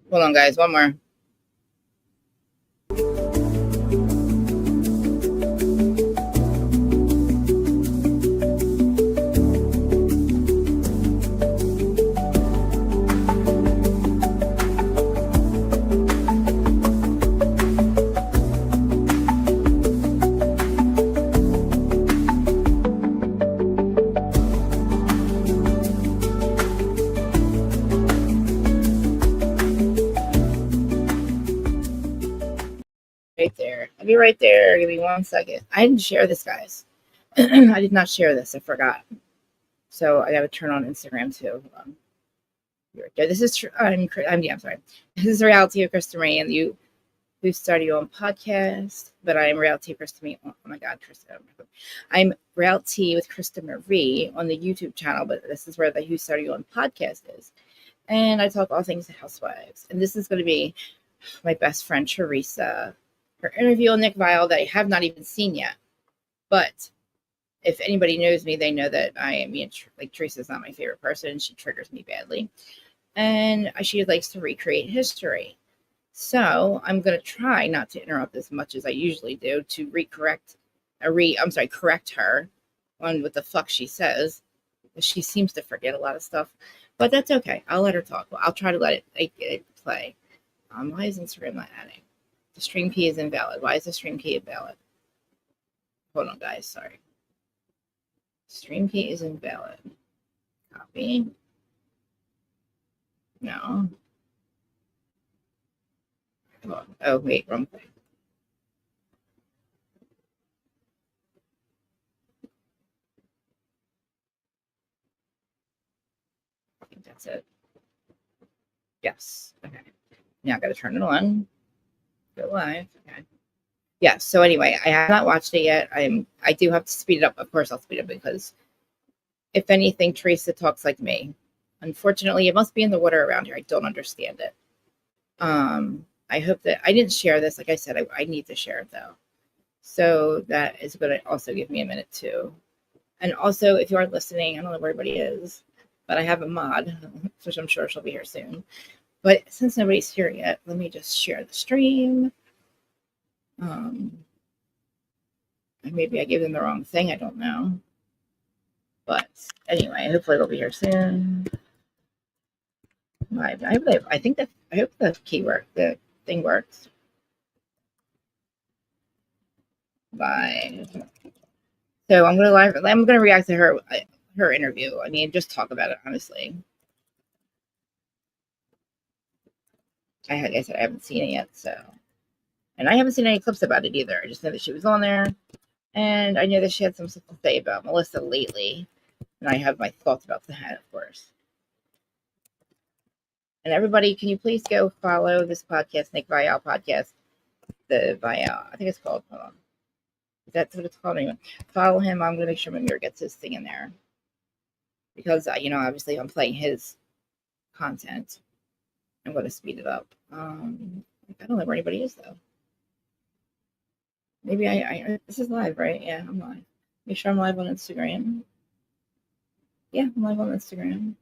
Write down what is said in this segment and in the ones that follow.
Hold on, guys. One more. Right there. I'll be right there. Give me 1 second. I didn't share this, guys. I did not share this. I forgot. So I got to turn on Instagram too. Hold on. Right there. This is I'm sorry. This is Reality of Krista Marie, and we've started your own podcast. But I'm Reality of Krista Marie. Oh my God, Krista! I'm Reality with Krista Marie on the YouTube channel, but this is where the Who Started Your Own podcast is, and I talk all things housewives. And this is going to be my best friend Teresa. Her interview with Nick Viall that I have not even seen yet. But if anybody knows me, they know that I am, like, Teresa's not my favorite person. She triggers me badly. And she likes to recreate history. So I'm going to try not to interrupt as much as I usually do to correct her on what the fuck she says. She seems to forget a lot of stuff. But that's okay. I'll let her talk. I'll try to let it play. Why is Instagram not adding? The stream key is invalid. Why is the stream key invalid? Hold on, guys. Sorry. Stream key is invalid. Copy. No. Oh, wait. Wrong thing. I think that's it. Yes. Okay. Now I got to turn it on. Go live. Okay. Yeah. So anyway, I have not watched it yet. I do have to speed it up. Of course, I'll speed it up because if anything, Teresa talks like me. Unfortunately, it must be in the water around here. I don't understand it. I hope that I didn't share this. Like I said, I need to share it though. So that is going to also give me a minute too. And also, if you are listening, I don't know where everybody is, but I have a mod, which I'm sure she'll be here soon. But since nobody's here yet, let me just share the stream. Maybe I gave them the wrong thing. I don't know. But anyway, hopefully they'll be here soon. I hope the thing works. Bye. So I'm gonna react to her interview. I mean, just talk about it honestly. Like I said, I haven't seen it yet, and I haven't seen any clips about it either. I just know that she was on there, and I know that she had some stuff to say about Melissa lately, and I have my thoughts about that, of course. And everybody, can you please go follow this podcast, Nick Viall podcast, the Viall, I think it's called. Hold on. That's what it's called anyway. Follow him. I'm going to make sure my mirror gets his thing in there. Because, obviously I'm playing his content. I'm going to speed it up. I don't know where anybody is, though. Maybe this is live, right? Yeah, I'm live. Make sure I'm live on Instagram. Yeah, I'm live on Instagram.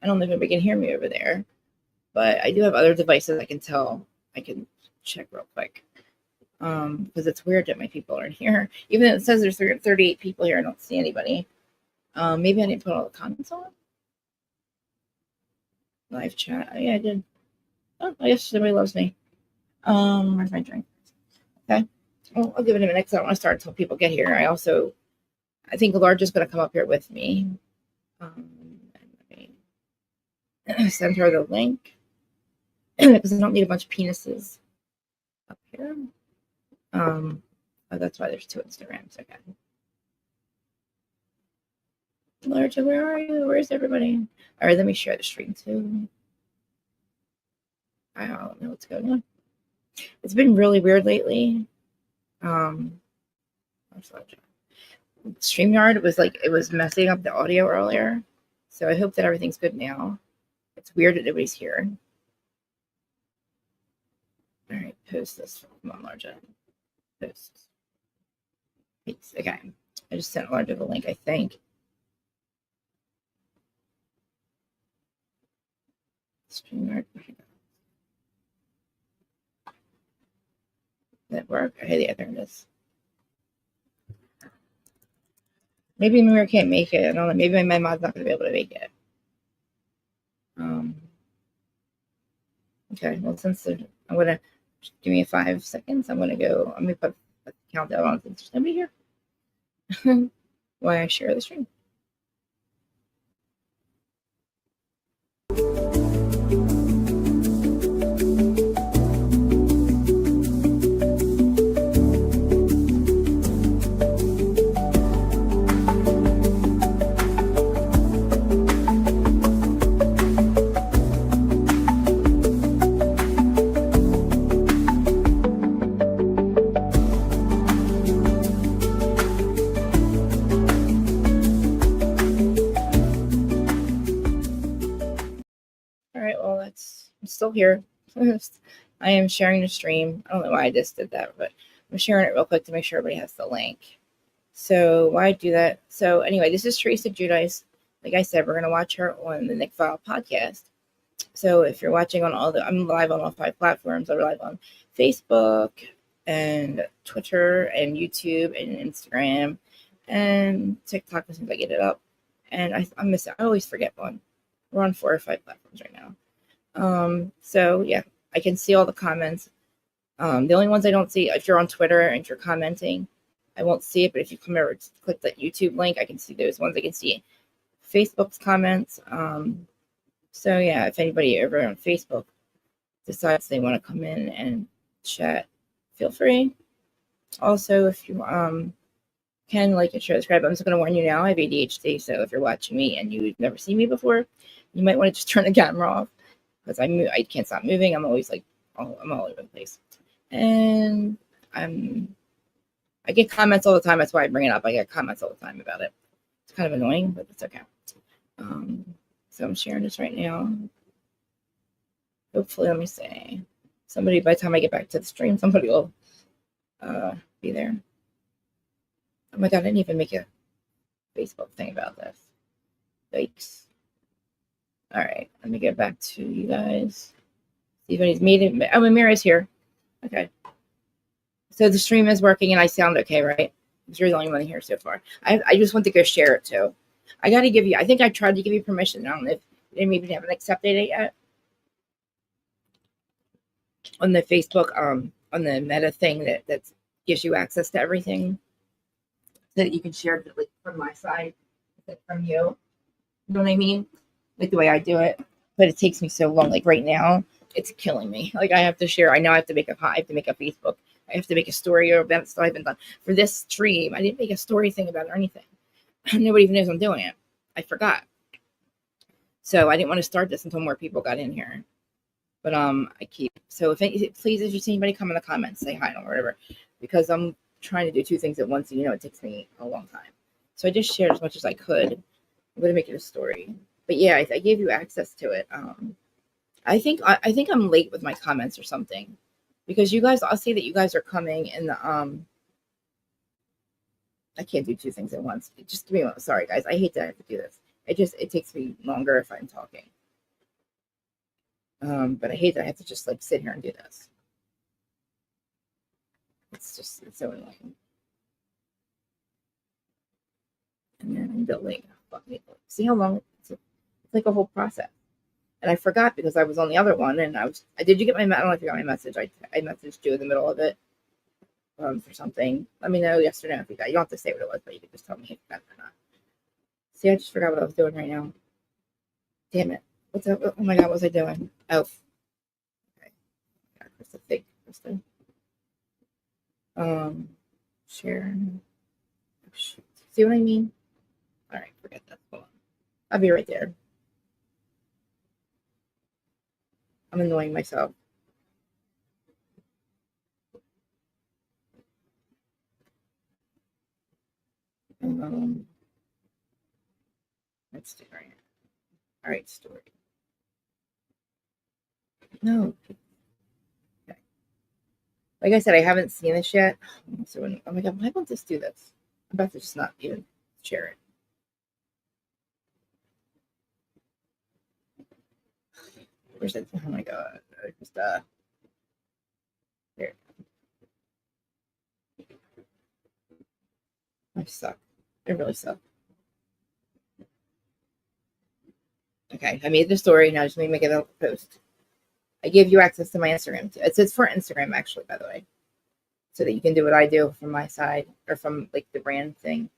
I don't know if anybody can hear me over there. But I do have other devices I can check real quick. Because it's weird that my people aren't here. Even though it says there's 38 people here, I don't see anybody. Maybe I didn't put all the comments on. Live chat. Yeah, I did. Oh, I guess somebody loves me. Where's my drink? Okay. Well, I'll give it a minute because I don't want to start until people get here. I think Large is going to come up here with me. Let me send her the link because I don't need a bunch of penises up here. Oh, that's why there's 2 Instagrams. Okay. Large, where are you? Where's everybody? All right, let me share the stream too. I don't know what's going on. It's been really weird lately. StreamYard was messing up the audio earlier. So I hope that everything's good now. It's weird that nobody's here. All right, post this. Come on, Larja. Post. Peace. Okay. I just sent Larja the link, I think. StreamYard. Did it work? Okay, yeah, there it is. Maybe Mira can't make it. I don't know. Maybe my mom's not going to be able to make it. Okay, well, since I'm going to give me 5 seconds, I'm going to go. I'm going to put a countdown on since there's nobody here. Why I share the stream. All right, well, I'm still here. I am sharing the stream. I don't know why I just did that, but I'm sharing it real quick to make sure everybody has the link. So why I do that? So anyway, this is Teresa Guidice. Like I said, we're going to watch her on the Nick Viall podcast. So if you're watching on I'm live on all 5 platforms. I'm live on Facebook and Twitter and YouTube and Instagram and TikTok as soon as I get it up. And I'm missing. I always forget one. We're on 4 or 5 platforms right now. So yeah, I can see all the comments. The only ones I don't see, if you're on Twitter and you're commenting, I won't see it. But if you come over, click that YouTube link, I can see those ones. I can see Facebook's comments. So yeah, if anybody over on Facebook decides they want to come in and chat, feel free. Also, if you can like and share, subscribe. I'm just going to warn you now. I have ADHD, so if you're watching me and you've never seen me before, you might want to just turn the camera off because I can't stop moving. I'm always like I'm all over the place, and I get comments all the time. That's why I bring it up. I get comments all the time about it. It's kind of annoying, but it's okay. So I'm sharing this right now. Hopefully, let me see. Somebody, by the time I get back to the stream, somebody will be there. Oh my god, I didn't even make a Facebook thing about this. Yikes. All right, let me get back to you guys. See if anybody's made it. Oh, Amira's here. Okay. So the stream is working and I sound okay, right? Because you're the only one here so far. I just want to go share it too. I got to give you, I think I tried to give you permission. I don't know if they maybe haven't accepted it yet. On the Facebook, on the Meta thing that gives you access to everything that you can share like from my side, from you. You know what I mean? Like the way I do it. But it takes me so long. Like right now, it's killing me. Like I have to share. I know I have to make a Facebook. I have to make a story or event stuff I haven't done. For this stream, I didn't make a story thing about it or anything. Nobody even knows I'm doing it. I forgot. So I didn't want to start this until more people got in here. But I keep so please if you see anybody come in the comments, say hi or whatever. Because I'm trying to do 2 things at once, and it takes me a long time. So I just shared as much as I could. I'm gonna make it a story. But yeah, I gave you access to it. I think I'm late with my comments or something. Because you guys, I'll see that you guys are coming in the I can't do 2 things at once. Just give me one. Sorry guys, I hate that I have to do this. It takes me longer if I'm talking. But I hate that I have to just like sit here and do this. It's so annoying. And then I'm building. See how long it's like a whole process. And I forgot because I was on the other one, and did you get my? I don't know if you got my message. I messaged you in the middle of it for something. Let me know yesterday if you got. You don't have to say what it was, but you can just tell me if you got it or not. See, I just forgot what I was doing right now. Damn it! What's up? Oh my god, what was I doing? Oh, okay. That's a fake Kristen. Share. Oh, shoot. See what I mean? All right, forget that. Hold on. I'll be right there. I'm annoying myself. Let's do right. All right, story. No. Okay. Like I said, I haven't seen this yet. So oh my god, why won't this do this? I'm about to just not even share it. Where's it? Oh my god. Just there. I suck. I really suck. Okay, I made the story. Now just let me make a post. I gave you access to my Instagram too. It's for Instagram actually, by the way, so that you can do what I do from my side or from like the brand thing.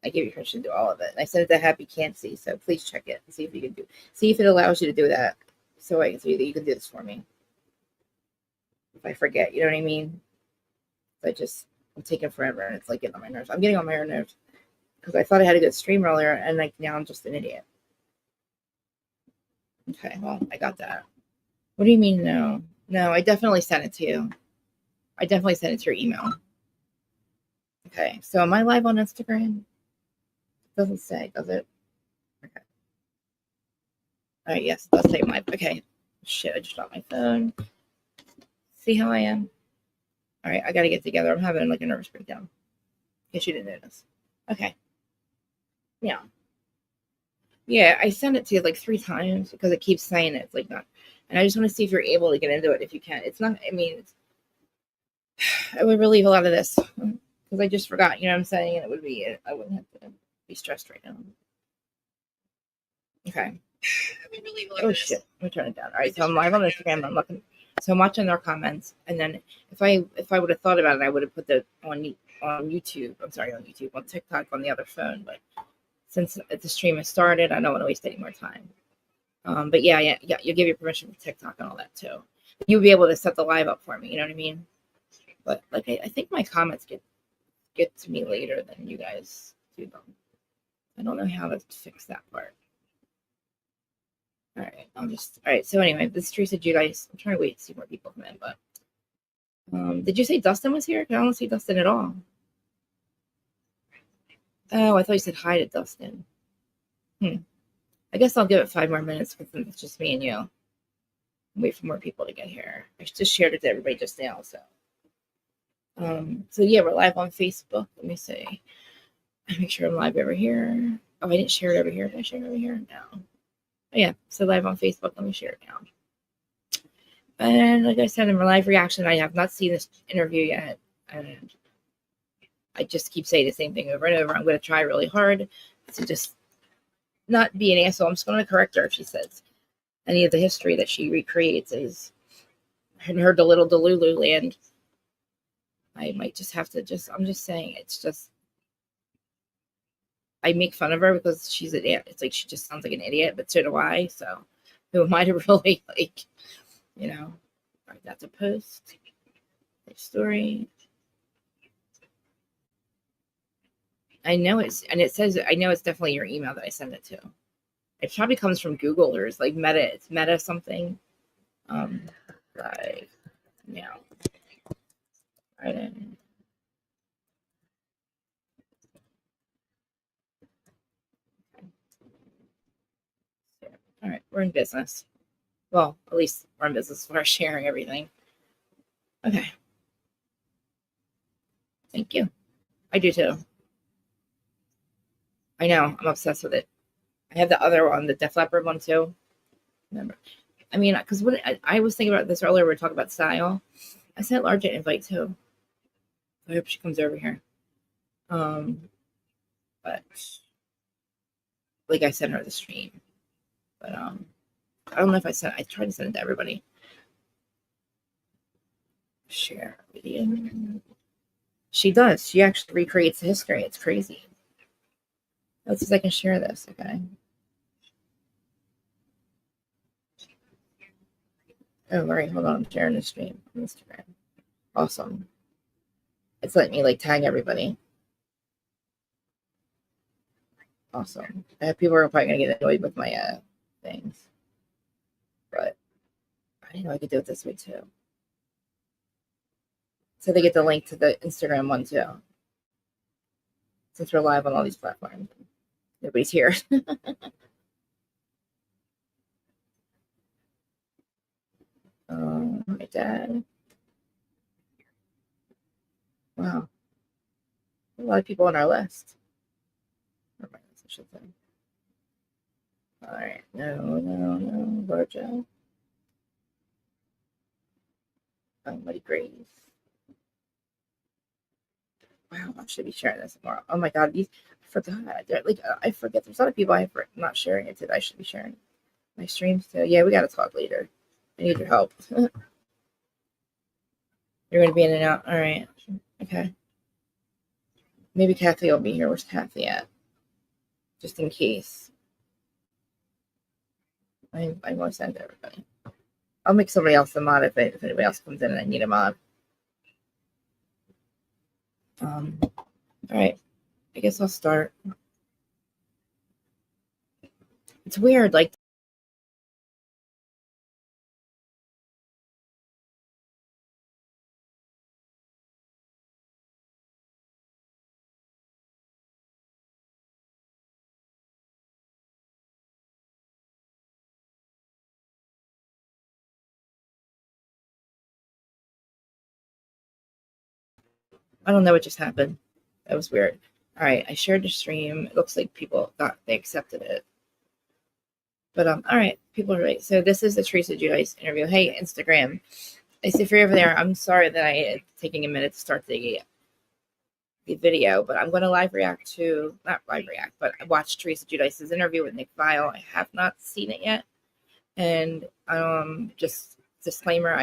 I gave you permission to do all of it. And I sent it to Happy Can't See, so please check it and see if you can see if it allows you to do that. So I can see that you can do this for me. If I forget, you know what I mean? I'm taking forever and it's like getting on my nerves. I'm getting on my nerves because I thought I had a good stream earlier and like now I'm just an idiot. Okay, well, I got that. What do you mean no? No, I definitely sent it to you. I definitely sent it to your email. Okay, so am I live on Instagram? It doesn't say, does it? Okay. All right, yes, it does say live. Okay. Shit, I just dropped my phone. See how I am? All right, I got to get together. I'm having like a nervous breakdown. In case you didn't notice. Okay. Yeah. Yeah, I sent it to you like 3 times because it keeps saying it's like not. And I just want to see if you're able to get into it if you can. It's not, I mean, I would relieve a lot of this because I just forgot, you know what I'm saying? And it would be, I wouldn't have to be stressed right now. Okay. Oh shit! Let me turn it down. All right, so I'm live on Instagram. I'm looking, so I'm watching their comments, and then if I would have thought about it, I would have put that on YouTube. I'm sorry, on YouTube, on TikTok, on the other phone. But since the stream has started, I don't want to waste any more time. But yeah, you'll give your permission for TikTok and all that too. You'll be able to set the live up for me. You know what I mean? But like, I think my comments get to me later than you guys do them. I don't know how to fix that part. All right, all right. So anyway, this is Teresa Guidice. I'm trying to wait to see more people come in, but did you say Dustin was here? I don't see Dustin at all. Oh, I thought you said hi to Dustin. I guess I'll give it 5 more minutes because it's just me and you. Wait for more people to get here. I just shared it to everybody just now, so. So yeah, we're live on Facebook. Let me see. Make sure I'm live over here. Oh, I didn't share it over here. Did I share it over here? No. Oh, yeah, so live on Facebook. Let me share it now. And like I said in my live reaction, I have not seen this interview yet. And I just keep saying the same thing over and over. I'm going to try really hard to just not be an asshole. I'm just going to correct her if she says any of the history that she recreates is in her little Delulu land. I might just have to I'm just saying, it's just, I make fun of her because she's an idiot. It's like she just sounds like an idiot, but so do I. So who am I to really like, you know? All right, that's a post. Story. I know it says, I know it's definitely your email that I send it to. It probably comes from Google or it's like Meta. It's Meta something. Like, yeah. Right in. All right, we're in business. Well, at least we're in business for sharing everything. Okay. Thank you. I do too. I know. I'm obsessed with it. I have the other one, the Def Leppard one too. Remember? I mean, because when I was thinking about this earlier, we were talking about style. I sent Large an invite too. I hope she comes over here. But like I sent her the stream. But I don't know if I tried to send it to everybody. Share video. She does. She actually recreates the history. It's crazy. Let's see if I can share this. Okay. Oh, right. Hold on. I'm sharing the stream on Instagram. Awesome. It's letting me like tag everybody. Awesome. People are probably gonna get annoyed with my things, but I didn't know I could do it this way too. So they get the link to the Instagram one too. Since we're live on all these platforms, nobody's here. My dad. Wow, a lot of people on our list. All right, no, Virgil. Buddy Graves. Wow, I should be sharing this tomorrow. Oh my God, I forgot. I forget. There's a lot of people I'm not sharing it to. I should be sharing my streams too. Yeah, we got to talk later. I need your help. You're going to be in and out. All right. Okay. Maybe Kathy will be here. Where's Kathy at? Just in case. I want to send to everybody. I'll make somebody else a mod if anybody else comes in and I need a mod. All right. I guess I'll start. It's weird. Like, I don't know what just happened. That was weird. All right. I shared the stream. It looks like they accepted it. But all right, people are right. So this is the Teresa Guidice interview. Hey, Instagram. I see if you're over there. I'm sorry that I'm taking a minute to start the video, but I'm going to not live react, but I watched Teresa Guidice's interview with Nick Viall. I have not seen it yet. And just disclaimer,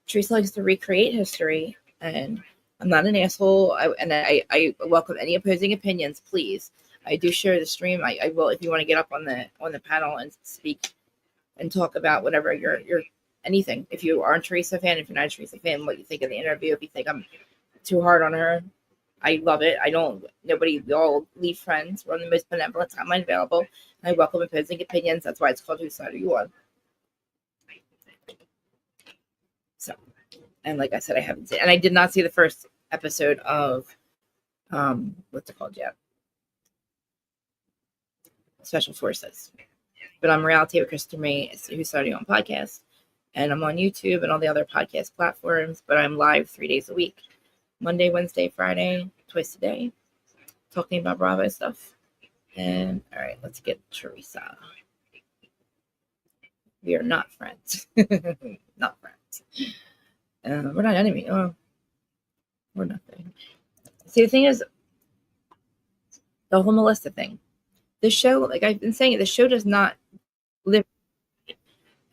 Teresa likes to recreate history, and I'm not an asshole. I welcome any opposing opinions, please. I do share the stream. I will, if you want to get up on the panel and speak and talk about whatever you're anything. If you are a Teresa fan, if you're not a Teresa fan, what you think of the interview. If you think I'm too hard on her, I love it. We all leave friends. We're on the most benevolent timeline available. I welcome opposing opinions. That's why it's called Whose Side Are You On? So, and like I said, I haven't seen, and I did not see the first episode of, what's it called yet? Special Forces. But I'm Reality with Krista May, Whose Side Are You On podcast. And I'm on YouTube and all the other podcast platforms, but I'm live 3 days a week. Monday, Wednesday, Friday, twice a day, talking about Bravo stuff. And all right, let's get Teresa. We are not friends. Not friends. We're not enemies. Oh, we're nothing. See, the thing is, the whole Melissa thing. The show, like I've been saying, the show does not live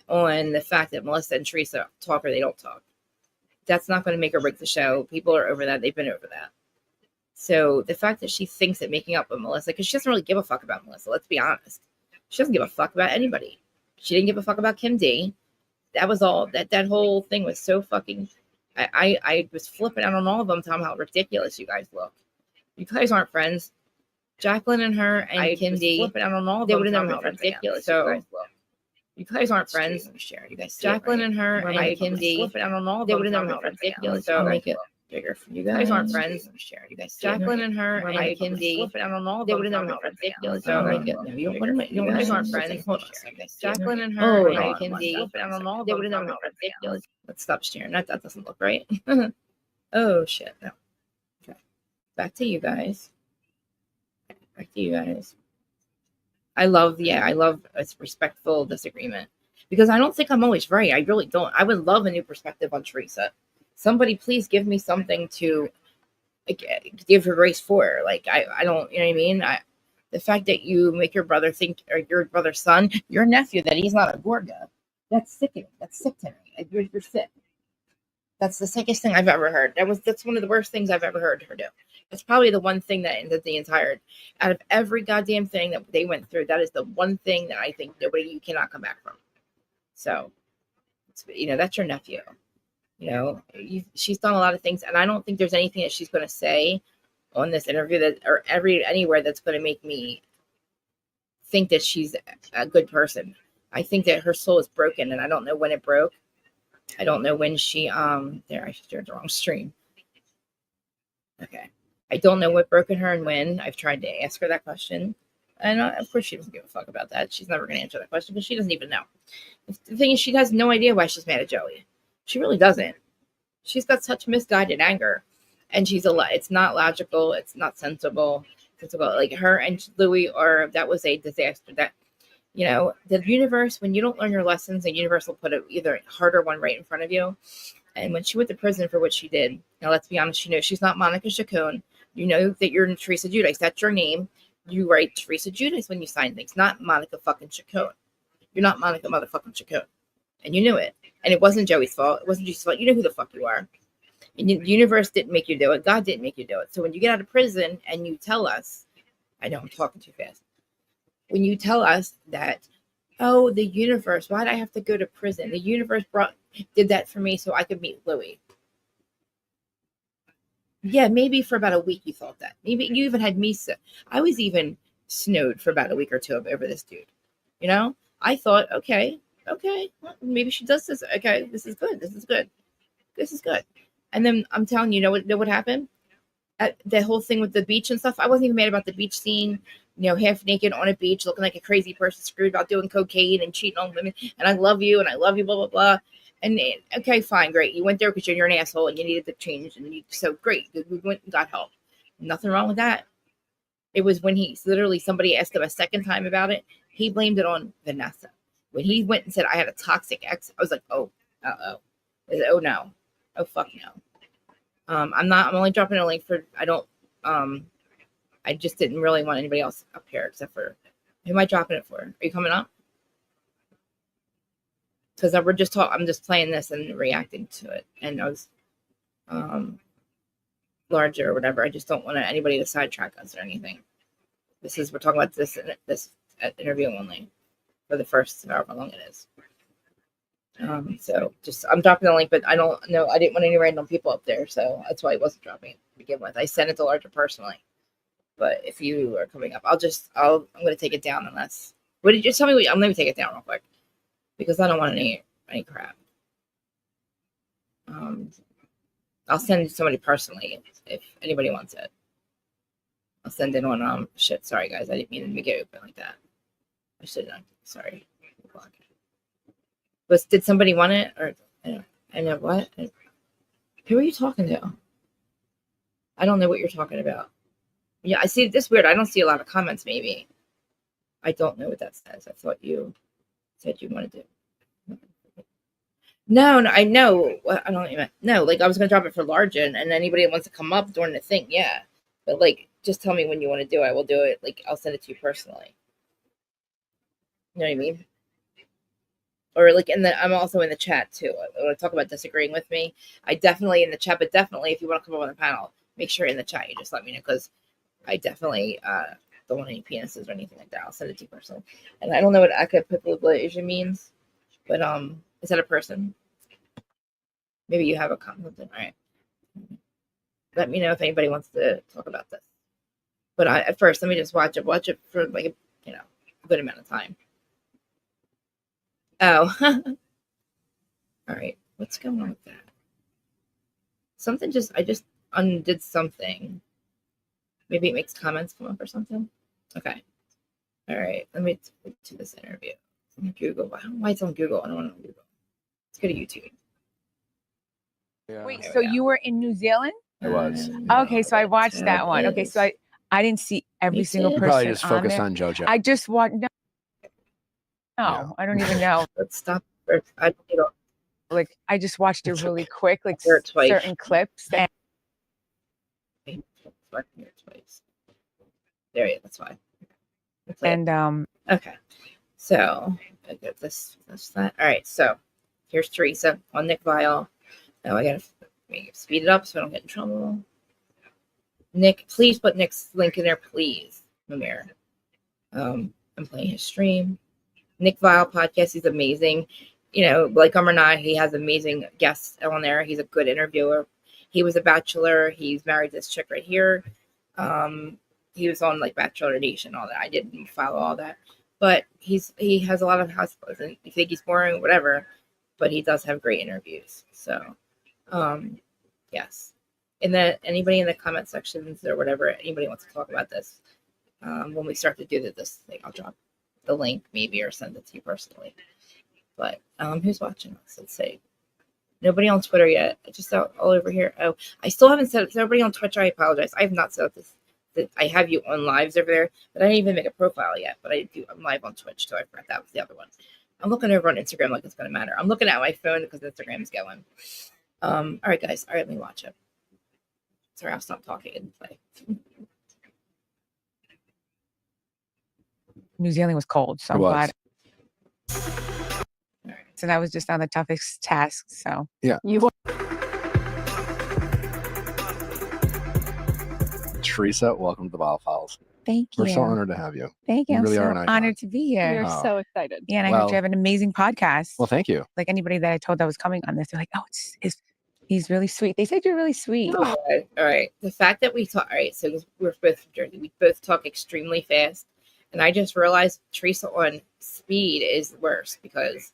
on the fact that Melissa and Teresa talk or they don't talk. That's not going to make or break the show. People are over that. They've been over that. So the fact that she thinks that making up with Melissa, because she doesn't really give a fuck about Melissa, let's be honest. She doesn't give a fuck about anybody. She didn't give a fuck about Kim D. That was all. That whole thing was so fucking... I was flipping out on all of them, telling how ridiculous you guys look. You guys aren't friends. Jacqueline and her and Kim D. Flipping out on all of them. They would have never been ridiculous. So you guys aren't friends. Share. You guys Jacqueline and her and Kim D. Flipping out on all of them. They would have never been ridiculous. So I'll make it bigger for you guys. You guys aren't friends. Share. You guys Jacqueline and her and Kim D. Flipping out on all of them. They would have never been ridiculous. So I'll make it. You guys aren't friends. Hold on. Jacqueline and her and Kim D. Flipping out on all of them. They would have never been ridiculous. Let's stop sharing. That doesn't look right. Oh shit. No. Okay. Back to you guys. I love a respectful disagreement, because I don't think I'm always right. I really don't. I would love a new perspective on Teresa. Somebody please give me something to give her grace for. Like I don't, you know what I mean? The fact that you make your brother think, or your brother's son, your nephew, that he's not a Gorga, that's sickening. That's sick to me. You're sick. That's the sickest thing I've ever heard. That's one of the worst things I've ever heard her do. It's probably the one thing that the entire, out of every goddamn thing that they went through, that is the one thing that I think you cannot come back from. So, that's your nephew. She's done a lot of things, and I don't think there's anything that she's going to say on this interview anywhere that's going to make me think that she's a good person. I think that her soul is broken, and I don't know when it broke. I don't know when she, I shared the wrong stream. Okay. I don't know what broke in her and when. I've tried to ask her that question. And of course she doesn't give a fuck about that. She's never going to answer that question because she doesn't even know. The thing is, she has no idea why she's mad at Joey. She really doesn't. She's got such misguided anger. And it's not logical. It's not sensible. Like her and Louis that was a disaster. That, the universe, when you don't learn your lessons, the universe will put either harder one right in front of you. And when she went to prison for what she did, now let's be honest, you know she's not Monica Chacon. You know that you're Teresa Giudice. That's your name. You write Teresa Giudice when you sign things, not Monica fucking Chacon. You're not Monica motherfucking Chacon. And you knew it. And it wasn't Joey's fault. It wasn't Jesus' fault. You know who the fuck you are. And the universe didn't make you do it. God didn't make you do it. So when you get out of prison and you tell us, I know I'm talking too fast. When you tell us that, oh, the universe, why'd I have to go to prison? The universe did that for me so I could meet Louis. Yeah, maybe for about a week you thought that. Maybe you even had me. I was even snowed for about a week or two over this dude. You know, I thought, okay, well, maybe she does this. Okay, this is good. This is good. This is good. And then I'm telling you, know what happened? The whole thing with the beach and stuff. I wasn't even mad about the beach scene. You know, half naked on a beach, looking like a crazy person, screwed about doing cocaine and cheating on women. And I love you, blah blah blah. And okay, fine, great. You went there because you're an asshole and you needed to change, and so great. We went and got help. Nothing wrong with that. It was when somebody asked him a second time about it. He blamed it on Vanessa. When he went and said I had a toxic ex, I was like, oh no, oh fuck no. I'm only dropping a link for. I just didn't really want anybody else up here except for. Who am I dropping it for? Are you coming up? Because I'm just playing this and reacting to it, and I was larger or whatever. I just don't want anybody to sidetrack us or anything. We're talking about this interview only for the first however long it is. So I'm dropping the link, but I don't know. I didn't want any random people up there, so that's why I wasn't dropping it to begin with. I sent it to Larger personally, but if you are coming up, I'm going to take it down unless. What did you tell me? Let me take it down real quick because I don't want any crap. I'll send somebody personally if anybody wants it. I'll send it on shit. Sorry guys, I didn't mean to make it open like that. I should not. Sorry. But did somebody want it or I know what? Who are you talking to? I don't know what you're talking about. Yeah, I see this weird. I don't see a lot of comments. Maybe I don't know what that says. I thought you said you wanted to. No, I know. I don't even know. Like I was gonna drop it for Largen, and anybody that wants to come up during the thing, yeah. But like, just tell me when you want to do it. I will do it. Like I'll send it to you personally. You know what I mean? Or like I'm also in the chat too. I want to talk about disagreeing with me. I definitely in the chat, but definitely if you want to come up on the panel, make sure in the chat you just let me know because I definitely don't want any penises or anything like that. I'll send it to you personally. And I don't know what acapulation means, but is that a person? Maybe you have a comment. All right. Let me know if anybody wants to talk about this. But at first, let me just watch it for like a good amount of time. Oh, all right. What's going on with that? I just undid something. Maybe it makes comments come up or something. Okay. All right. Let me to this interview. Google. Why it's on Google? I don't want to Google. Let's go to YouTube. Yeah. Wait, so you were in New Zealand? I was. Okay, so I watched that one. Okay, so I didn't see every single person. You probably just focused there. on JoJo. I just watched. No, Yeah. I don't even know. Let's stop. Like I just watched it really quick, like twice. certain clips. And there you go. That's fine. And okay. So I get this. That's that. All right. So here's Teresa on Nick Viall. Oh, I gotta speed it up so I don't get in trouble. Nick, please put Nick's link in there, please. Mimir. I'm playing his stream. Nick Viall podcast. He's amazing. Like him or not, he has amazing guests on there. He's a good interviewer. He was a bachelor. He's married this chick right here. He was on like Bachelor Nation, all that. I didn't follow all that, but he has a lot of housewives, and you think he's boring, whatever, but he does have great interviews. So, yes. Anybody in the comment sections or whatever, anybody wants to talk about this, when we start to do this thing, I'll drop the link maybe or send it to you personally. But who's watching us? Let's see. Nobody on Twitter yet. Just all over here. Oh, I still haven't set up. Nobody on Twitch. I apologize. I have not set up this. I have you on lives over there, but I didn't even make a profile yet. But I'm live on Twitch, so I forgot that was the other one. I'm looking over on Instagram like it's going to matter. I'm looking at my phone because Instagram's going. All right, guys. All right, let me watch it. Sorry, I'll stop talking and play. New Zealand was cold, so It I'm was. glad. All right. So that was just on the toughest task. So You Teresa, welcome to the Viall Files. thank you. We're so honored to have you. Thank you. You I'm really so are an icon. honored to be we here. are Oh. so excited. Yeah, and I heard Well- you have an amazing podcast. Well, thank you. Like anybody that I told that was coming on this, they're like, "Oh, he's really sweet." They said you're really sweet. All right. The fact that we talk. All right. So we're both from Jersey. We both talk extremely fast, and I just realized Teresa on speed is worse because.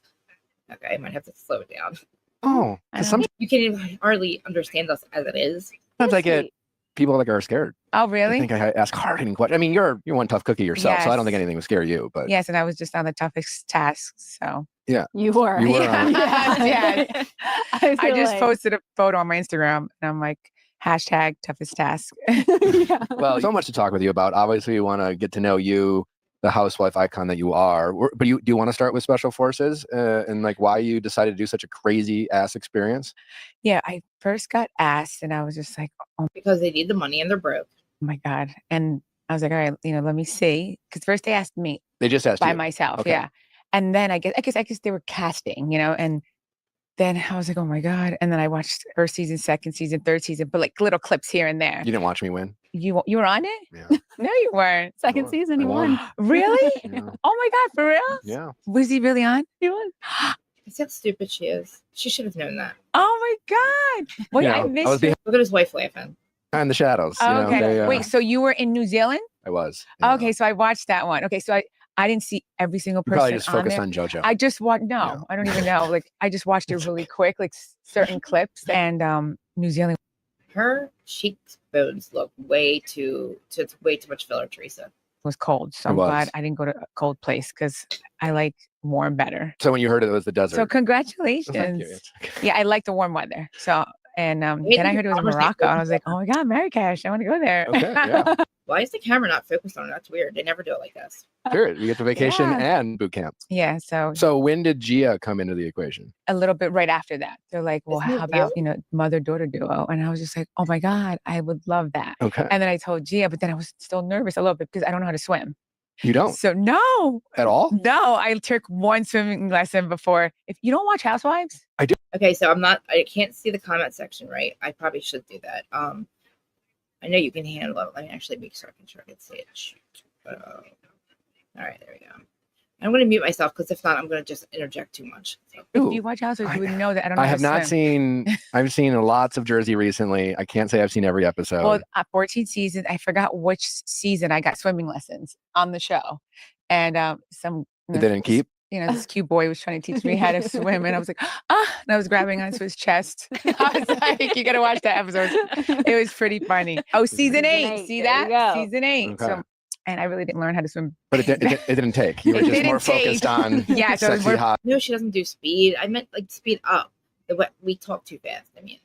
Okay, I might have to slow it down. Oh, I because don't- You can hardly understand us as it is. sometimes I get Sweet. people like are scared. Oh, I really? think I ask hard-hitting questions. I mean, you're one tough cookie yourself, so I don't think Yes. anything would scare you. But Yes, and I was just on the toughest task. So You were. You were on it. Yes. I I just like- posted a photo on my Instagram, and I'm like, hashtag toughest task. Yeah. well, so much to talk with you about. Obviously, we want to get to know you, the housewife icon that you are. But do you want to start with Special Forces and like why you decided to do such a crazy ass experience? Yeah, I first got asked, and I was just like, oh Because they need the money and they're broke. my God. And I was like, all right, let me see. Because first they asked me They just asked by you. myself. Okay. Yeah. And then I guess they were casting, and then I was like, oh my God. And then I watched first season, second season, third season, but like little clips here and there. You didn't watch me win. You were on it? Yeah. No, you weren't. Second I season, he won. won. Really? Yeah. Oh my God, for real? Yeah. Was he really on? He won. See how stupid she is. She should have known that. Oh my God. Wait, You I know, missed was you. Look at his wife laughing. behind the shadows. You know, Okay. they, Wait, so you were in New Zealand? I was. Yeah. Okay, so I watched that one. Okay, so I didn't see every single You person probably just on focused there. on JoJo. I just watched. No, Yeah. I don't even know. Like I just watched it really quick, like certain clips. And New Zealand Her cheekbones look way too much filler, Teresa. was cold, so It I'm was. glad I didn't go to a cold place because I like warm better. So when you heard it was the desert. So congratulations. Oh, thank you. It's okay. Yeah, I like the warm weather. So and Wait, then I the heard it was camera's not Morocco, and I was like, focused oh my God, Marrakesh, I want to go there. Okay, yeah. Why is the camera not focused on her? That's weird. They never do it like this. Period. You get the vacation Yeah. and boot camp. Yeah, so So when did Gia come into the equation? a little bit right after that, they're like, well, Isn't it how about real? mother-daughter duo? And I was just like, oh my God, I would love that. Okay. And then I told Gia, but then I was still nervous a little bit because I don't know how to swim. You don't So no, at all? no, I took one swimming lesson before. If you don't watch Housewives, Okay, so I can't see the comment section, right? I probably should do that. I know you can handle it. Let me actually make sure I can see it. Shoot. All right, there we go. I'm going to mute myself because if not, I'm going to just interject too much. So, if Ooh, you watch Housewives, you I- would know that I don't know I how have to not swim. seen. I've seen lots of Jersey recently. I can't say I've seen every episode. Well, 14 seasons. I forgot which season I got swimming lessons on the show, and some It didn't keep. this cute boy was trying to teach me how to swim, and I was like, and I was grabbing onto his chest. I was like, you gotta watch that episode. It was pretty funny. Oh, season 8. See There that? you go. Season 8. Okay. So, and I really didn't learn how to swim. But it didn't take. You were It just more didn't take. focused on Yeah, so it was sexy more- hot. no, she doesn't do speed. I meant like speed up. We talk too fast. I mean,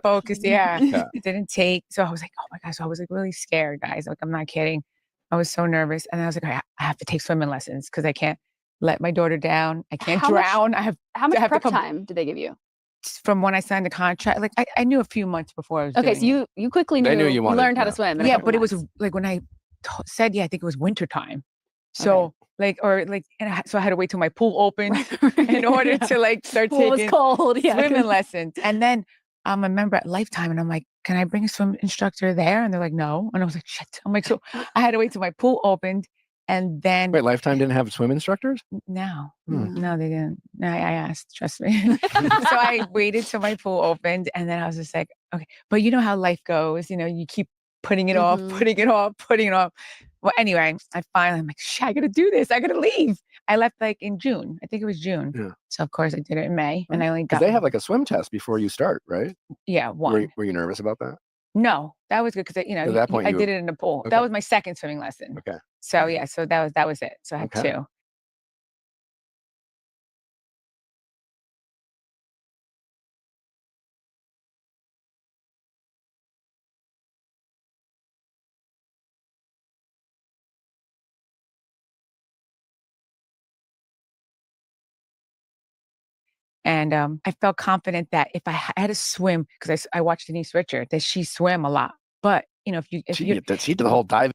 Focused. Yeah. Yeah. It didn't take. So I was like, oh my gosh. So I was like really scared, guys. Like, I'm not kidding. I was so nervous. And I was like, I have to take swimming lessons because I can't let my daughter down. I can't How much- drown. I have How much have to prep come- time did they give you? from when I signed the contract. Like I knew a few months before I was Okay, doing so it. you quickly They knew knew you wanted- learned how to yeah. swim. in a Yeah, couple but it was months. like when I said, I think it was winter time. So so I had to wait till my pool opened in order to like start Pool was taking cold. Yeah, swimming lessons. And then I'm a member at Lifetime, and I'm like, can I bring a swim instructor there? And they're like, no. And I was like, shit. I'm like, so I had to wait till my pool opened, and then Wait, Lifetime didn't have swim instructors? no, Hmm. no, they didn't. No, I asked. Trust me. So I waited till my pool opened, and then I was just like, okay. But you know how life goes. You keep putting it off, Mhm. putting it off, putting it off. Well, anyway, I'm like, shit, I gotta do this. I gotta leave. I left like in June. I think it was June. Yeah. So of course I did it in May, and I only got Because they have like a swim test before you start, right? one. Were you nervous about that? No, that was good because At that point, I you- did it in the pool. Okay. That was my second swimming lesson. Okay. So yeah, so that was it. So I had Okay. 2. And I felt confident that if I had to swim, because I watched Denise Richard, that she swam a lot. But, you know, if She you did the whole dive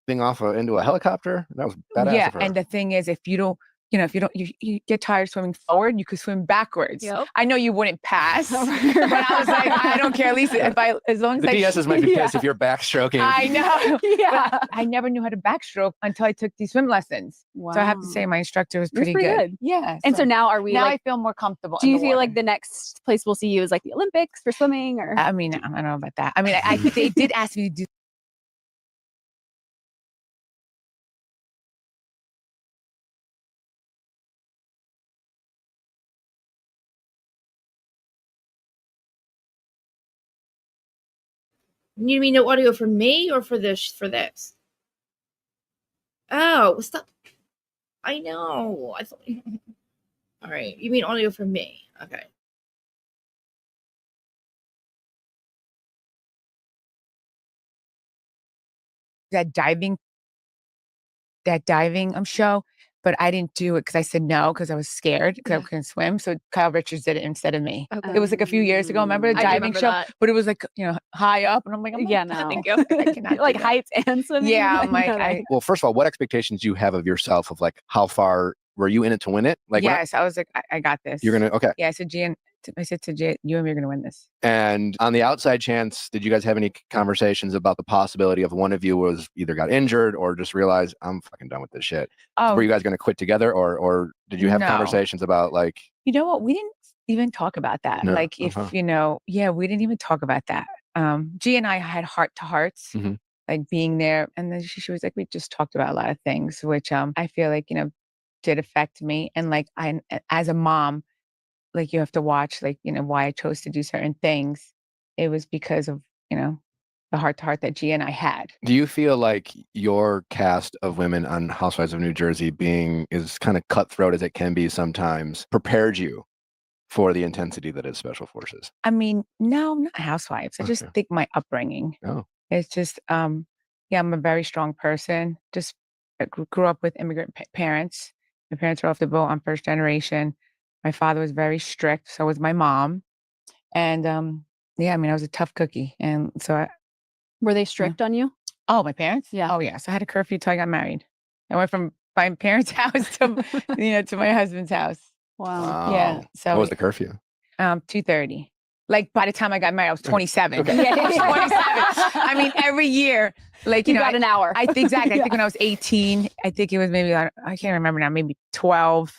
thing off into a helicopter. That was badass yeah, of her. and the thing is, if you don't, you know, if you don't, you get tired swimming forward, you could swim backwards. Yep. I know you wouldn't pass, but I was like, I don't care. At least as long as The I, DSs might be pissed Yeah. if you're backstroking. I know. Yeah. But I never knew how to backstroke until I took these swim lessons. Wow. So I have to say, my instructor was It was pretty pretty good. good. Yeah. And so now are we now like, I feel more comfortable. do in you the feel like water. the next place we'll see you is like the Olympics for swimming or? I mean, I don't know about that. I mean, they did ask me to do. You mean no audio for me or for this? Oh, stop. I know. I thought. All right. You mean audio for me? Okay. that diving show, but I didn't do it because I said no because I was scared because I couldn't swim. So Kyle Richards did it instead of me. Okay. It was like a few years ago. Remember the I do diving remember show? that. But it was like, you know, high up, and I'm like, Yeah, no, no. thank you. I cannot do Like that. heights and swimming. Yeah, I'm like, No. Well, first of all, what expectations do you have of yourself of like how far were you in it to win it? Like, yes, I was like, I got this. you're going to, okay. Yeah, I said, I said to Jan, you and me are going to win this. And on the outside chance, did you guys have any conversations about the possibility of one of you was either got injured or just realized I'm fucking done with this shit? Oh, Were you guys going to quit together or did you have No. conversations about like, you know what? We didn't even talk about that. No, Like if, you know, yeah, we didn't even talk about that. G and I had heart to hearts, Mhm. like being there. And then she was like, we just talked about a lot of things, which I feel like, you know, did affect me. And like as a mom, like you have to watch, like, you know, why I chose to do certain things. It was because of, you know, the heart to heart that G and I had. do you feel like your cast of women on Housewives of New Jersey being as kind of cutthroat as it can be sometimes prepared you for the intensity that is Special Forces? I mean, no, I'm not housewives. I just Okay. think my upbringing. Oh. It's just, yeah, I'm a very strong person. Just grew up with immigrant parents. My parents are off the boat. I'm first generation. My father was very strict. So was my mom. And yeah, I mean, I was a tough cookie. And so Were they strict on you? oh, my parents? Yeah. Oh, yes. I had a curfew till I got married. I went from my parents' house to, you know, to my husband's house. Wow. Yeah. So What was the curfew? 2:30. Like by the time I got married, I was 27. Okay. Yeah, I was 27. I mean, every year, like, You know, got an hour. I think exactly. I Yeah. think when I was 18, I think it was maybe, I can't remember now, maybe 12.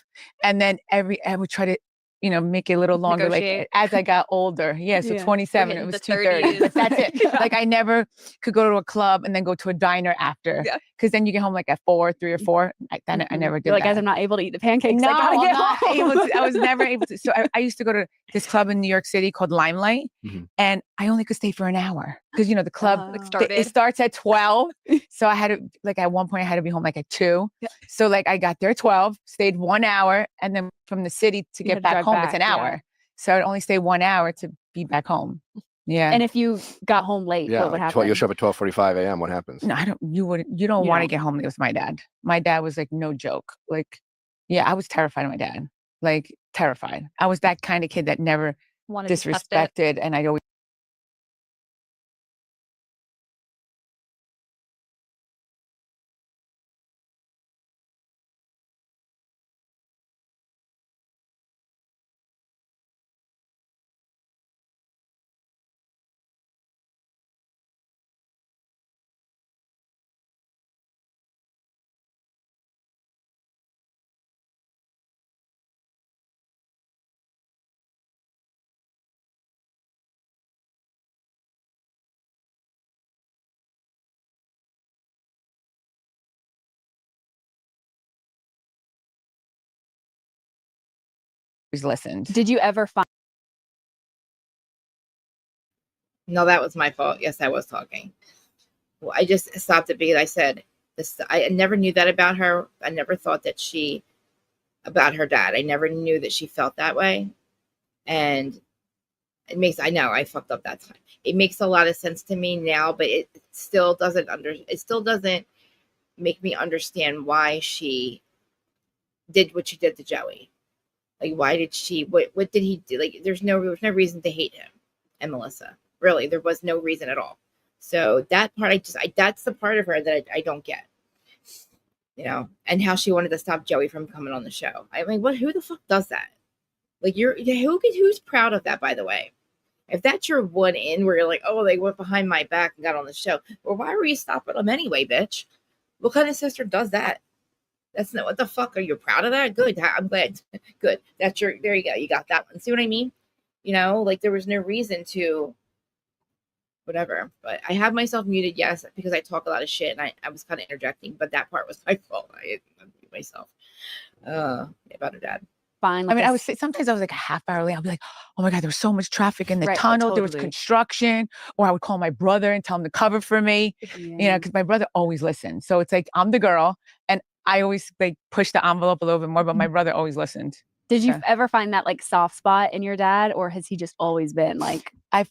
And then I would try to, you know, make it a little longer, Negotiate. like as I got older. Yeah. So Yeah. 27, We're it hitting was the 2:30. 30s. But that's it. Yeah. Like I never could go to a club and then go to a diner after. Yeah. Cause then you get home like at 3 or 4. I Mhm. never did You're like, that. guys, I'm not able to eat the pancakes. No, I gotta I'm get not home. able to. I was never able to. So I used to go to this club in New York City called Limelight, Mhm. and I only could stay for an hour because, you know, the club Like, it started. starts at 12. So I had to, like, at one point I had to be home like at 2. Yeah. So like I got there at 12, stayed 1 hour, and then from the city to You had get to back drive home, it's an back, yeah. hour. So I'd only stay 1 hour to be back home. Yeah. And if you got home late, Yeah, what would like happen? you'll show up at 12:45 a.m. What happens? no, I don't. You don't You want to don't. get home late with my dad. My dad was like no joke. Like, yeah, I was terrified of my dad. Like terrified. I was that kind of kid that never Wanted to test it. disrespected, and I always. Listened. Did you ever find No, that was my fault. Yes, I was talking. Well, I just stopped it because I said this. I never knew that about her. I never thought that she about her dad. I never knew that she felt that way. And I know I fucked up that time. It makes a lot of sense to me now, but it still doesn't make me understand why she did what she did to Joey. Like, why did she, what did he do? Like, there was no reason to hate him and Melissa. Really, there was no reason at all. So that part, that's the part of her that I don't get. And how she wanted to stop Joey from coming on the show. I mean, who the fuck does that? Like, who's proud of that, by the way? If that's your one in where you're like, oh, they went behind my back and got on the show. Well, why were you stopping them anyway, bitch? What kind of sister does that? That's not, what the fuck? Are you proud of that? Good. I'm glad. Good. There you go. You got that one. See what I mean? Like, there was no reason to whatever. But I have myself muted, yes, because I talk a lot of shit and I was kind of interjecting, but that part was my fault. I didn't mute myself. About her dad. Fine. I mean, sometimes I was like a half hour late. I'll be like, oh my God, there was so much traffic in the Right, tunnel. There was totally. construction. Or I would call my brother and tell him to cover for me, because my brother always listens. So it's like, I'm the girl and I always like push the envelope a little bit more, but my brother always listened. Did you Yeah. ever find that like soft spot in your dad, or has he just always been like? I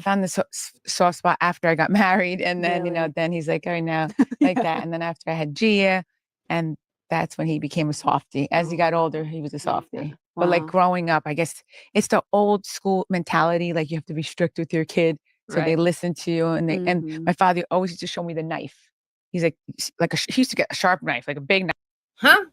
found the soft spot after I got married, and then Really? then he's like, all right, now like that, and then after I had Gia, and that's when he became a softie. As he got older, he was a softie. But like Wow. growing up, I guess it's the old school mentality. Like you have to be strict with your kid, so they Right. listen to you. And and my father always used to show me the knife. He's like he used to get a sharp knife, like a big knife. Huh?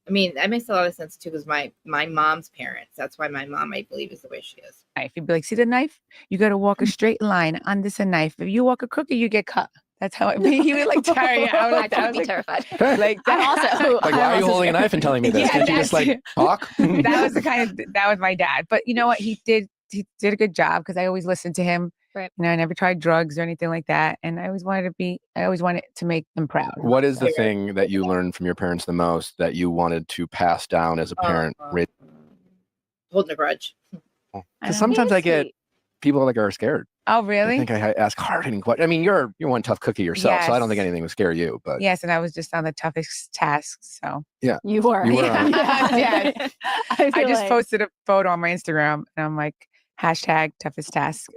I mean, that makes a lot of sense too, because my mom's parents. That's why my mom, I believe, is the way she is. He'd be like, see the knife? You got to walk a straight line on this knife. If you walk a crooked, you get cut. That's how he would like carry it. I I'd was be terrified. Like I'm also Like, why are you holding a knife and telling me this? Yeah, Did you just like talk? that was my dad. But you know what? He did a good job because I always listened to him. Right. I never tried drugs or anything like that. And I always wanted to make them proud. What is the thing that you learned from your parents the most that you wanted to pass down as a parent? Holding a grudge. Because sometimes I get Sweet. people like are scared. Oh, I really? think I ask hard-hitting questions. I mean, you're one tough cookie yourself, so I don't think Yes. anything would scare you. But Yes, and I was just on the toughest tasks. So You were. You were on it. Yes. I I just like- posted a photo on my Instagram and I'm like, hashtag toughest task.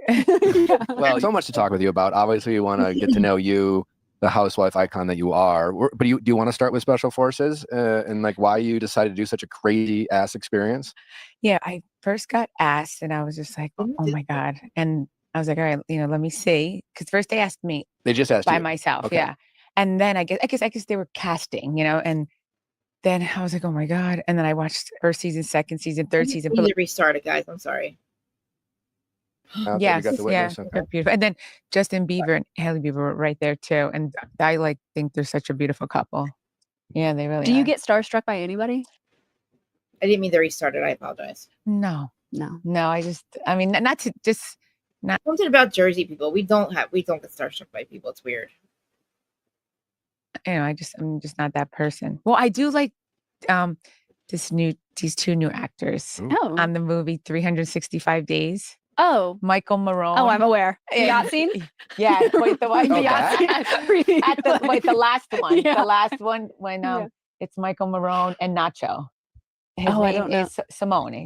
well, so much to talk with you about. Obviously, we want to get to know you, the housewife icon that you are. But do you want to start with Special Forces and like why you decided to do such a crazy ass experience? Yeah, I first got asked and I was just like, oh my God. And I was like, all right, let me see. Because first they asked me They just asked by you. myself. Okay. Yeah. And then I guess they were casting, and then I was like, oh my God. And then I watched first season, second season, third season. We need to restart it, guys. I'm sorry. Okay, Yes, you got the witness. Okay. they're beautiful. And then Justin Bieber and Hailey Bieber were right there too. And I think they're such a beautiful couple. Yeah, they really Do you are. get starstruck by anybody? I didn't mean to restart it. I apologize. No. No. I mean, not to just Something about Jersey people. We don't get starstruck by people. It's weird. I'm just not that person. Well, I do like these two new actors Ooh. Oh. on the movie 365 Days. Oh. Michael Marone. Oh, I'm aware. The Yeah. yacht scene? Yeah, wait, the one. Oh, the that? the last one. Yeah. The last one when Yeah. it's Michael Marone and Nacho. His Oh, I name don't know. is Simone. Yeah,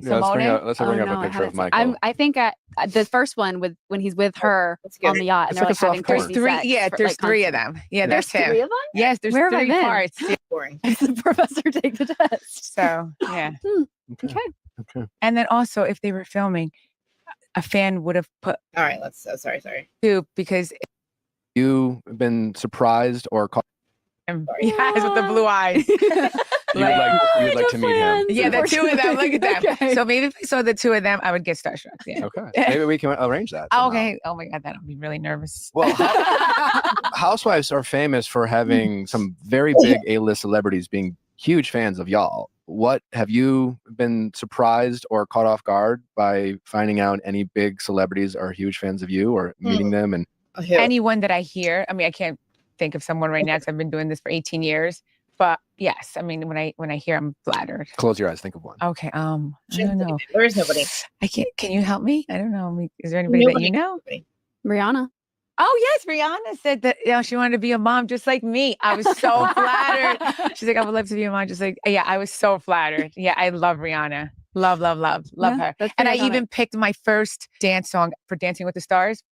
let's bring Simone. up Oh, a no, I picture of haven't seen- Michael. I think at the first one when he's with her Let's get on it. the yacht, It's and they're like a like having soft porn. crazy Three. sex Yeah, for, there's like, three of constant. them. Yeah, There's there's him. three of them? Yes, there's Where have I three been? parts. Yeah, Boring. Does the professor take the test? so yeah. Okay. Okay. And then also, if they were filming, a fan would have put All right. Let's. Sorry. two because You been surprised or caught? he has with the blue eyes. You would like to meet him. Yeah, the two of them. Look at them. Okay. So maybe if I saw the two of them, I would get starstruck. Yeah. Okay. Maybe we can arrange that. Oh, somehow. okay. Oh my God, that'll be really nervous. Well, housewives are famous for having some very big A-list celebrities being huge fans of y'all. What have you been surprised or caught off guard by finding out any big celebrities are huge fans of you or meeting them? And Who? Anyone that I hear, I mean, I can't think of someone right now because I've been doing this for 18 years. But yes, I mean, when I hear, I'm flattered. close your eyes, think of one. Okay. I don't know. There is nobody. I can't. Can you help me? I don't know. Is there anybody that you know? Nobody. Rihanna. Oh yes, Rihanna said that she wanted to be a mom just like me. I was so flattered. She's like, I would love to be a mom just like yeah. I was so flattered. Yeah, I love Rihanna. Love Yeah, her. that's And I pretty iconic. even picked my first dance song for Dancing with the Stars.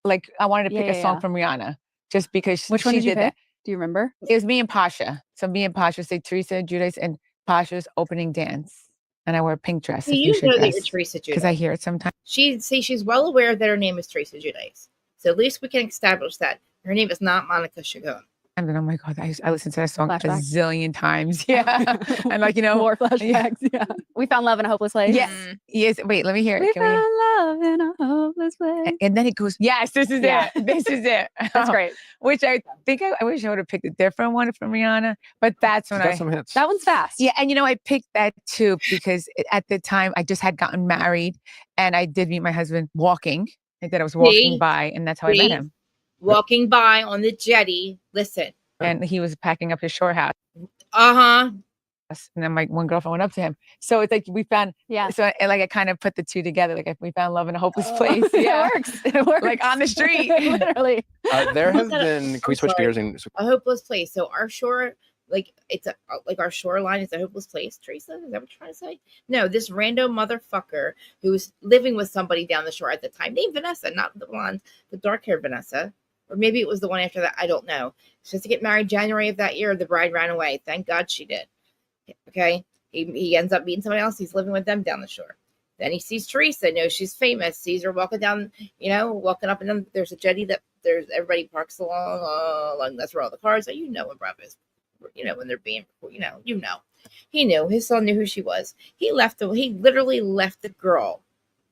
Like I wanted to pick a song from Rihanna just because Which one she did you did that. pick? Do you remember? It was me and Pasha. So me and Pasha say Teresa Guidice and Pasha's opening dance. And I wear a pink dress, So a you fuchsia know that you're dress. Teresa Because I Giudice. hear it sometimes. She's well aware that her name is Teresa Giudice. So at least we can establish that her name is not Monica Chacon. And then, oh my God, I listened to that song Flashback. a zillion times. Yeah. And like, More flashbacks. Yeah. We found love in a hopeless place. Yes. Yes. Wait, let me hear it. We Can we hear? found love in a hopeless place. And then it goes, yes, this is Yeah. it. This is it. That's great. Which I think I wish I would have picked a different one from Rihanna, but that's She's when got some hits. That one's fast. Yeah, and I picked that too because at the time I just had gotten married and I did meet my husband walking. I was walking by, and that's how I met him. Walking by on the jetty. Listen. And he was packing up his shore house. Uh-huh. And then my one girlfriend went up to him. So it's like we found, so I kind of put the two together. Like we found love in a hopeless place. Yeah. It works. Like on the street. Literally. There have been, can we switch gears? A hopeless place. So our shore, it's our shoreline is a hopeless place. Teresa, is that what you're trying to say? No, this random motherfucker who's living with somebody down the shore at the time, named Vanessa, not the blonde, the dark-haired Vanessa. Or maybe it was the one after that. I don't know. Supposed to get married January of that year. The bride ran away. Thank God she did. Okay. He ends up meeting somebody else. He's living with them down the shore. Then he sees Teresa, knows she's famous, sees her walking down, walking up and down. There's a jetty that everybody parks along. That's where all the cars are. When brothers, when they're being, He knew. His son knew who she was. He literally left the girl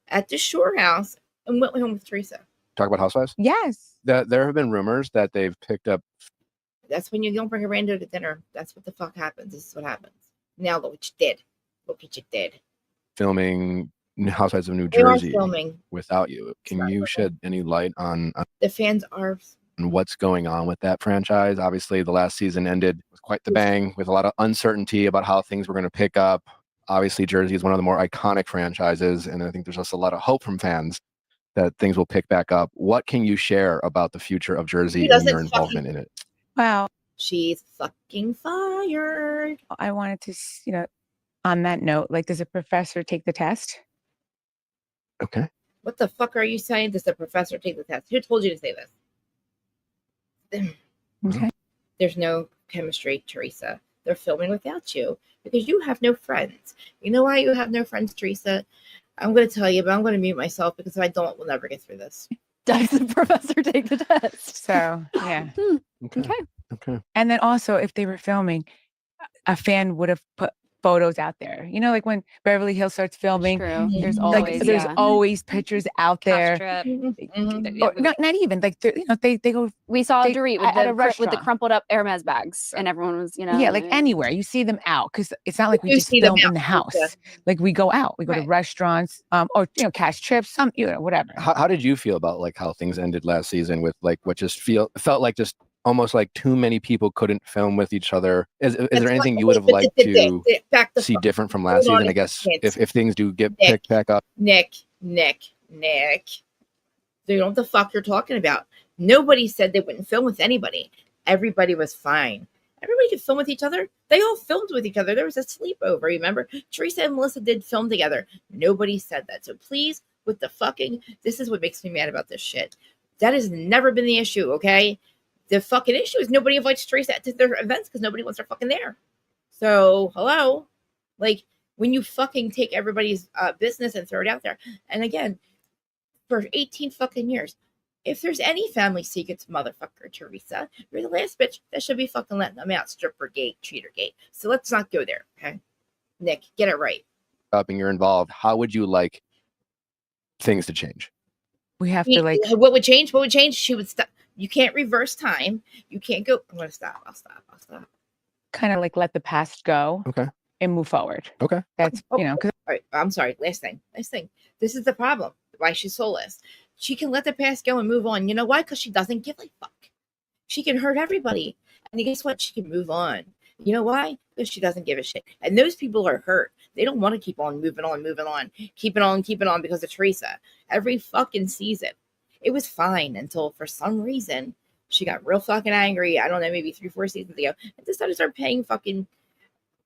at the shore house and went home with Teresa. Talk about Housewives? Yes. There have been rumors that they've picked up. That's when you don't bring a rando to dinner. That's what the fuck happens. This is what happens. Now look what you did. Look what you did. Filming Housewives of New They are Jersey filming without you. Can you shed any light on the fans are what's going on with that franchise? Obviously, the last season ended with quite the bang, with a lot of uncertainty about how things were going to pick up. Obviously, Jersey is one of the more iconic franchises, and I think there's just a lot of hope from fans that things will pick back up. What can you share about the future of Jersey and your involvement in it? Well, she's fucking fired. I wanted to, on that note, does a professor take the test? Okay. What the fuck are you saying? Does the professor take the test? Who told you to say this? Okay. There's no chemistry, Teresa. They're filming without you because you have no friends. You know why you have no friends, Teresa? I'm going to tell you, but I'm going to mute myself because if I don't, we'll never get through this. Does the professor take the test? So, yeah. Okay. And then also, if they were filming, a fan would have put photos out there. Like when Beverly Hills starts filming, there's always pictures out there. Or not even they go. We saw Dorit with the crumpled up Hermes bags, and everyone was anywhere you see them out because it's not like we just film in the house. Like we go out, we go to restaurants, or cash trips, whatever. How did you feel about how things ended last season with what just felt like just almost like too many people couldn't film with each other? Is there anything you would have liked to see different from last season? I guess if things do get picked back up. Nick, you know what the fuck you're talking about. Nobody said they wouldn't film with anybody. Everybody was fine. Everybody could film with each other. They all filmed with each other. There was a sleepover, remember? Teresa and Melissa did film together. Nobody said that. So please, with the fucking, this is what makes me mad about this shit. That has never been the issue, okay? The fucking issue is nobody invites Teresa to their events because nobody wants her fucking there. So, hello? When you fucking take everybody's business and throw it out there. And again, for 18 fucking years, if there's any family secrets, motherfucker, Teresa, you're the last bitch that should be fucking letting them out. Stripper gate, cheater gate. So let's not go there, okay? Nick, get it right. And you're involved. How would you like things to change? We have to What would change? What would change? She would stop. You can't reverse time. You can't go. I'm going to stop. I'll stop. Kind of let the past go. Okay. And move forward. Okay. That's, all right. I'm sorry. Last thing. This is the problem. Why she's soulless. She can let the past go and move on. You know why? Because she doesn't give a fuck. She can hurt everybody. And guess what? She can move on. You know why? Because she doesn't give a shit. And those people are hurt. They don't want to keep on moving on. Keep it on because of Teresa. Every fucking season. It was fine until for some reason she got real fucking angry. I don't know, maybe 3-4 seasons ago, and decided to start paying fucking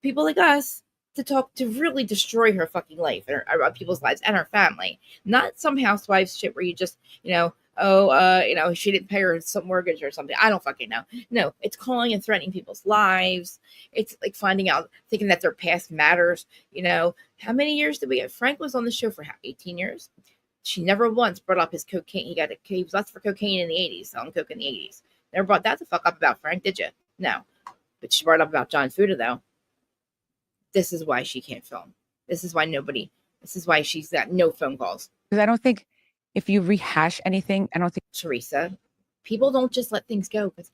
people like us to really destroy her fucking life and people's lives and her family. Not some housewives shit where you just, she didn't pay her some mortgage or something. I don't fucking know. No, it's calling and threatening people's lives. It's like finding out, thinking that their past matters. How many years did we have? Frank was on the show for 18 years. She never once brought up his cocaine. He was lots for cocaine in the 80s, selling coke in the 80s. Never brought that the fuck up about Frank, did you? No. But she brought up about John Fuda, though. This is why she can't film. This is why she's got no phone calls. Because I don't think if you rehash anything, I don't think. Teresa, people don't just let things go because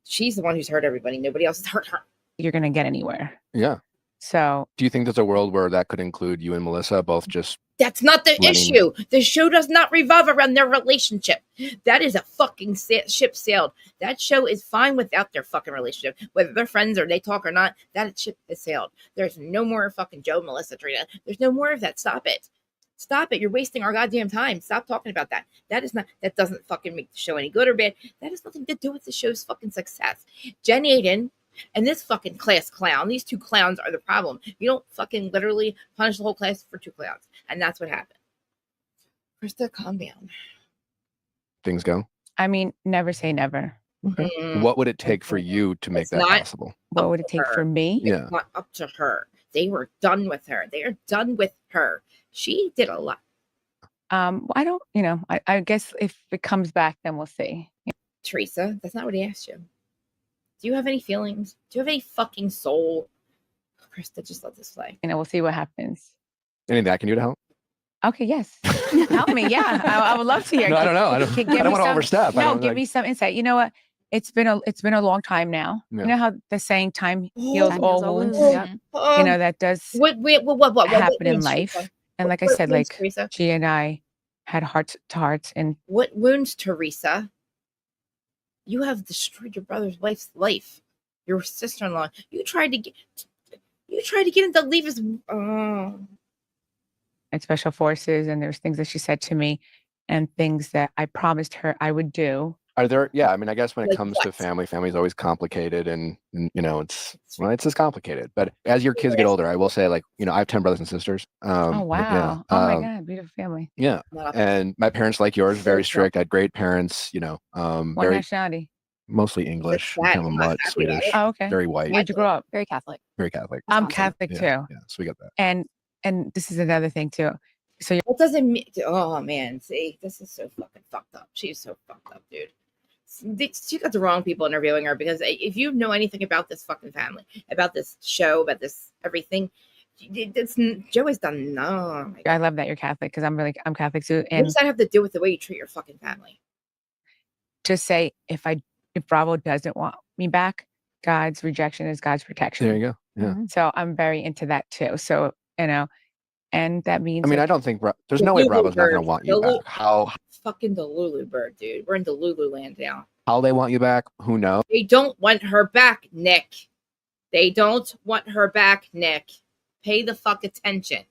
she's the one who's hurt everybody. Nobody else has hurt her. You're going to get anywhere. Yeah. So do you think there's a world where that could include you and Melissa both just... That's not the issue. The show does not revolve around their relationship. That is a fucking ship sailed. That show is fine without their fucking relationship. Whether they're friends or they talk or not, that ship has sailed. There's no more fucking Joe, Melissa, Trina. There's no more of that. Stop it. Stop it. You're wasting our goddamn time. Stop talking about that. That doesn't fucking make the show any good or bad. That has nothing to do with the show's fucking success. Jen Aiden and this fucking class clown, these two clowns are the problem. You don't fucking literally punish the whole class for two clowns. And that's what happened. Krista, calm down. Things go? I mean, never say never. Okay. What would it take for you to make that possible? What would it take for me? Yeah. It's not up to her. They were done with her. They are done with her. She did a lot. I don't, I guess if it comes back, then we'll see. Teresa, that's not what he asked you. Do you have any feelings? Do you have any fucking soul? Krista, just let this fly. We'll see what happens. Anything I can do to help? Okay, yes. Help me. Yeah. I would love to hear. No, I don't know. I don't want to overstep. No, give me some insight. You know what? It's been a long time now. Yeah. You know how the saying time heals all wounds? Yeah. That does what happen in life. Teresa? And like I said, wounds, Teresa? she and I had heart to hearts. And what wounds, Teresa? You have destroyed your brother's wife's life. Your sister-in-law. You tried to get him to leave his. And special forces, and there's things that she said to me, and things that I promised her I would do. Are there? Yeah, I mean, I guess when it comes what? to family's always complicated, and it's just complicated. But as your kids get older, I will say, I have 10 brothers and sisters. Oh wow! Yeah, oh my God, beautiful family. Yeah, and my parents, like yours, very strict. I had great parents. What very nationality? Mostly English. That, Some mutt, Swedish. Oh, okay. Very white. Where'd you grow up? Very Catholic. Very Catholic. I'm Awesome. Catholic too. Yeah, so we got that. And this is another thing too. So What doesn't mean? Oh man, see, this is so fucking fucked up. She's so fucked up, dude. She got the wrong people interviewing her, because if you know anything about this fucking family, about this show, about this everything, Joey's done. No, I love that you're Catholic, because I'm Catholic too. what And does that have to do with the way you treat your fucking family? just say if Bravo doesn't want me back, God's rejection is God's protection. There you go. Yeah. So I'm very into that too. So and that means. I mean, I don't think there's no way Bravo's not going to want you back. How Fucking Delulu bird, dude. We're in Delulu land now. How they want you back? Who knows? They don't want her back, Nick. They don't want her back, Nick. Pay the fuck attention.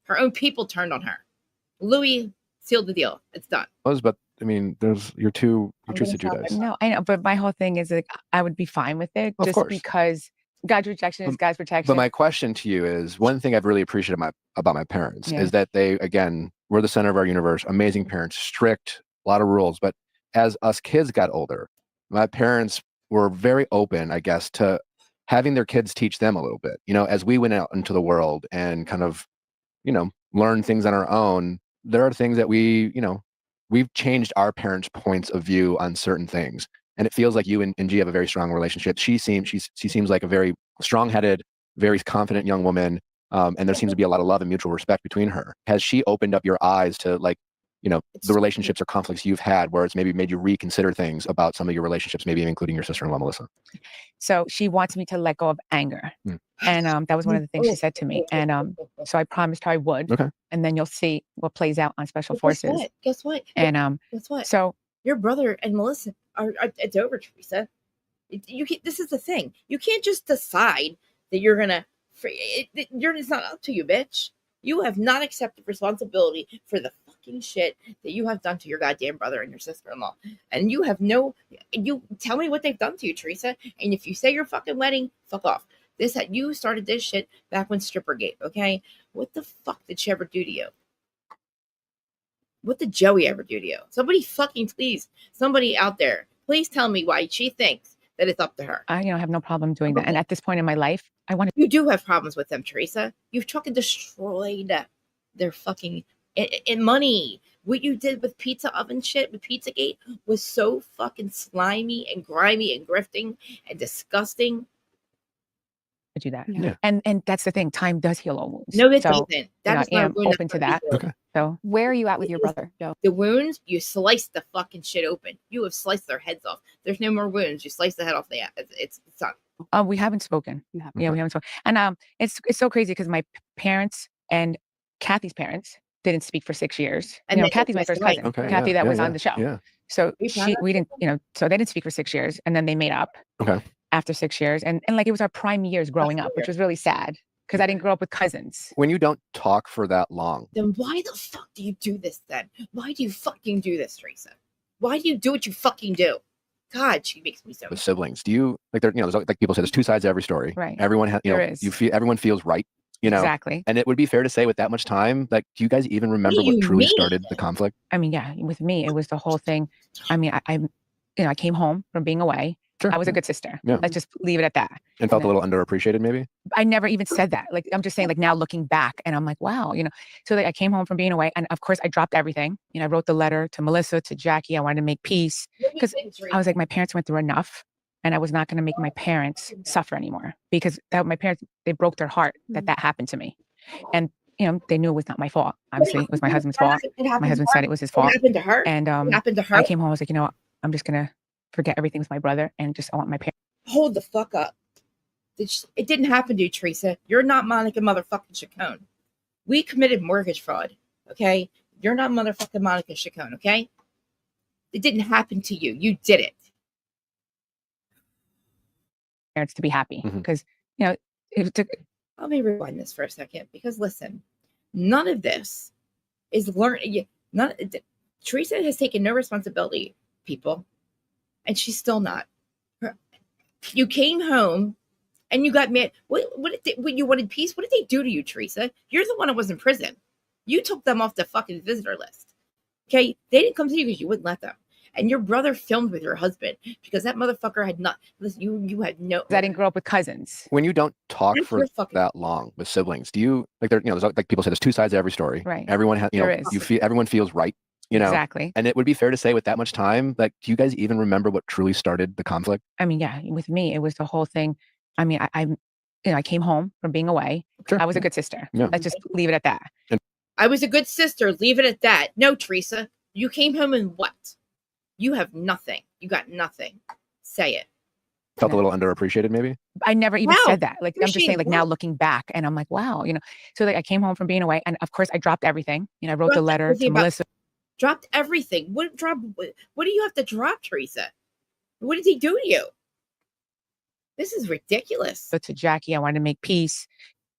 Her own people turned on her. Louis sealed the deal. It's done. But I mean, there's your two Teresa stop Guidice. it. No, I know, but my whole thing is I would be fine with it, Of just course. because God's rejection is God's protection. But my question to you is, one thing I've really appreciated about my parents is that they, again, were the center of our universe. Amazing parents, strict, a lot of rules. But as us kids got older, my parents were very open, I guess, to having their kids teach them a little bit. As we went out into the world and kind of, learn things on our own, there are things that we've changed our parents' points of view on certain things. And it feels like you and G have a very strong relationship. She seems like a very strong-headed, very confident young woman. And there seems to be a lot of love and mutual respect between her. Has she opened up your eyes to the relationships or conflicts you've had, where it's maybe made you reconsider things about some of your relationships, maybe including your sister-in-law, Melissa? So she wants me to let go of anger. And that was one of the things she said to me. And so I promised her I would. Okay. And then you'll see what plays out on Special Forces. Guess what? And Guess what? so Your brother and Melissa are it's over, Teresa. This is the thing. You can't just decide that you're gonna. It's not up to you, bitch. You have not accepted responsibility for the fucking fucking shit that you have done to your goddamn brother and your sister-in-law. And you tell me what they've done to you, Teresa. And if you say your fucking wedding, fuck off. You started this shit back when Strippergate, okay? What the fuck did she ever do to you? What did Joey ever do to you? Somebody out there, please tell me why she thinks that it's up to her. I have no problem doing that. And at this point in my life, I want to. You do have problems with them, Teresa. You've fucking destroyed their fucking money. What you did with pizza oven shit, with Pizzagate, was so fucking slimy and grimy and grifting and disgusting. do that. Yeah. And that's the thing. Time does heal all wounds. No, it so, doesn't. That is I not am a wound open that's to gonna that. be healed. Okay. So Where are you at with your brother, Joe? The wounds, you sliced the fucking shit open. You have sliced their heads off. There's no more wounds. You slice the head off the it's done. we haven't spoken. You haven't. Yeah, we haven't spoken. And it's so crazy because my parents and Kathy's parents didn't speak for 6 years. And then Kathy's my that's first right. cousin. Okay. Kathy yeah, that yeah, was yeah, on the show. Yeah. So We found we didn't, so they didn't speak for 6 years, and then they made up. Okay. After 6 years, and like it was our prime years growing up, which was really sad because I didn't grow up with cousins. When you don't talk for that long, Then why the fuck do you do this then? Why do you fucking do this, Teresa? Why do you do what you fucking do? God, she makes me so with siblings, do you like there? There's like people say, there's two sides to every story. Right. Everyone has, There is. everyone feels right. Exactly. And it would be fair to say, with that much time, like, do you guys even remember what you truly mean? started the conflict? I mean, yeah, with me, it was the whole thing. I mean, I came home from being away. Sure. I was a good sister. Yeah. Let's just leave it at that. And felt a little underappreciated, maybe. I never even said that. Like, I'm just saying, like, now looking back, and I'm like, wow, So like, I came home from being away, and of course, I dropped everything. I wrote the letter to Melissa, to Jackie. I wanted to make peace because I was like, my parents went through enough, and I was not going to make my parents suffer anymore because my parents, they broke their heart that happened to me, and they knew it was not my fault. Obviously, it was my husband's fault. My husband said it was his fault. What happened to her? And What happened to her? I came home. I was like, I'm just gonna forget everything with my brother, and just I want my parents. Hold the fuck up. It didn't happen to you, Teresa. You're not Monica motherfucking Chacon. We committed mortgage fraud, okay? You're not motherfucking Monica Chacon, okay? It didn't happen to you. You did it. Parents to be happy Mhm. because it took. Let me rewind this for a second because listen, none of this is learning. Teresa has taken no responsibility, people, and she's still not. You came home and you got mad. When you wanted peace, what did they do to you, Teresa? You're the one that was in prison. You took them off the fucking visitor list. Okay, they didn't come to you because you wouldn't let them. And your brother filmed with your husband because that motherfucker had not. Listen, you had no. I didn't grow up with cousins. When you don't talk That's for your fucking- that long with siblings, do you like there? There's like people say, there's two sides to every story. Right. Everyone has, There is. everyone feels right. Exactly. And it would be fair to say, with that much time, like, do you guys even remember what truly started the conflict? I mean, yeah, with me, it was the whole thing. I mean, I came home from being away. Sure. I was a good sister. Yeah. Let's just leave it at that. I was a good sister. Leave it at that. No, Teresa, you came home and what? You have nothing. You got nothing. Say it. Felt a little underappreciated, maybe. I never even Wow. said that. Like, I'm just saying, Appreciate like, what? now looking back, and I'm like, wow, So like, I came home from being away, and of course, I dropped everything. I wrote the Dropped letter everything to about- Melissa. Dropped everything. What do you have to drop, Teresa? What did he do to you? This is ridiculous. To Jackie. I wanted to make peace.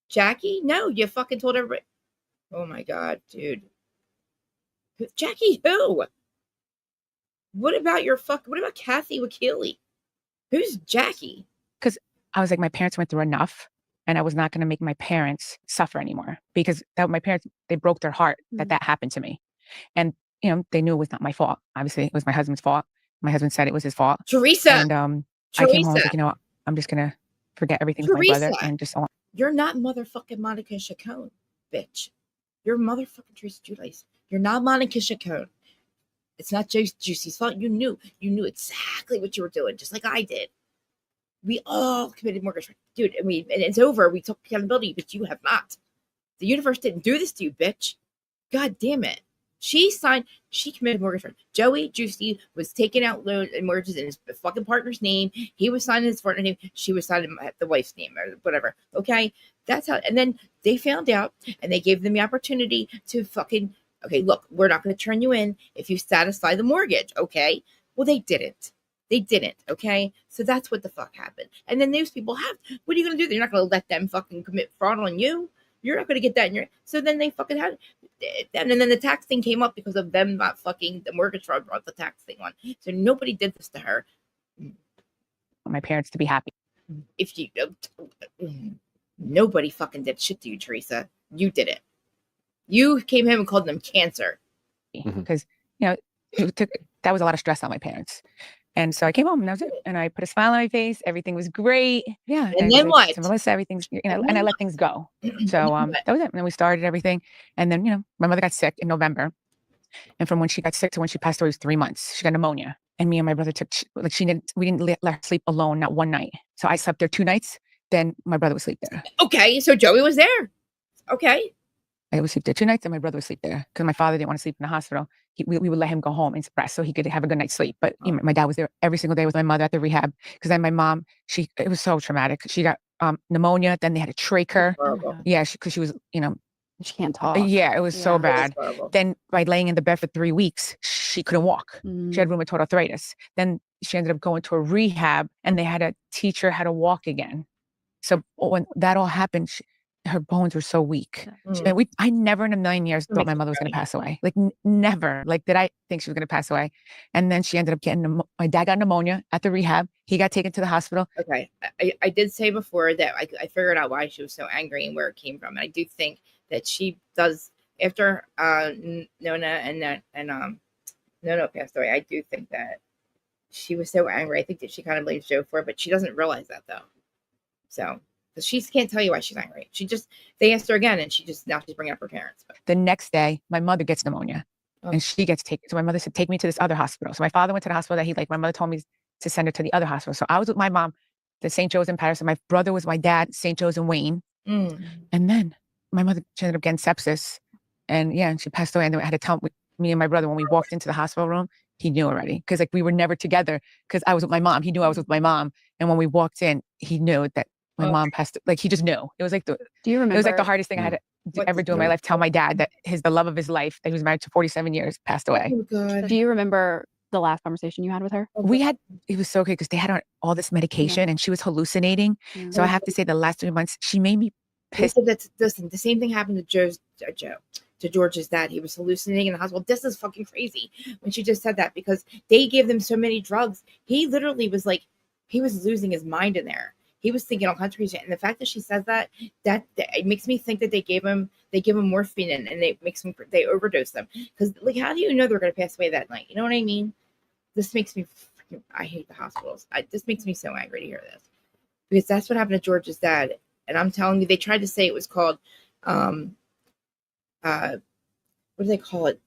Jackie? No, you fucking told everybody. Oh my God, dude. Jackie who? What about Kathy Wakili? Who's Jackie? I was like, my parents went through enough, and I was not going to make my parents suffer anymore because my parents, they broke their heart that happened to me. And, they knew it was not my fault. Obviously, it was my husband's fault. My husband said it was his fault. Teresa. And I came home, I was like, I'm just going to forget everything with my brother Teresa. and just You're not motherfucking Monica Chacon, bitch. You're motherfucking Teresa Giudice. You're not Monica Chacon. It's not Juicy's fault. You knew exactly what you were doing, just like I did. We all committed mortgage fraud. Dude, and it's over. We took accountability, but you have not. The universe didn't do this to you, bitch. God damn it. She committed mortgage fraud. Joey Juicy was taking out loans and mortgages in his fucking partner's name. He was signing his partner's name. She was signing the wife's name or whatever. Okay? That's how, and then they found out and they gave them the opportunity to fucking, okay, look, we're not going to turn you in if you satisfy the mortgage. Okay? Well, they didn't. They didn't, okay? So that's what the fuck happened. And then those people what are you going to do? You're not going to let them fucking commit fraud on you? You're not going to get that in your... So then they fucking had... and then the tax thing came up because of them not fucking, the mortgage fraud brought the tax thing on. So nobody did this to her. My parents to be happy. If you, nobody fucking did shit to you, Teresa. You did it. You came home and called them cancer. Because, you know, that was a lot of stress on my parents. And so I came home and that was it. And I put a smile on my face. Everything was great. Yeah. And then what? To Melissa, everything's, you know, and I let things go. So that was it. And then we started everything. And then, you know, my mother got sick in November. And from when she got sick to when she passed away was 3 months. She got pneumonia. And me and my brother we didn't let her sleep alone, not one night. So I slept there 2 nights. Then my brother would sleep there. Okay. So Joey was there. Okay. I would sleep there 2 nights and my brother would sleep there because my father didn't want to sleep in the hospital. We would let him go home and rest so he could have a good night's sleep. But you know, my dad was there every single day with my mother at the rehab because then my mom, it was so traumatic. She got pneumonia. Then they had to trach her. Yeah, because she was, you know. She can't talk. Yeah, it was so bad. Then by laying in the bed for 3 weeks, she couldn't walk. She had rheumatoid arthritis. Then she ended up going to a rehab and they had to teach her how to walk again. So when that all happened, her bones were so weak. I never in a million years thought my mother was going to pass away. Like never. Like did I think she was going to pass away? And then she ended up getting, my dad got pneumonia at the rehab. He got taken to the hospital. Okay. I did say before that I figured out why she was so angry and where it came from. And I do think that she does, after Nona and Nona passed away, I do think that she was so angry. I think that she kind of blames Joe for it, but she doesn't realize that though. So she can't tell you why she's angry. They asked her again and she's bringing up her parents. But. The next day, my mother gets pneumonia and she gets taken. So my mother said, take me to this other hospital. So my father went to the hospital that he liked. My mother told me to send her to the other hospital. So I was with my mom, the St. Joe's in Paris. And my brother was my dad, St. Joe's in Wayne. And then my mother, she ended up getting sepsis and she passed away. And then I had to tell me and my brother when we walked into the hospital room, he knew already. Cause like we were never together because I was with my mom. He knew I was with my mom. And when we walked in, he knew that my mom passed. Like he just knew. It was like do you remember? It was like the hardest thing I had to ever do in my life. Tell my dad that the love of his life, that he was married to 47 years, passed away. Oh God. Do you remember the last conversation you had with her? It was so good because they had all this medication and she was hallucinating. So I have to say the last 3 months, she made me pissed. Listen, the same thing happened to George's dad. He was hallucinating in the hospital. This is fucking crazy when she just said that because they gave them so many drugs. He literally was like, he was losing his mind in there. He was thinking all kinds of crazy shit. And the fact that she says that it makes me think that they give him morphine and they overdose them. Because like, how do you know they're going to pass away that night? You know what I mean? This makes me, I hate the hospitals. This makes me so angry to hear this because that's what happened to George's dad. And I'm telling you, they tried to say it was called, what do they call it?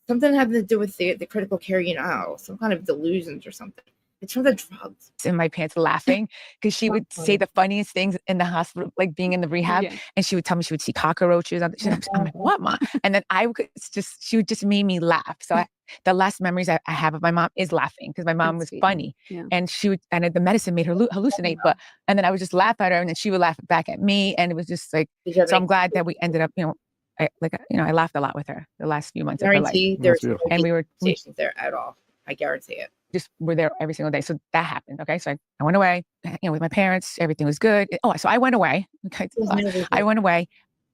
Something having to do with the critical care, some kind of delusions or something. It's from the drugs. In my pants laughing because she would say the funniest things in the hospital, like being in the rehab. And she would tell me she would see cockroaches. I'm like, what, Mom? And then she would just make me laugh. So the last memories I have of my mom is laughing because my mom was funny. And the medicine made her hallucinate. And then I would just laugh at her and then she would laugh back at me. And it was just like, so I'm glad that we ended up, I laughed a lot with her the last few months of her life. There's and we were there at all. I guarantee it. Just were there every single day. So that happened. Okay. So I went away, with my parents, everything was good. Oh, so I went away. Okay. I went away.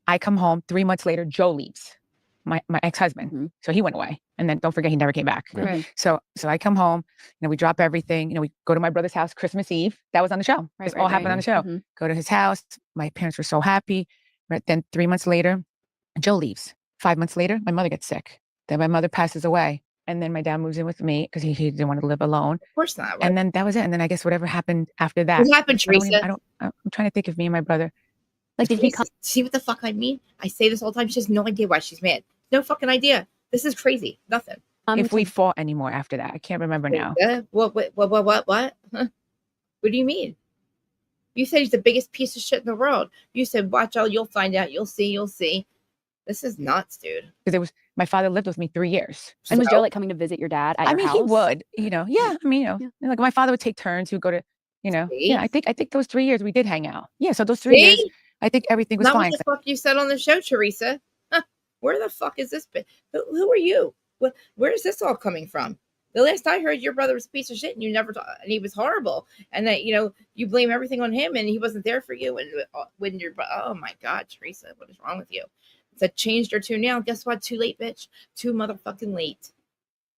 I come home 3 months later, Joe leaves, my ex-husband. So he went away. And then don't forget, he never came back. Right. So I come home, we drop everything, we go to my brother's house, Christmas Eve. That was on the show. This all happened on the show. Go to his house. My parents were so happy. Right. Then 3 months later, Joe leaves. 5 months later, my mother gets sick. Then my mother passes away. And then my dad moves in with me because he didn't want to live alone. Of course not. And then that was it. And then I guess whatever happened after that. What happened, Teresa? I'm trying to think of me and my brother. Like, did he come? See what the fuck I mean? I say this all the time. She has no idea why she's mad. No fucking idea. This is crazy. Nothing. If we fought anymore after that, I can't remember now. What? Huh? What do you mean? You said he's the biggest piece of shit in the world. You said, watch out, you'll find out. You'll see. This is nuts, dude. Because my father lived with me 3 years. And was Joe like coming to visit your dad at your house? He would, like my father would take turns. He would go to, I think those 3 years we did hang out. Yeah. So those 3 years, I think everything was fine. What the fuck you said on the show, Teresa? Huh, where the fuck is this? Who are you? Where is this all coming from? The last I heard, your brother was a piece of shit and you never and he was horrible. And that, you blame everything on him and he wasn't there for you. And when oh my God, Teresa, what is wrong with you? Said changed her tune. Now, guess what? Too late, bitch. Too motherfucking late.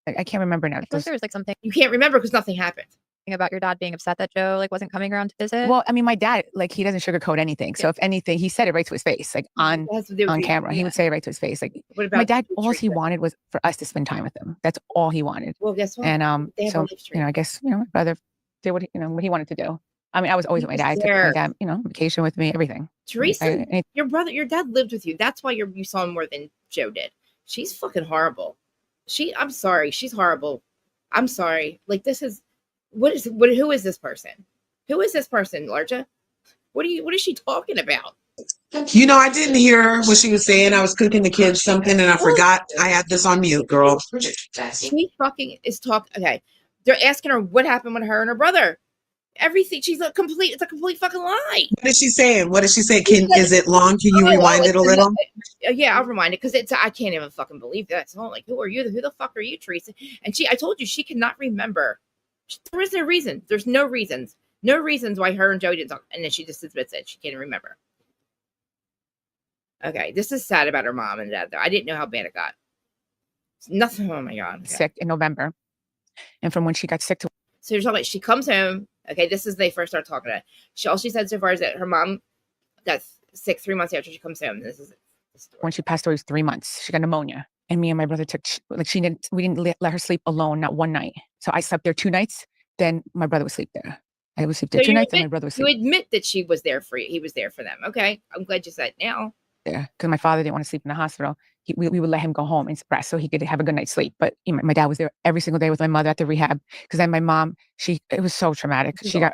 I can't remember now. I feel like there was like something You can't remember because nothing happened. about your dad being upset that Joe like wasn't coming around to visit. Well, I mean, my dad, like, he doesn't sugarcoat anything. So if anything, he said it right to his face, like on It has to do with you. camera. He would say it right to his face. Like, What about my dad, you, all he Teresa? wanted was for us to spend time with him. That's all he wanted. Well, guess what? And They have a so, live you stream. know, I guess, you know, my brother did what he wanted to do. I mean, I was always He with my was dad. I took there. my dad, you know, vacation with me, everything. Teresa, your dad lived with you. That's why you saw him more than Joe did. She's fucking horrible. I'm sorry. She's horrible. I'm sorry. Like, this is, who is this person? Who is this person, Larja? What is she talking about? You know, I didn't hear what she was saying. I was cooking the kids something and I forgot I had this on mute, girl. She fucking is okay. They're asking her what happened with her and her brother. Everything. It's a complete fucking lie. What is she saying? What did she say? Is it long? Can you rewind it a little? Yeah, I'll rewind it because I can't even fucking believe that. So I'm like, who are you? Who the fuck are you, Teresa? And I told you she cannot remember. There is no reason. There's no reasons. No reasons why her and Joey didn't talk. And then she just admits it. She can't remember. Okay, this is sad about her mom and dad, though. I didn't know how bad it got. Nothing. Oh my God. Okay. Sick in November. And from when she got sick to. So you're talking about she comes home. Okay, this is they first start talking about it. All she said so far is that her mom got sick 3 months after she comes home. This is when she passed away, it was 3 months. She got pneumonia. And me and my brother we didn't let her sleep alone, not one night. So I slept there 2 nights. Then my brother would sleep there. I would sleep there 2 nights and my brother would sleep. You admit that she was there for you. He was there for them. Okay. I'm glad you said it now. There. Because my father didn't want to sleep in the hospital. We would let him go home and suppress so he could have a good night's sleep. But my dad was there every single day with my mother at the rehab. Because then my mom, it was so traumatic. She got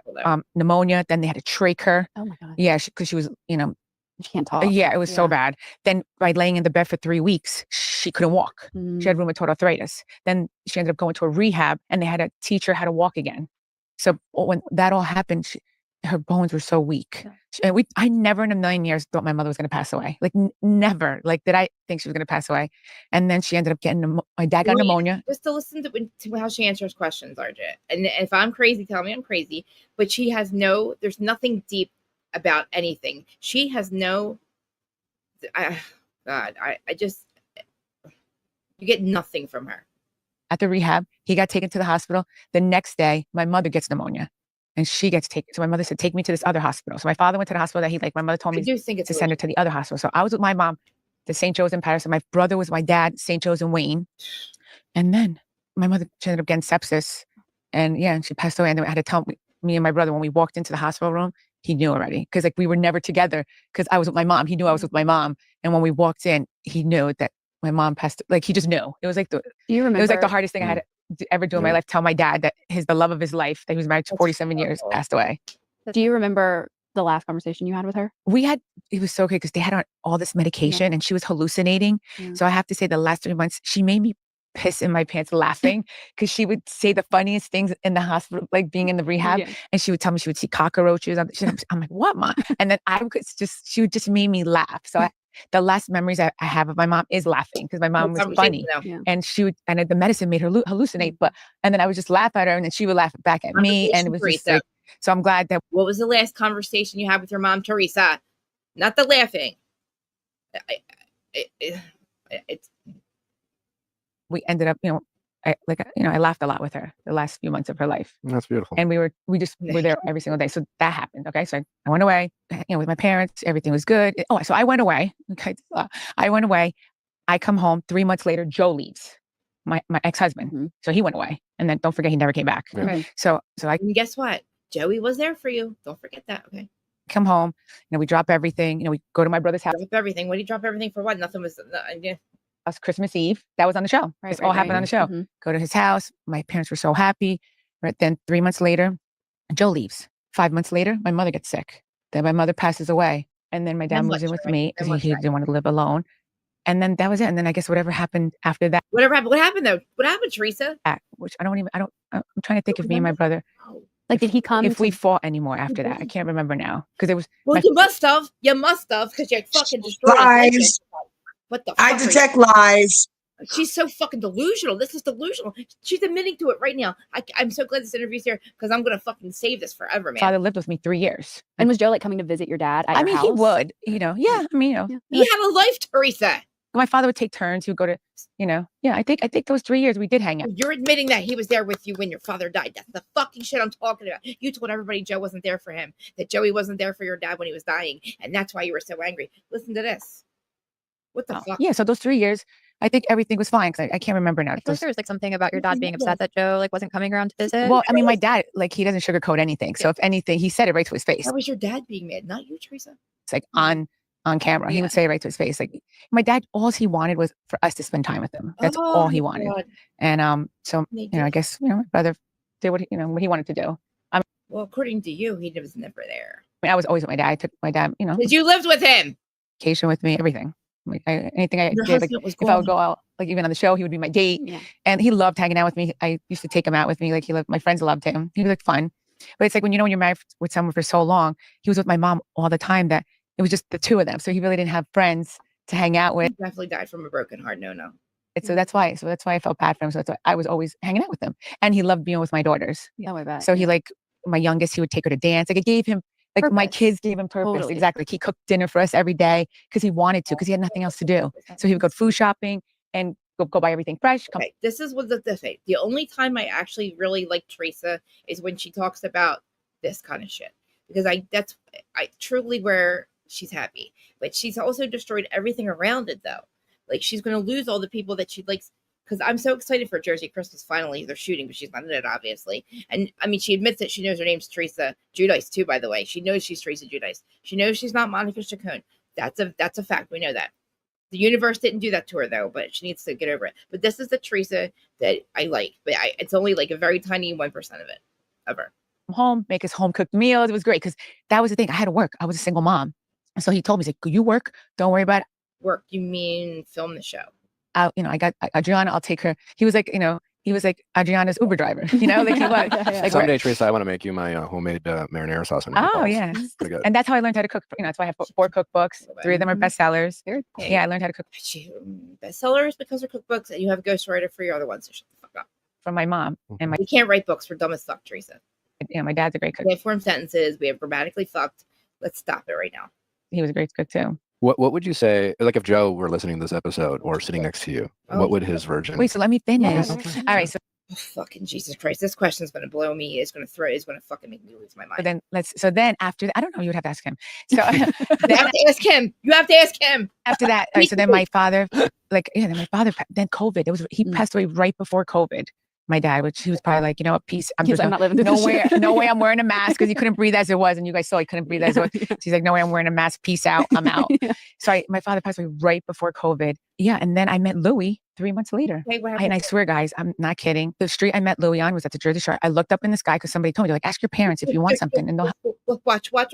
pneumonia. Then they had to trach her. Oh my God. Yeah, because she was, you know. She can't talk. Yeah, it was so bad. Then by laying in the bed for 3 weeks, she couldn't walk. She had rheumatoid arthritis. Then she ended up going to a rehab and they had to teach her how to walk again. So when that all happened, her bones were so weak. Yeah. And I never in a million years thought my mother was going to pass away. Like never. Like did I think she was going to pass away? And then she ended up getting my dad got pneumonia. Just to listen to how she answers questions, RJ. And if I'm crazy, tell me I'm crazy. But there's nothing deep about anything. She has you get nothing from her. At the rehab, he got taken to the hospital. The next day, my mother gets pneumonia. And she gets taken. So my mother said, take me to this other hospital. So my father went to the hospital that my mother told me to send her to the other hospital. So I was with my mom, the St. Joe's in Paris. And my brother was my dad, St. Joe's in Wayne. And then my mother ended up getting sepsis. And she passed away. And then I had to tell me and my brother when we walked into the hospital room, he knew already. Because we were never together because I was with my mom. He knew I was with my mom. And when we walked in, he knew that my mom passed. He just knew. It was do you remember? It was the hardest thing I had to ever do in my life. Tell my dad that the love of his life, that he was married to 47 years, passed away. Do you remember the last conversation you had with her? It was so okay because they had all this medication and she was hallucinating. Yeah. So I have to say the last 3 months, she made me piss in my pants laughing because she would say the funniest things in the hospital, being in the rehab. Yeah. And she would tell me she would see cockroaches. I'm like, what, Mom? And then she would just make me laugh. So the last memories I have of my mom is laughing because my mom was funny. Yeah. And the medicine made her hallucinate. And then I would just laugh at her and then she would laugh back at me. And it was just so I'm glad that. What was the last conversation you had with your mom, Teresa? Not the laughing. We ended up, I laughed a lot with her the last few months of her life. That's beautiful. And we were there every single day. So that happened. Okay. So I went away, with my parents, everything was good. Oh, so I went away. Okay. I went away. I come home 3 months later, Joe leaves, my ex-husband. Mm-hmm. So he went away. And then don't forget, he never came back. Yeah. Right. So and guess what? Joey was there for you. Don't forget that. Okay. Come home, we drop everything, we go to my brother's house. Drop everything. What do you drop everything for? What? Nothing was, us Christmas Eve. That was on the show. It all happened on the show. Mm-hmm. Go to his house. My parents were so happy. Right then, 3 months later, Joe leaves. 5 months later, my mother gets sick. Then my mother passes away. And then my dad moves in with me because he didn't want to live alone. And then that was it. And then I guess whatever happened after that. Whatever happened. What happened though? What happened, Teresa? Which I'm trying to think if me and my brother. Did he come? If we fought anymore after that, I can't remember now because it was. Well, you must have because you fucking destroyed lies. What the fuck? I detect lies. She's so fucking delusional. This is delusional. She's admitting to it right now. I'm so glad this interview's here because I'm gonna fucking save this forever, man. Father lived with me 3 years. And was Joe like coming to visit your dad at I your mean, house? he would, yeah. I mean, He had a life, Teresa. my father would take turns. He would go to, I think those 3 years we did hang out. You're admitting that he was there with you when your father died. That's the fucking shit I'm talking about. You told everybody Joe wasn't there for him, that Joey wasn't there for your dad when he was dying, and that's why you were so angry. Listen to this. What the fuck? Yeah, so those 3 years, I think everything was fine because I can't remember now. I feel like there was like something about your dad being upset that Joe like wasn't coming around to visit. Well, I mean, my dad, like, he doesn't sugarcoat anything. So if anything, he said it right to his face. That was your dad being mad, not you, Teresa. It's like on camera. He would say it right to his face. Like, my dad, all he wanted was for us to spend time with him. That's all he wanted. God. And so, I guess, my brother did what he wanted to do. Well, according to you, he was never there. I mean, I was always with my dad. I took my dad, Because you lived with him. vacation with me, everything. Like, anything I Your did, like, husband was if I would gone. go out, like even on the show, he would be my date. Yeah. And he loved hanging out with me. I used to take him out with me. Like, my friends loved him. He was like fun. But it's like when you're married with someone for so long, he was with my mom all the time that it was just the two of them. So he really didn't have friends to hang out with. He definitely died from a broken heart. No. So that's why I felt bad for him. So that's why I was always hanging out with him. And he loved being with my daughters. Oh, I bet. So he, like, my youngest, he would take her to dance. Like, it gave him, like, my Purpose. kids gave him purpose. Totally. Exactly. Like, he cooked dinner for us every day because he wanted to, because he had nothing else to do. So he would go food shopping and go buy everything fresh. Okay, this is what the thing. The only time I actually really like Teresa is when she talks about this kind of shit. Because I truly where she's happy. But she's also destroyed everything around it, though. Like, she's going to lose all the people that she likes. Because I'm so excited for Jersey Christmas. Finally, they're shooting, but she's not in it, obviously. And I mean, she admits that she knows her name's Teresa Guidice too. By the way, she knows she's Teresa Guidice. She knows she's not Monica Chacon. That's a fact. We know that. The universe didn't do that to her though, but she needs to get over it. But this is the Teresa that I like. But it's only like a very tiny 1% of it ever. Home, make us home cooked meals. It was great because that was the thing. I had to work. I was a single mom, so he told me, he's like, "You work. Don't worry about it." Work? You mean film the show? I got Adriana. I'll take her. He was like, Adriana's Uber driver. Like, he was like, Someday, Teresa, I want to make you my homemade marinara sauce. And oh yeah, pretty good. and that's how I learned how to cook. That's why I have 4 cookbooks. 3 of them are bestsellers. Yeah, I learned how to cook Bestsellers because they're cookbooks, and you have a ghostwriter for your other ones. So shut the fuck up. from my mom and my. We can't write books. We're dumb as fuck, Teresa. My dad's a great cook. We have formed sentences. We have grammatically fucked. Let's stop it right now. He was a great cook too. What would you say, like, if Joe were listening to this episode or sitting next to you, what would his version? Wait, so let me finish. Yeah. All right, so Oh, fucking Jesus Christ! This question is gonna blow me. It's gonna fucking make me lose my mind. then after that, I don't know. You would have to ask him. So You have to ask him. You have to ask him. after that, all right, so then my father, then COVID. He passed away right before COVID. My dad, which he was probably like, peace. He's like, I'm not living through this shit. No way I'm wearing a mask because he couldn't breathe as it was. And you guys saw he couldn't breathe as it was. So he's like, no way I'm wearing a mask. Peace out. I'm out. Yeah. So my father passed away right before COVID. Yeah. And then I met Louis 3 months later. Hey, what happened? And I swear, guys, I'm not kidding. The street I met Louis on was at the Jersey Shore. I looked up in the sky because somebody told me, like, ask your parents if you want something. And they'll Watch. I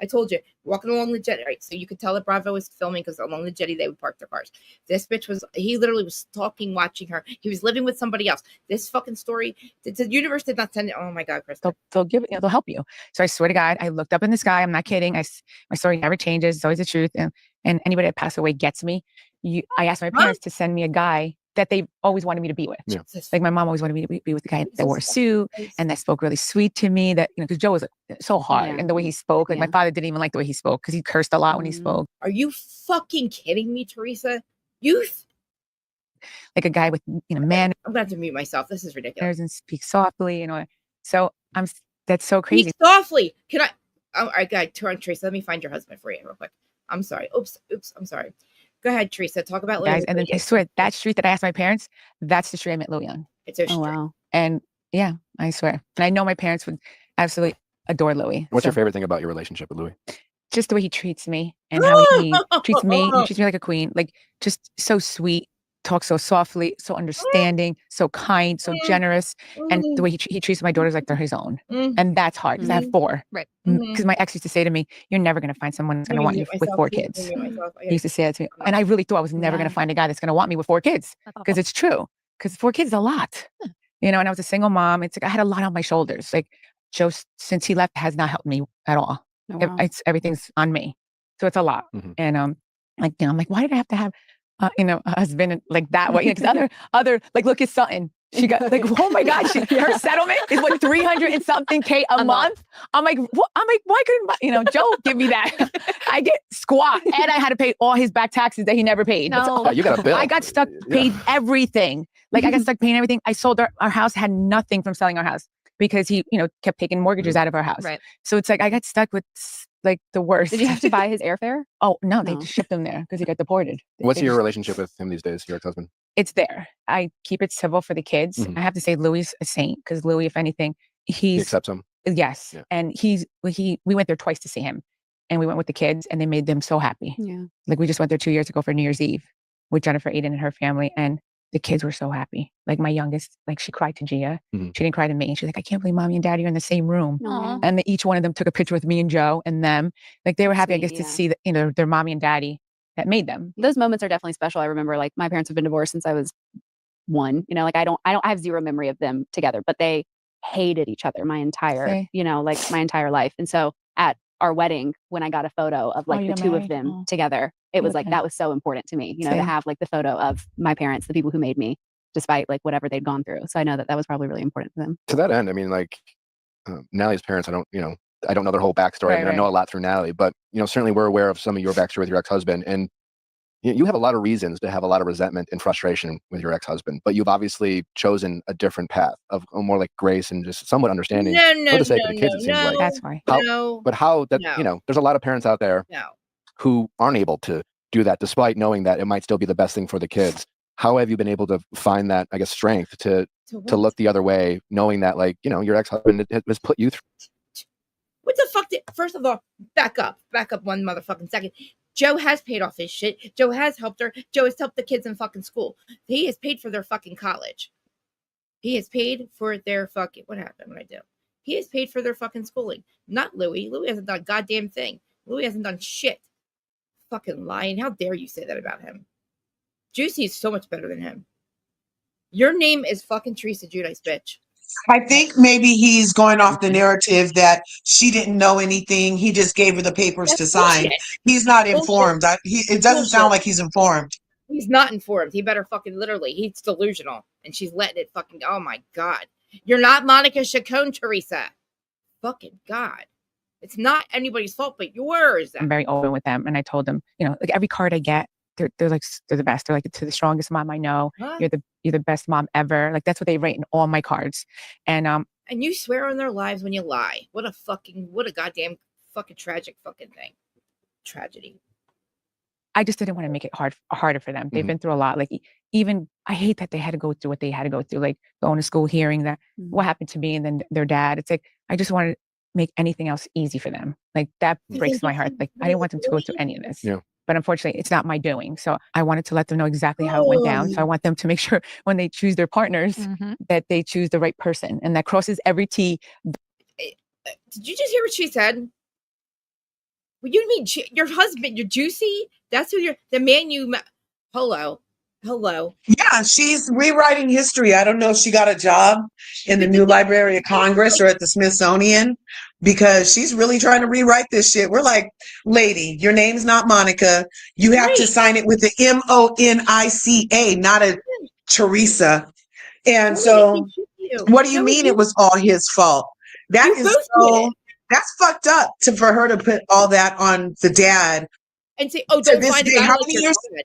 told you, walking along the jetty, right? So you could tell that Bravo was filming because along the jetty they would park their cars. This bitch he literally was stalking, watching her. He was living with somebody else. This fucking story, the universe did not send it. Oh my God, Chris. they'll give it, they'll help you. So I swear to God, I looked up in the sky. I'm not kidding. My story never changes. It's always the truth. And anybody that passed away gets me. I asked my parents to send me a guy that they always wanted me to be with. Yeah. Like, my mom always wanted me to be with the guy that wore a suit and that spoke really sweet to me, that, because Joe was so hard Yeah. and the way he spoke, like my father didn't even like the way he spoke because he cursed a lot when he spoke. Are you fucking kidding me, Teresa? Like a guy with, manners I'm gonna have to mute myself. This is ridiculous. and speak softly, so that's so crazy. Speak softly. Can I? All right, go ahead. Turn, Teresa. Let me find your husband for you real quick. I'm sorry. Oops. I'm sorry. Go ahead, Teresa. Talk about Guys, Louis. and then I swear that street that I asked my parents, that's the street I met Louis on. It's so Oh, wow. And yeah, I swear. And I know my parents would absolutely adore Louis. What's your So, favorite thing about your relationship with Louis? just the way he treats me and how he treats me. He treats me like a queen, like just so sweet, talks so softly, so understanding, so kind, so generous. And the way he treats my daughters like they're his own. And that's hard because I have 4. Right. Because my ex used to say to me, you're never going to find someone that's going to want you with 4 kids. He used to say that to me. And I really thought I was never going to find a guy that's going to want me with 4 kids because it's true. Because 4 kids is a lot, and I was a single mom. It's like I had a lot on my shoulders. Like Joe, since he left, has not helped me at all. Oh, wow. Everything's on me. So it's a lot. Mhm. And I'm like, why did I have to have husband like that way. Because other like, look at Sutton. She got like, oh my God, her settlement is what 300 and something K a month. I'm like, what? Why couldn't Joe give me that? I get squat, and I had to pay all his back taxes that he never paid. No. You got a bill. I got stuck, paid everything. Like I got stuck paying everything. I sold our house, had nothing from selling our house because he, kept taking mortgages out of our house. Right. So it's like I got stuck with like the worst. Did you have to buy his airfare? Oh no, they just shipped him there because he got deported. What's your relationship with him these days, your ex-husband? It's there. I keep it civil for the kids. Mhm. I have to say Louis a saint because Louis, if anything, He accepts him? yes. Yeah. And we went there twice to see him, and we went with the kids, and they made them so happy. Yeah. Like we just went there 2 years ago for New Year's Eve with Jennifer Aiden and her family, and the kids were so happy. Like my youngest, like she cried to Gia. Mhm. She didn't cry to me. She's like, I can't believe Mommy and Daddy are in the same room. Aw. And each one of them took a picture with me and Joe and them. Like they were happy, I Sweet, guess, to yeah. see that, their mommy and daddy that made them. Those moments are definitely special. I remember like my parents have been divorced since I was 1. Like I have zero memory of them together, but they hated each other my entire, See? my entire life. And so at our wedding, when I got a photo of like you the got two of married? them Oh. together, it was like, Okay. that was so important to me, See? to have like the photo of my parents, the people who made me, despite like whatever they'd gone through. So I know that was probably really important to them. To that end, I mean, like Natalie's parents, I don't know their whole backstory. I mean, I know a lot through Natalie, but certainly we're aware of some of your backstory with your ex-husband, and you have a lot of reasons to have a lot of resentment and frustration with your ex-husband, but you've obviously chosen a different path of more like grace and just somewhat understanding for the sake of the kids. It seems like That's why. there's a lot of parents out there who aren't able to do that, despite knowing that it might still be the best thing for the kids. How have you been able to find that, I guess, strength to look the other way, knowing that your ex-husband has put you through? What the fuck first of all, back up one motherfucking second. Joe has paid off his shit. Joe has helped her. Joe has helped the kids in fucking school. He has paid for their fucking college. He has paid for their fucking, what happened? What I do? He has paid for their fucking schooling. Not Louis. Louis hasn't done a goddamn thing. Louis hasn't done shit. Fucking lying. How dare you say that about him? Juicy is so much better than him. Your name is fucking Teresa Guidice, bitch. I think maybe he's going off the narrative that she didn't know anything. He just gave her the papers to sign. Bullshit. He's not informed. It doesn't sound like he's informed. He's not informed. He better fucking literally. He's delusional. And she's letting it fucking, oh my God. You're not Monica Chacon, Teresa. Fucking God. It's not anybody's fault but yours. I'm very open with them. And I told them, like every card I get, they're the best. They're like, to the strongest mom I know. Huh? You're the best mom ever. Like that's what they write in all my cards. And you swear on their lives when you lie. What a goddamn fucking tragic fucking thing. Tragedy. I just didn't want to make it harder for them. They've been through a lot. Like even I hate that they had to go through what they had to go through, like going to school, hearing that what happened to me and then their dad. It's like I just wanted to make anything else easy for them. Like that breaks my heart. Like I didn't want them to go through any of this. Yeah. But unfortunately, it's not my doing. So I wanted to let them know exactly how it went down. So I want them to make sure when they choose their partners that they choose the right person and that crosses every T. Did you just hear what she said? What you mean your husband, you're Juicy? That's who the man you met. Hello. Yeah, she's rewriting history. I don't know if she got a job in the new Library of Congress or at the Smithsonian because she's really trying to rewrite this shit. We're like, lady, your name's not Monica. You have to sign it with the Monica, not a Teresa. And so what do you mean it was all his fault? That's fucked up for her to put all that on the dad. And say, don't find a guy like your dad.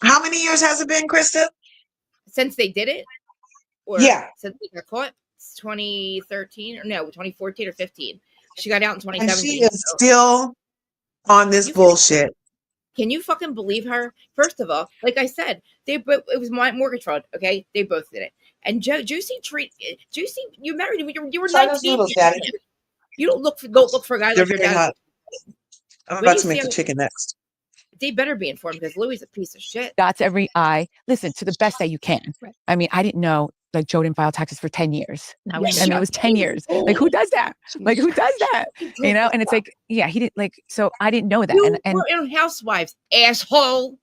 How many years has it been, Krista? Since they did it? Or since they got caught? 2013 or no, 2014 or 15. She got out in 2017. And she is still on this bullshit. Can you fucking believe her? First of all, like I said, it was my mortgage fraud. Okay, they both did it. And Juicy, you married him. You were 19. You don't look for a guy like your dad. I'm about to make the chicken next. They better be informed because Louis is a piece of shit. Dots every I. Listen, to the best that you can. Right. I mean, I didn't know like Joe didn't file taxes for 10 years. I mean, it was 10 years. Like, who does that? Like, who does that? And it's like, yeah, he didn't so I didn't know that. You were in Housewives, asshole.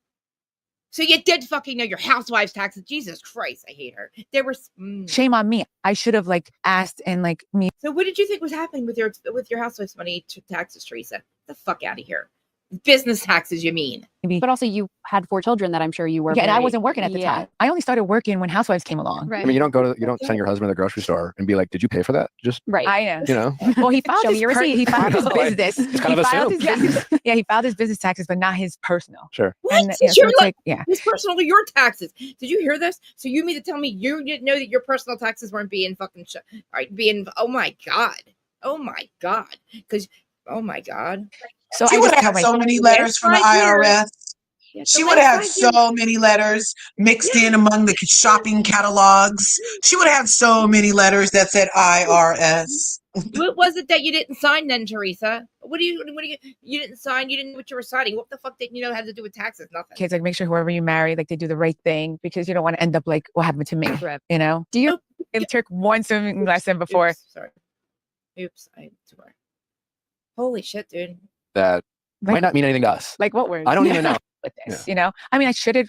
So you did fucking know your housewives' taxes. Jesus Christ, I hate her. There was shame on me. I should have asked and me. So what did you think was happening with your housewives' money to taxes, Teresa? Get the fuck out of here. Business taxes, you mean? But also, you had 4 children that I'm sure you were. Yeah, and I very- wasn't working at the yeah. time. I only started working when Housewives came along. Right. I mean, you don't send your husband to the grocery store and be like, "Did you pay for that?" Just Right. I know. you know, Well, he filed Show me his your receipt. he filed his Like, business. it's kind He of filed assumed. his business. Yeah, he filed his business taxes, but not his personal. Sure. What? And Did yeah, so you it's like yeah. his personal your taxes? Did you hear this? So you mean to tell me you didn't know that your personal taxes weren't being fucking oh my god, because oh my god. So She I would just have tell had my so many letters from the IRS. She would have had so many letters mixed in among the shopping catalogs. She would have had so many letters that said IRS. What was it that you didn't sign then, Teresa? What do you didn't sign? You didn't know what you were signing. What the fuck did you know had to do with taxes? Nothing. kids like make sure whoever you marry, like they do the right thing because you don't want to end up like what happened to me. Right. You know? Do you? It took one swimming lesson before. Oops, I swear. Holy shit, dude. That Like, might not mean anything to us. like what words? I don't even know. With this, you know? I mean, I should have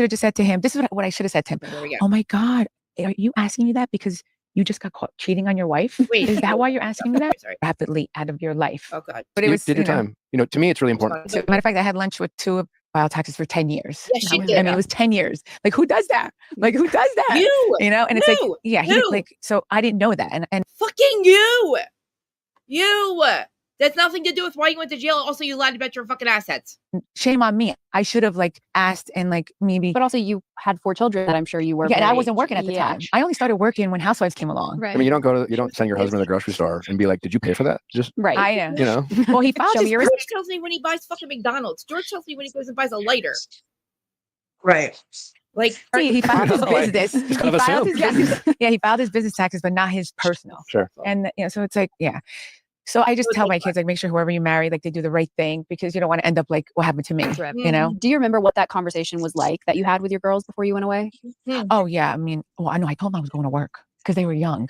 just said to him, this is what I should have said to him. There we go. Oh my God, are you asking me that because you just got caught cheating on your wife? Wait, is that why you're asking me that? Sorry. Rapidly out of your life. Oh god. But it was Did your you know, time. You know, to me, it's really important. So, matter of fact, I had lunch with 2 wild taxes for 10 years. Yes, she I did. mean, it was 10 years. Like, who does that? Like, who does that? You know? And it's like, You! yeah, he You! like, so I didn't know that. And fucking you. That's nothing to do with why you went to jail. Also, you lied about your fucking assets. shame on me. I should have like asked and like maybe. But also, you had 4 children that I'm sure you were. Yeah, and I very- wasn't working at the time. I only started working when Housewives came along. Right. I mean, you don't send your husband to the grocery store and be like, "Did you pay for that?" Just Right. I know. you know, Well, he filed Show me his your George tells me when he buys fucking McDonald's. George tells me when he goes and buys a lighter. Right. Like he filed his Like, business. just kind He of filed assumed. his business. Yeah, he filed his business taxes, but not his personal. Sure. And you know, so it's like, yeah. So I just tell my kids, like, make sure whoever you marry, like, they do the right thing because you don't want to end up like what happened to me. Right. You know? Do you remember what that conversation was like that you had with your girls before you went away? Oh yeah. I mean, well, I know. I told them I was going to work because they were young.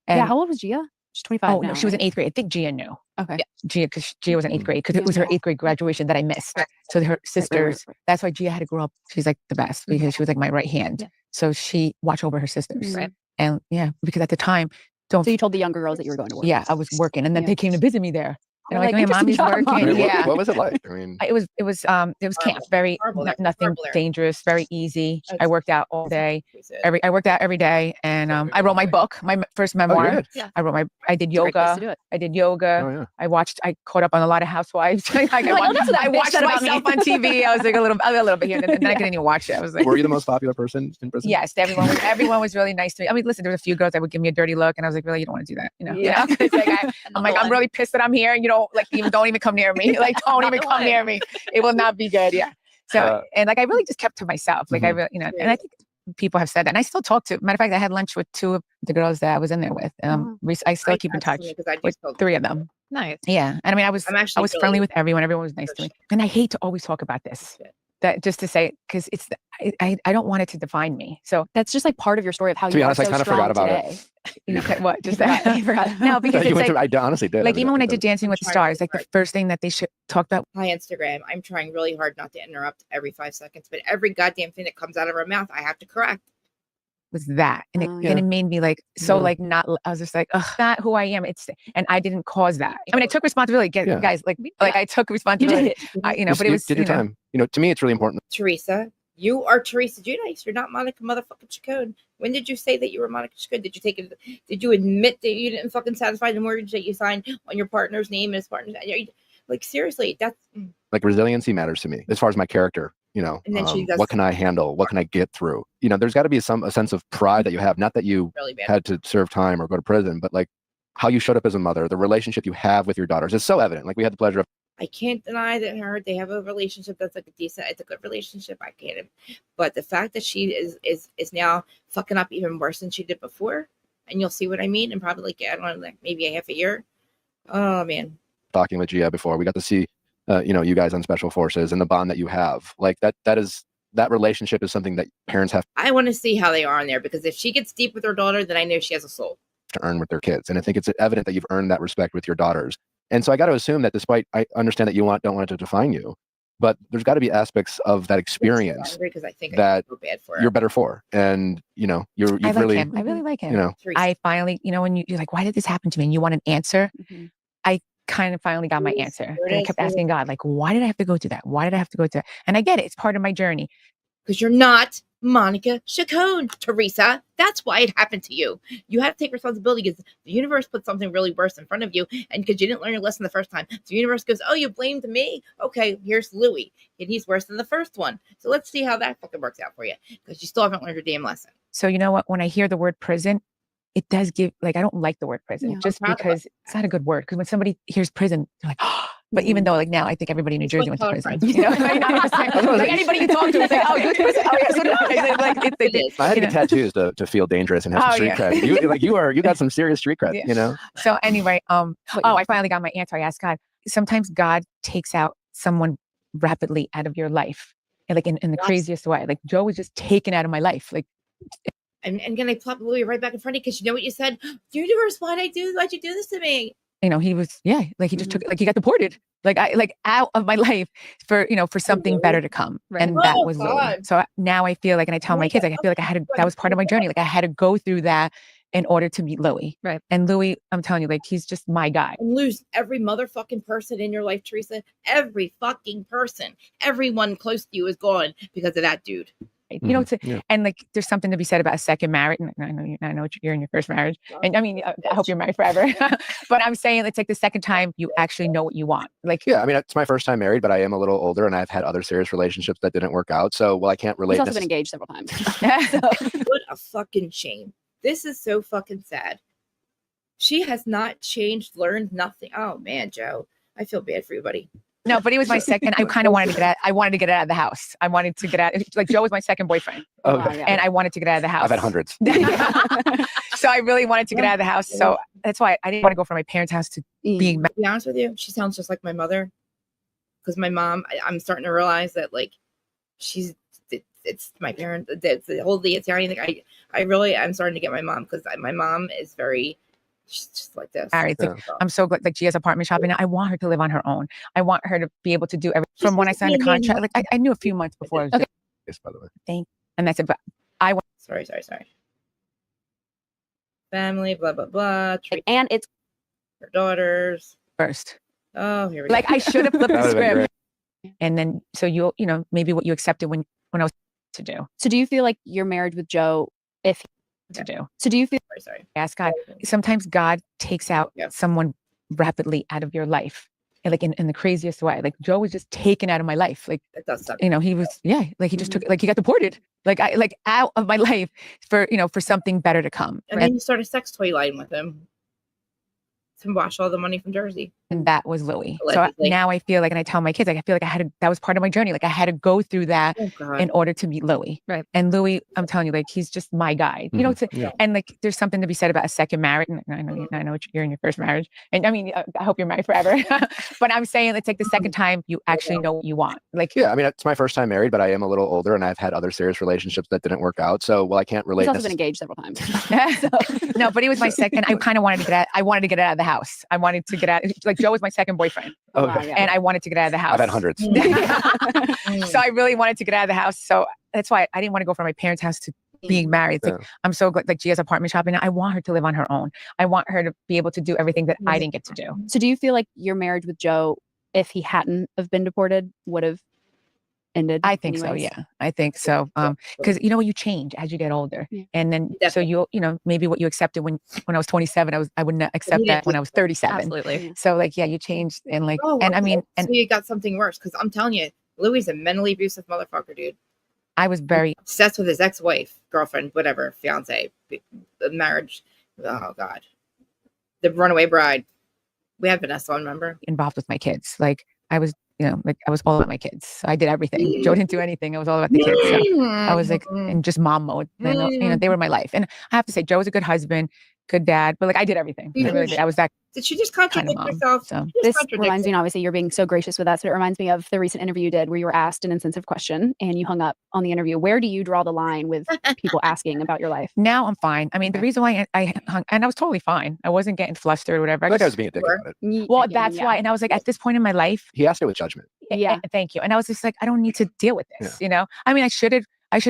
And, Yeah. How old was Gia? She's 25 oh now, no, she was in right? 8th grade. I think Gia knew. Okay. Yeah, Gia, because Gia was in 8th grade because Yeah. it was her 8th grade graduation that I missed. So her sisters. right. That's why Gia had to grow up. She's like the best because she was like my right hand. Yeah. So she watched over her sisters. Right. And yeah, because at the time, don't. So you told the younger girls that you were going to work. Yeah, I was working, and then Yeah. they came to visit me there. And I'm They're like, like, my mommy's "Interesting job, working. I mean, Yeah. what was it like? I mean, It was camp, very Horrible. That was nothing horrible there. dangerous, very easy. I That's- worked out all day. Every I worked out every day, and I wrote my book, my first oh, you memoir. did? I did It's a great place to yoga. do it. I did yoga. Oh yeah. I caught up on a lot of Housewives. Like, You're like, oh, that's what I that bitch watched said about me. myself on TV. I was like a little bit here, and then I couldn't even watch it. I was like, Were you the most popular person in prison? yes, everyone was really nice to me. I mean, listen, there was a few girls that would give me a dirty look, and I was like, really, you don't want to do that, you know? Yeah. You know? It's like, I'm like, I'm really pissed that I'm here, and you don't like don't even come near me. Like, don't even come near me. It will not be good. Yeah. So and like I really just kept to myself. Like I really, you know, and I think people have said that. And I still talk to. Matter of fact, I had lunch with 2 of the girls that I was in there with. I still keep in touch with 3 of them. Nice. Yeah, and I mean, I was actually friendly really- with everyone. Everyone was nice to me. And I hate to always talk about this. That just to say, because it's I don't want it to define me. So That's just like part of your story of how To be you honest, are I so kind of strong forgot about today. it. what? Just Forgot- that? you forgot. No, because You it's went like, to, I honestly did. like even when I did did. Dancing with the trying Stars, really like the hard. first thing that they should talk about. Hi, Instagram. I'm trying really hard not to interrupt every 5 seconds, but every goddamn thing that comes out of her mouth, I have to correct. Was that and it, Yeah. and it made me like so Yeah. like not I was just like ugh, not who I am. It's and I didn't cause that. I mean I took responsibility Yeah. guys like I took You responsibility. did it. You know, but it was did your you know, time. You know, to me, it's really important. Teresa, you are Teresa Guidice. You're not Monica motherfucking Chacon. When did you say that you were Monica Chacon? Did you take it? Did you admit that you didn't fucking satisfy the mortgage that you signed on your partner's name and his partner's? Like seriously, that's Like resiliency matters to me as far as my character. You know, And then she does- what can I handle? What can I get through? You know, there's got to be a sense of pride that you have. Not that you really bad. had to serve time or go to prison, but like how you showed up as a mother, the relationship you have with your daughters is so evident. Like we had the pleasure of I can't deny that they have a relationship that's like it's a good relationship. I can't, but the fact that she is now fucking up even worse than she did before, and you'll see what I mean, and probably like I don't know, like maybe a half a year. Oh man, talking with Gia before. We got to see, you know, you guys on Special Forces and the bond that you have. Like that relationship is something that parents have I want to see how they are on there because if she gets deep with her daughter, then I know she has a soul. to earn with their kids. And I think it's evident that you've earned that respect with your daughters. And so I got to assume that despite, I understand that you don't want it to define you, but there's got to be aspects of that experience Because I think that I feel bad for her. you're better for. And, you know, you've I like really, him. I really like him. you know, Teresa. I finally, you know, when you're like, why did this happen to me? And you want an answer. Mhm. kind of finally got my Yes, answer. there it And I is. kept There it asking God, like, why did I have to go through that? Why did I have to go through that? And I get it. It's part of my journey. Because you're not Monica Chacon, Teresa. That's why it happened to you. You have to take responsibility because the universe put something really worse in front of you, and because you didn't learn your lesson the first time, the universe goes, "Oh, you blamed me. Okay, here's Louis, and he's worse than the first one. So let's see how that fucking works out for you because you still haven't learned your damn lesson." So you know what? When I hear the word prison, it does give like I don't like the word prison Yeah. just I'm proud of because it's not a good word. Because when somebody hears prison, they're like, oh. But even though like now I think everybody in New It's Jersey like went to color prison. You know, like anybody you talk to is like, oh, you went to prison. Oh yeah, so did I. Like, It is. I had to you get know. tattoos to feel dangerous and have some Oh, street yeah. cred. You got some serious street cred. Yeah. You know. So anyway, What oh, you- I finally got my answer. I asked God. Sometimes God takes out someone rapidly out of your life, and like in the Yes. craziest way. Like Joe was just taken out of my life. Like And then I plop Louis right back in front of you because you know what you said? Universe, why'd you do this to me? you know, he was like he just took like he got deported. Like I like out of my life for for something better to come. Right. And that Oh, was Louis. God. So now I feel like, and I tell Oh my my kids, God. like I feel like I had to, that was part of my journey. Like I had to go through that in order to meet Louis. Right. And Louis, I'm telling you, like he's just my guy. And lose every motherfucking person in your life, Teresa. Every fucking person. Everyone close to you is gone because of that dude. You know, Yeah. and like there's something to be said about a second marriage. And I know you're in your first marriage, and I mean, I hope you're married forever. But I'm saying it's like the second time you actually know what you want. Like, Yeah, I mean, it's my first time married, but I am a little older, and I've had other serious relationships that didn't work out. So, I can't relate. He's also been engaged several times. What a fucking shame. This is so fucking sad. She has not changed, learned nothing. Oh man, Joe. I feel bad for you, buddy. no, but he was my second. I kind of wanted to get out. I wanted to get out of the house. I wanted to get out. Like Joe was my second boyfriend, Oh, Wow, yeah. and I wanted to get out of the house. I've had hundreds. So I really wanted to get out of the house. So that's why I didn't want to go from my parents' house to being. To be honest with you, she sounds just like my mother. Because my mom, I'm starting to realize that like it's my parents. It's the whole the Italian thing. I'm starting to get my mom because my mom is very. She's just like this. Married. It's like, I'm so glad like she has apartment shopping now. I want her to live on her own. I want her to be able to do everything. From when I signed the contract, like I knew a few months before. I was Yes, by the way. and that's it. But I want Sorry. Family, blah blah blah. Treat And it's her daughters. first. Oh, here we go. Like I should have flipped That the would've been script. And then so you know maybe what you accepted when I was to do. so do you feel like your marriage with Joe To do. so do you feel Sorry. Ask God. Sometimes God takes out Yeah. someone rapidly out of your life. And like in the craziest way. Like Joe was just taken out of my life. Like It does suck. he was like he just took like he got deported. Like I like out of my life for for something better to come. And then you start a sex toy line with him to wash all the money from Jersey. And that was Louis. Allegedly. So now I feel like, and I tell my kids, like I feel like that was part of my journey. Like I had to go through that Oh God. in order to meet Louis. Right. And Louis, I'm telling you, like he's just my guy. You know, Yeah. and like there's something to be said about a second marriage. And I know you're in your first marriage, and I mean, I hope you're married forever. But I'm saying it's like the second time you actually know what you want. Like, Yeah, I mean, it's my first time married, but I am a little older, and I've had other serious relationships that didn't work out. So, I can't relate. he's also been engaged several times. no, but he was my second. I kind of wanted to get out. I wanted to get out of the house. I wanted to get out. Like Joe was my second boyfriend, Oh, Wow, yeah. and I wanted to get out of the house. I've had hundreds. So I really wanted to get out of the house. So that's why I didn't want to go from my parents' house to being married. It's like, I'm so glad like she has apartment shopping now. I want her to live on her own. I want her to be able to do everything that I didn't get to do. So do you feel like your marriage with Joe, if he hadn't have been deported, would have ended? I think so. anyways? Yeah, I think so. Because you change as you get older, Yeah. and then so maybe what you accepted when I was 27, I wouldn't accept that when I was 37. Absolutely. So like, yeah, you changed and like, and I mean, and so you got something worse because I'm telling you, Louis is a mentally abusive motherfucker, dude. I was very Obsessed with his ex-wife, girlfriend, whatever, fiance, the marriage. Oh God, the runaway bride. We had Vanessa on, remember? involved with my kids. Like I was, like I was all about my kids. So I did everything. Joe didn't do anything. I was all about the kids. So I was like in just mom mode. And, they were my life. And I have to say, Joe was a good husband, good dad, but like I did everything. I really did. I was that Did she just kind contradict of mom. herself? So She just This contradicted reminds me, obviously, you're being so gracious with us, but it reminds me of the recent interview you did where you were asked an insensitive question and you hung up on the interview. Where do you draw the line with people asking about your life? now I'm fine. I mean, the reason why I hung, and I was totally fine. I wasn't getting flustered or whatever. I think I was just- being a dick about it. well, Again, that's yeah. why. And I was like, at this point in my life, He asked it with judgment. Yeah. thank you. And I was just like, I don't need to deal with this. I mean, I should have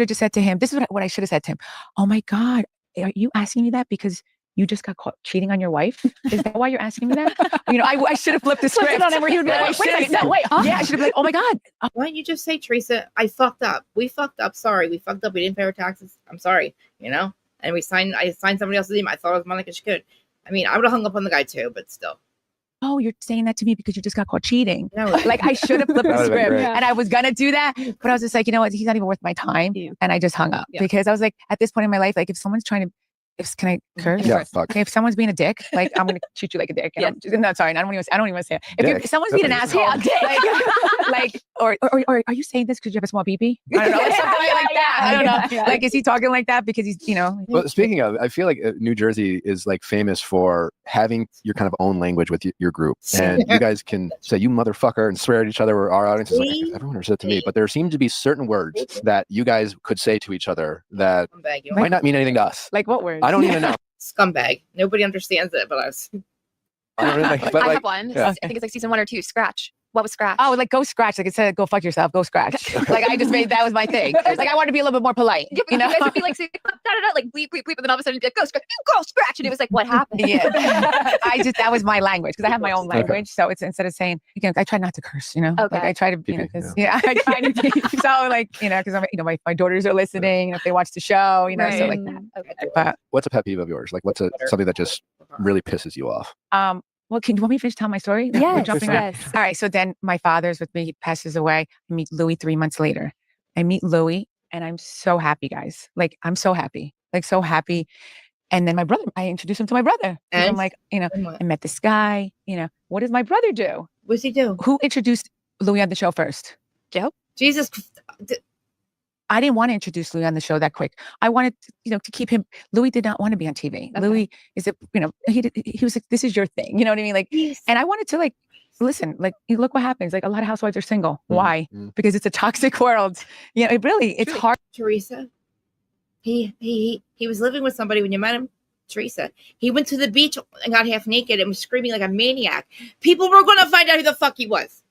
just said to him, this is what I should have said to him. Oh my God, are you asking me that because you just got caught cheating on your wife? Is that why you're asking me that? I should have flipped the Flip script it on him where he would be like, wait a second, no, wait, huh? Yeah, I should have been like, oh my God. Why don't you just say, Teresa, I fucked up. We fucked up. Sorry. We fucked up. We didn't pay our taxes. I'm sorry. And I signed somebody else's name. I thought it was Monica Shakut. I mean, I would have hung up on the guy too, but still. Oh, you're saying that to me because you just got caught cheating. No. Like I should have flipped the That would've been script great. and I was going to do that. But I was just like, you know what? He's not even worth my time. Yeah. And I just hung up because I was like, at this point in my life, like if someone's trying to, can I curse? Yeah, fuck. Okay, if someone's being a dick, like I'm gonna treat you like a dick. And no, sorry, I don't even want to say it. If someone's being an asshole, or are you saying this because you have a small pee-pee? I don't know, something like that. I don't know. Yeah. Like, is he talking like that because he's, Well, speaking of, I feel like New Jersey is like famous for having your kind of own language with your group, and you guys can say "you motherfucker" and swear at each other. Where our audience is like, everyone said to me, but there seem to be certain words that you guys could say to each other that Scumbag. You might not mean anything to us. like what word? I don't even know. Scumbag. Nobody understands it, but us. I don't really, but I like, have one. yeah. I think it's like season 1 or 2. Scratch. What was scratch? Oh, like go scratch. Like it said, go fuck yourself. Go scratch. Like I just that was my thing. Like I wanted to be a little bit more polite. Yeah, but you guys would be like, like bleep, bleep, bleep, and then all of a sudden you'd be like, go scratch, go scratch, and it was like, what happened? Yeah, that was my language because I have my own language. So it's instead of saying, I try not to curse, Okay. like I try to, because I try to. So like, because my daughters are listening, if they watch the show, so like that. Okay. But what's a pet peeve of yours? Like, what's something that just really pisses you off? well, do you want me to finish telling my story? We're Yes, jumping around. yes. All right. So then my father's with me. He passes away. I meet Louis 3 months later. I meet Louis and I'm so happy, guys. Like, I'm so happy. Like, so happy. And then my brother, I introduced him to my brother. And I'm like, I met this guy. What does my brother do? What's he do? Who introduced Louis on the show first? Joe? Jesus. I didn't want to introduce Louis on the show that quick. I wanted, to keep him. Louis did not want to be on TV. Okay. Louis is he was like, this is your thing. You know what I mean? Like, and I wanted to listen, look what happens. Like a lot of housewives are single. Why? Because it's a toxic world. It's hard. Teresa. He was living with somebody when you met him. Teresa. He went to the beach and got half naked and was screaming like a maniac. People were going to find out who the fuck he was.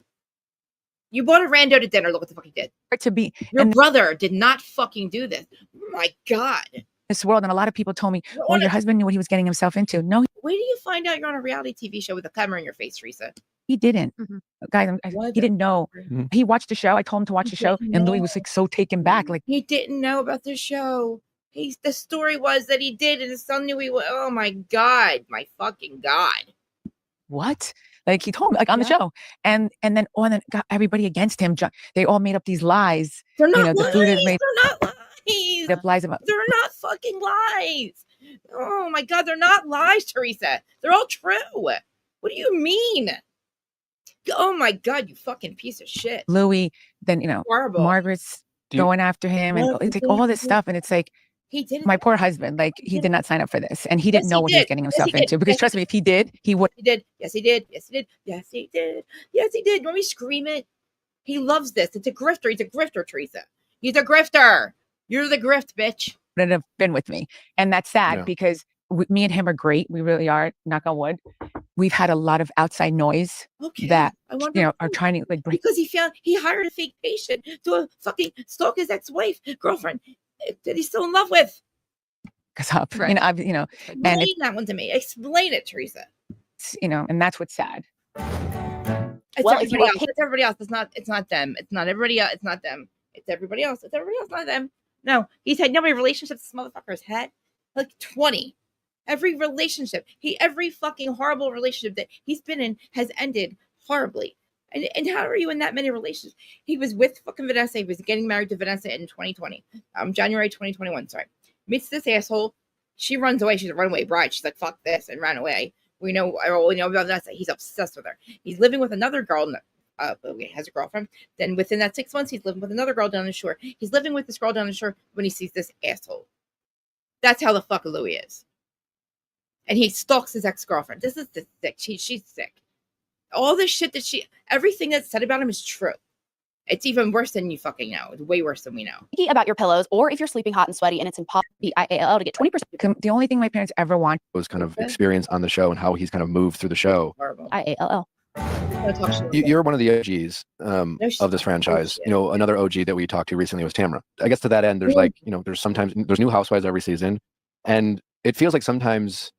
You brought a rando to dinner. Look what the fuck he did. To be Your brother did not fucking do this. Oh my God. This world, and a lot of people told me, well, your husband knew what he was getting himself into. No, Where do you find out you're on a reality TV show with a camera in your face, Teresa? he didn't. Guys, he didn't know. He watched the show. I told him to watch the show, and Louis was like so taken back. Like he didn't know about the show. The story was that he did, and his son knew he was. Oh my God, my fucking God! What? Like he told me, like on the show, and then got everybody against him. They all made up these lies. They're not lies. The food is made. They're not lies. The lies about. They're not fucking lies. Oh my God, they're not lies, Teresa. They're all true. What do you mean? Oh my God, you fucking piece of shit. Louis, then horrible. Margaret's going after him, and it's like all this stuff, and it's like. He didn't. My poor husband, like he did not sign up for this, and he didn't know what he was getting himself into. Because trust me, if he did, he would. He did. Yes, he did. Yes, he did. Yes, he did. Yes, he did. Let me scream it. He loves this. It's a grifter. He's a grifter, Teresa. He's a grifter. You're the grift, bitch. Would have been with me, and that's sad because me and him are great. We really are. Knock on wood. We've had a lot of outside noise that are trying to break. Because he hired a fake patient to fucking stalk his ex-wife, girlfriend that he's still in love with. Up, right. Explain that one to me. Explain it, Teresa. And that's what's sad. It's everybody else. It's everybody else. It's not them. It's not everybody else. It's not them. It's everybody else. It's everybody else, not them. No, he's had nobody relationships this motherfucker's had. Like 20. Every relationship. Every fucking horrible relationship that he's been in has ended horribly. And how are you in that many relationships? He was with fucking Vanessa. He was getting married to Vanessa in 2020. January 2021, sorry. Meets this asshole. She runs away. She's a runaway bride. She's like, fuck this, and ran away. We know about that. He's obsessed with her. He's living with another girl. Has a girlfriend. Then within that 6 months, he's living with another girl down the shore. He's living with this girl down the shore when he sees this asshole. That's how the fuck Louis is. And he stalks his ex-girlfriend. This is sick. She's sick. All this shit everything that's said about him is true. It's even worse than you fucking know. It's way worse than we know. About your pillows, or if you're sleeping hot and sweaty and it's impossible to get 20%. The only thing my parents ever want was kind of experience on the show and how he's kind of moved through the show. Horrible. IALL. You're one of the OGs of this franchise. Another OG that we talked to recently was Tamra. I guess to that end, there's there's new housewives every season, and it feels like sometimes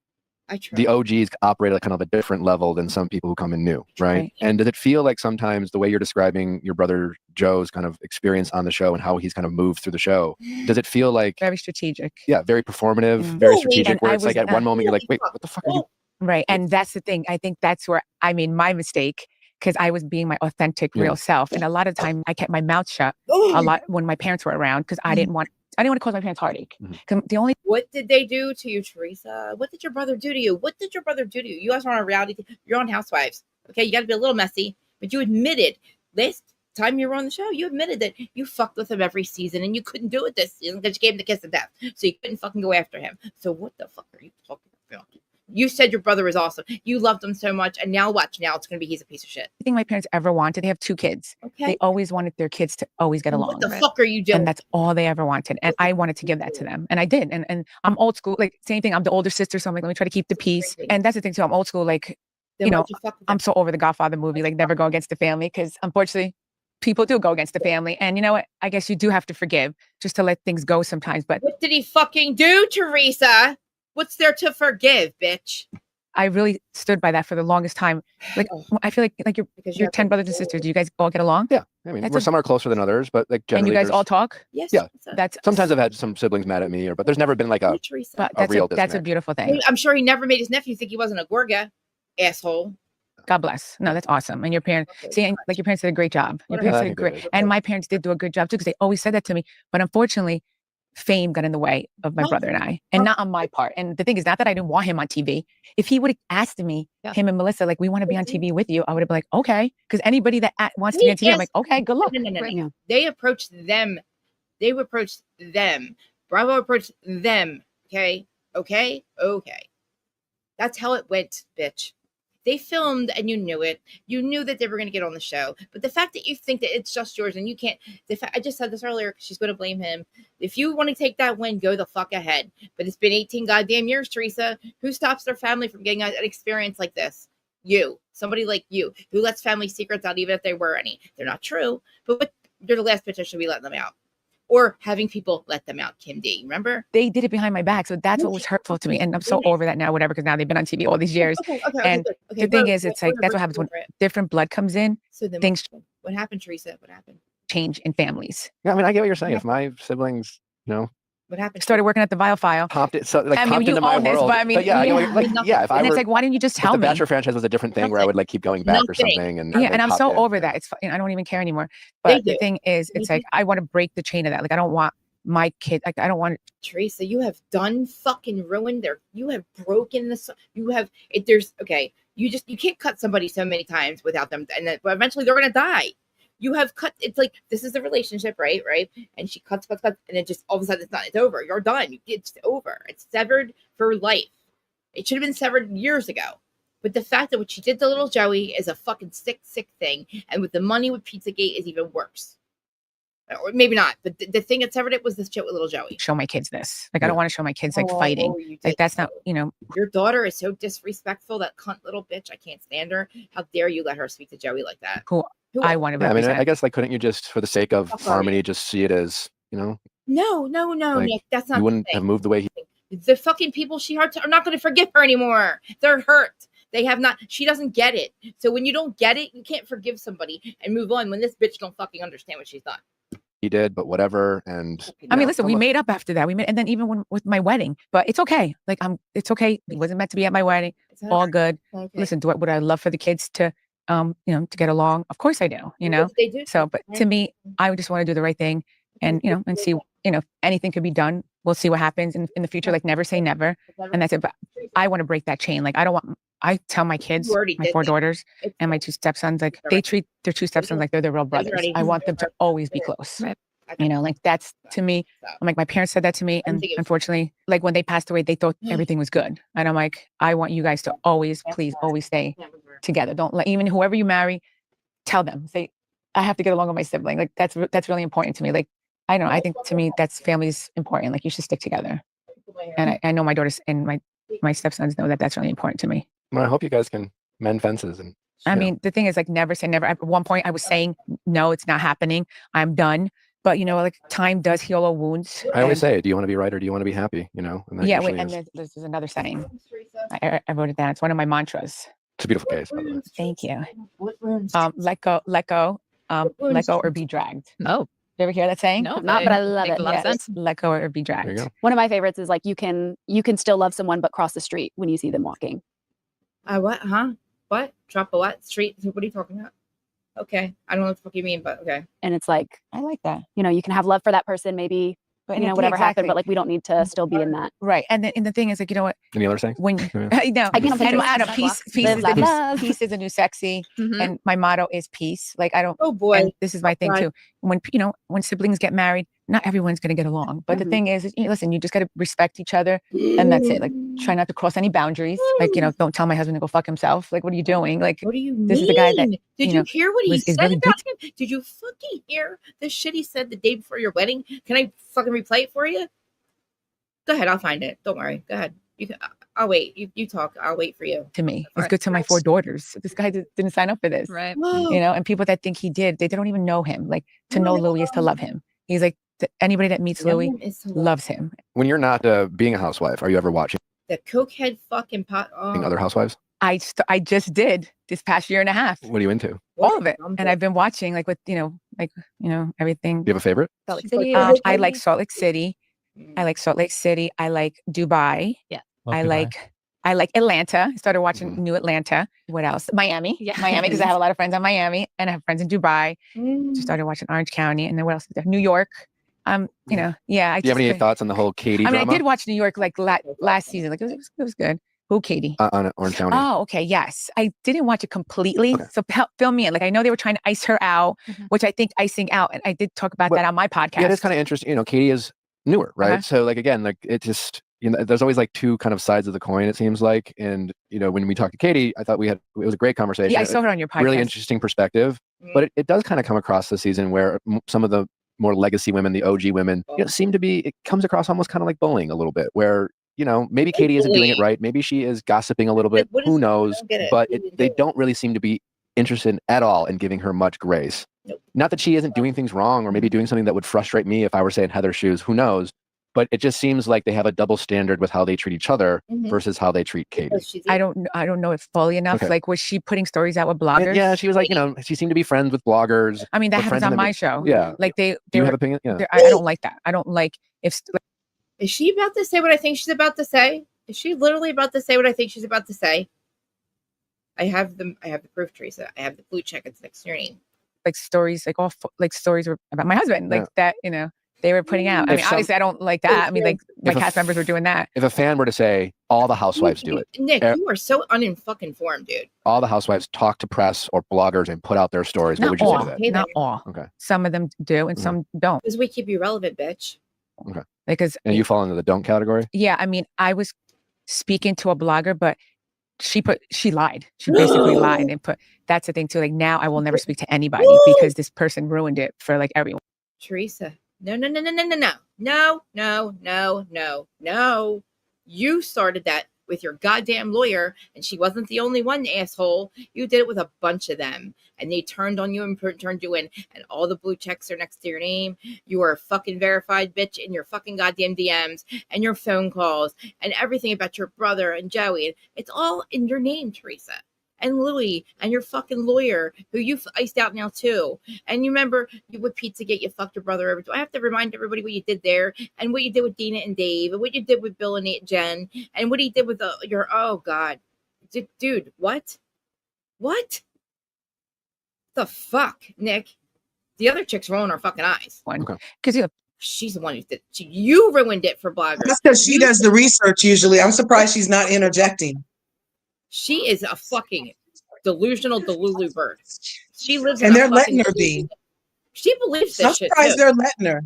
the OGs operate at kind of a different level than some people who come in new, right? And does it feel like sometimes the way you're describing your brother Joe's kind of experience on the show and how he's kind of moved through the show, does it feel like very strategic? Yeah, very performative, very strategic. And where it's like at one moment you're like, wait, what the fuck are you? Right, and that's the thing. I think that's where I made my mistake because I was being my authentic, real self, and a lot of time I kept my mouth shut a lot when my parents were around because I didn't want to cause my parents heartache. The only What did they do to you, Teresa? What did your brother do to you? What did your brother do to you? You guys are on a reality. You're on Housewives. Okay, you got to be a little messy, but you admitted last time you were on the show, you admitted that you fucked with him every season and you couldn't do it this season because you gave him the kiss of death, so you couldn't fucking go after him. So what the fuck are you talking about? You said your brother was awesome. You loved him so much, and now watch. Now it's gonna be he's a piece of shit. thing my parents ever wanted. They have 2 kids. Okay. They always wanted their kids to always get along. What the fuck are you doing? And that's all they ever wanted. And I wanted to give that to them. And I did. And I'm old school. Like, same thing. I'm the older sister. So I'm like, let me try to keep the peace. And that's the thing too. I'm old school. Like, Then you know, why'd you fuck with I'm him? so over the Godfather movie. Like, never go against the family. Because unfortunately, people do go against the family. And you know what? I guess you do have to forgive just to let things go sometimes. But What did he fucking do, Teresa? What's there to forgive, bitch? I really stood by that for the longest time. Like, I feel like you're 10 brothers and sisters. Do you guys all get along? Yeah, I mean, some are closer than others, but like And generally, you guys all talk? Yes. Yeah. That's sometimes I've had some siblings mad at me, but there's never been like a Teresa. but a real that's a disconnect. beautiful thing. I'm sure he never made his nephew think he wasn't a Gorga, asshole. God bless. No, that's awesome. And your parents, see, and, like your parents did a great job. Your Yeah, parents I did a think they great, did. and my parents did do a good job too because they always said that to me. But unfortunately, fame got in the way of my brother and I, and not on my part. And the thing is, not that I didn't want him on TV. If he would have asked me, him and Melissa, like, we want to be on TV with you, I would have been like, okay. Because anybody that wants to be on TV, I'm like, okay, good luck. No. They approached them. They approached them. Bravo approached them. Okay. That's how it went, bitch. They filmed and you knew it. You knew that they were going to get on the show. But the fact that you think that it's just yours and you can't, I just said this earlier, she's going to blame him. If you want to take that win, go the fuck ahead. But it's been 18 goddamn years, Teresa. Who stops their family from getting an experience like this? You. Somebody like you, who lets family secrets out even if there were any. They're not true, but you're the last bitch that should be letting them out. Or having people let them out, Kim D. Remember? They did it behind my back. So that's what was hurtful to me. And I'm so over that now, whatever, because now they've been on TV all these years. And the thing is, it's like, that's what happens when different blood comes in. So then things what happened, Teresa? What happened? Change in families. Yeah, I mean, I get what you're saying. If my siblings, What happened? Started working at the Viall file. popped it, so I mean, popped you into my own this, world. but I mean, yeah, yeah. if I And were, it's like, why didn't you just if tell the me? Bachelor franchise was a different thing where I would like keep going back or something. And Yeah, they and I'm popped so in. over that. It's I don't even care anymore. But the thing is, it's like, I want to break the chain of that. Like, I don't want my kid, like, I don't want Teresa, you have done fucking ruined you have broken this. You have, you can't cut somebody so many times without them. And then but eventually they're going to die. You have cut, it's like, this is the relationship, right? And she cuts, and then just all of a sudden it's over. You're done. It's over. It's severed for life. It should have been severed years ago. But the fact that what she did to little Joey is a fucking sick thing. And with the money with Pizzagate is even worse. Or maybe not, but the thing that severed it was this shit with little Joey. show my kids this. Like, I don't want to show my kids like fighting. Like, that's not, Your daughter is so disrespectful, that cunt little bitch. I can't stand her. How dare you let her speak to Joey like that? who I want to Yeah, I mean, represent. I guess like, couldn't you just, for the sake of Fuck harmony, just see it as, No, like, Nick, that's not you the wouldn't thing. have moved the way he. The fucking people she hurt are not going to forgive her anymore. They're hurt. They have not. She doesn't get it. So when you don't get it, you can't forgive somebody and move on. When this bitch don't fucking understand what she's done. He did, but whatever. And I mean, listen, we made up after that. And then even with my wedding, but it's okay. Like, it's okay. It wasn't meant to be at my wedding. All good. Okay. Listen, would I love for the kids to, to get along? Of course I do, They do. So, but to me, I would just want to do the right thing and, and see, if anything could be done. We'll see what happens in the future. Like, never say never. And that's it. But I want to break that chain. Like, I tell my kids, my 4 daughters and my 2 stepsons, like, they treat their 2 stepsons like they're their real brothers. I want them to always be close. Like, that's, to me, I'm like, my parents said that to me. And unfortunately, like, when they passed away, they thought everything was good. And I'm like, I want you guys to please always stay together. Don't let, even whoever you marry, tell them, say, I have to get along with my sibling. Like, that's really important to me. Like, I don't know. I think to me, family's important. Like, you should stick together. And I know my daughters and my stepsons know that that's really important to me. Well, I hope you guys can mend fences. And I mean, the thing is, like, never say never. At one point I was saying, no, it's not happening. I'm done. But like, time does heal all wounds. I always say, do you want to be right or do you want to be happy? And that yeah. usually Wait, and is- there's another saying. I wrote it down. It's one of my mantras. It's a beautiful case, by the way. Thank you. What rooms? Let go, let go, let go or be dragged. No, You ever hear that saying? no, Have not, but I love makes it. a lot of Yes, sense. let go or be There you dragged. go. One of my favorites is like you can still love someone but cross the street when you see them walking. What? Huh? What? Drop a what? Street? What are you talking about? Okay. I don't know what the fuck you mean, but okay. And it's like, I like that. you can have love for that person, maybe, But whatever happened, exactly. but like we don't need to still be in that. Right. And the thing is, like, you know what? Any other saying? When Yeah. I know, I can't and picture I it. don't, peace Live, is laugh, the new love. peace is the new sexy, Mhm. and my motto is peace. Like I don't. Oh boy. And this is my thing Okay. too. When when siblings get married, not everyone's gonna get along. But the thing is, listen, you just gotta respect each other, and that's it. Like try not to cross any boundaries. Like don't tell my husband to go fuck himself. Like what are you doing? Like What do you mean? this is the guy that, Did you you know, hear what he is said really about him? Did you fucking hear the shit he said the day before your wedding? Can I fucking replay it for you? Go ahead, I'll find it. Don't worry. Go ahead. You can. I'll wait. You talk. I'll wait for you. to me. It's Alright. good to my 4 daughters. This guy didn't sign up for this. Right. Whoa. And people that think he did, they don't even know him. Like to know Louis is to love him. He's like anybody that meets Louis loves him. When you're not being a housewife, are you ever watching The cokehead fucking pot. Oh, other housewives? I just did this past year and a half. What are you into? Do All of it. And I've been watching like with everything. you have a favorite? Salt Lake City. I like Salt Lake City. I like Salt Lake City. I like Dubai. Yeah. I like Atlanta. I started watching New Atlanta. What else? Miami. Yeah. Miami, because I have a lot of friends in Miami and I have friends in Dubai. Just started watching Orange County. And then what else is there? New York. Yeah. Do you have any thoughts on the whole Katie I drama? did watch New York like last season. Like it was good. Who, Katie? On Orange County. Oh, okay. Yes. I didn't watch it completely. Okay. So fill me in. Like I know they were trying to ice her out, Mhm. which I think icing out. And I did talk about that on my podcast. Yeah, it's kind of interesting. Katie is newer, right? Uh-huh. So like again, like it just there's always like two kind of sides of the coin. It seems like, and when we talked to Katie, I thought it was a great conversation. Yeah, I saw her on your podcast. Really interesting perspective, but it does kind of come across this season where some of the more legacy women, the OG women, seem to be. It comes across almost kind of like bullying a little bit, where maybe Katie isn't doing it right. Maybe she is gossiping a little bit. Who knows? But they don't really seem to be interested at all in giving her much grace. Nope. Not that she isn't doing things wrong or maybe doing something that would frustrate me if I were, say, in Heather's shoes. Who knows? But it just seems like they have a double standard with how they treat each other versus how they treat Katie. I don't know it fully enough. Okay. Like, was she putting stories out with bloggers? Yeah, she was like, she seemed to be friends with bloggers. I mean, that but happens friends on in the- my show. Yeah. Like Do you have opinion? Yeah. I don't like that. I don't like if. Is she about to say what I think she's about to say? Is she literally about to say what I think she's about to say? I have the proof, Teresa. I have the blue check. It's next to your name. Like stories, like all like stories were about my husband, like that. They were putting out. I mean, obviously, I don't like that. I mean, like my cast members were doing that. If a fan were to say all the housewives do it, Nick, you are so unfucking formed, dude. all the housewives talk to press or bloggers and put out their stories, what would you say to that? Not all. Okay. Some of them do, and some don't. Because we keep you relevant, bitch. Okay. Because And you fall into the don't category? yeah, I mean, I was speaking to a blogger, but she lied. She basically lied and put. That's the thing too. Like now, I will never speak to anybody because this person ruined it for like everyone. Teresa, no. You started that with your goddamn lawyer, and she wasn't the only one, asshole. You did it with a bunch of them, and they turned on you and turned you in, and all the blue checks are next to your name. You are a fucking verified bitch in your fucking goddamn DMs and your phone calls and everything about your brother and Joey. It's all in your name, Teresa. And Louis and your fucking lawyer, who you've iced out now too. And you remember with Pizzagate, you fucked your brother over. Do I have to remind everybody what you did there, and what you did with Dina and Dave, and what you did with Bill and Jen, and what he did with your oh god, dude, what the fuck, Nick? The other chick's rolling her fucking eyes. Because she's the one who did. You ruined it for bloggers. That's because she does the research usually. I'm surprised she's not interjecting. She is a fucking delusional Delulu bird. She lives and in they're a letting fucking her be. She believes this I'm shit. surprised Too. they're letting her.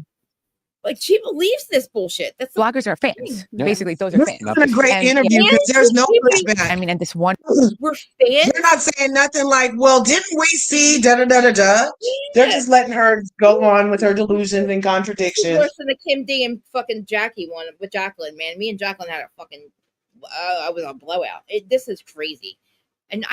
Like she believes this bullshit. That's bloggers are fans. Yeah. Basically, those are This fans. has been a great And, interview because there's no pushback. I mean, and this one, we're fans. They're not saying nothing like, "Well, didn't we see da da da da da?" They're just letting her go on with her delusions and contradictions. Worse than the Kim D and fucking Jackie one with Jacqueline. Man, me and Jacqueline had a fucking. I was a blowout. This is crazy, and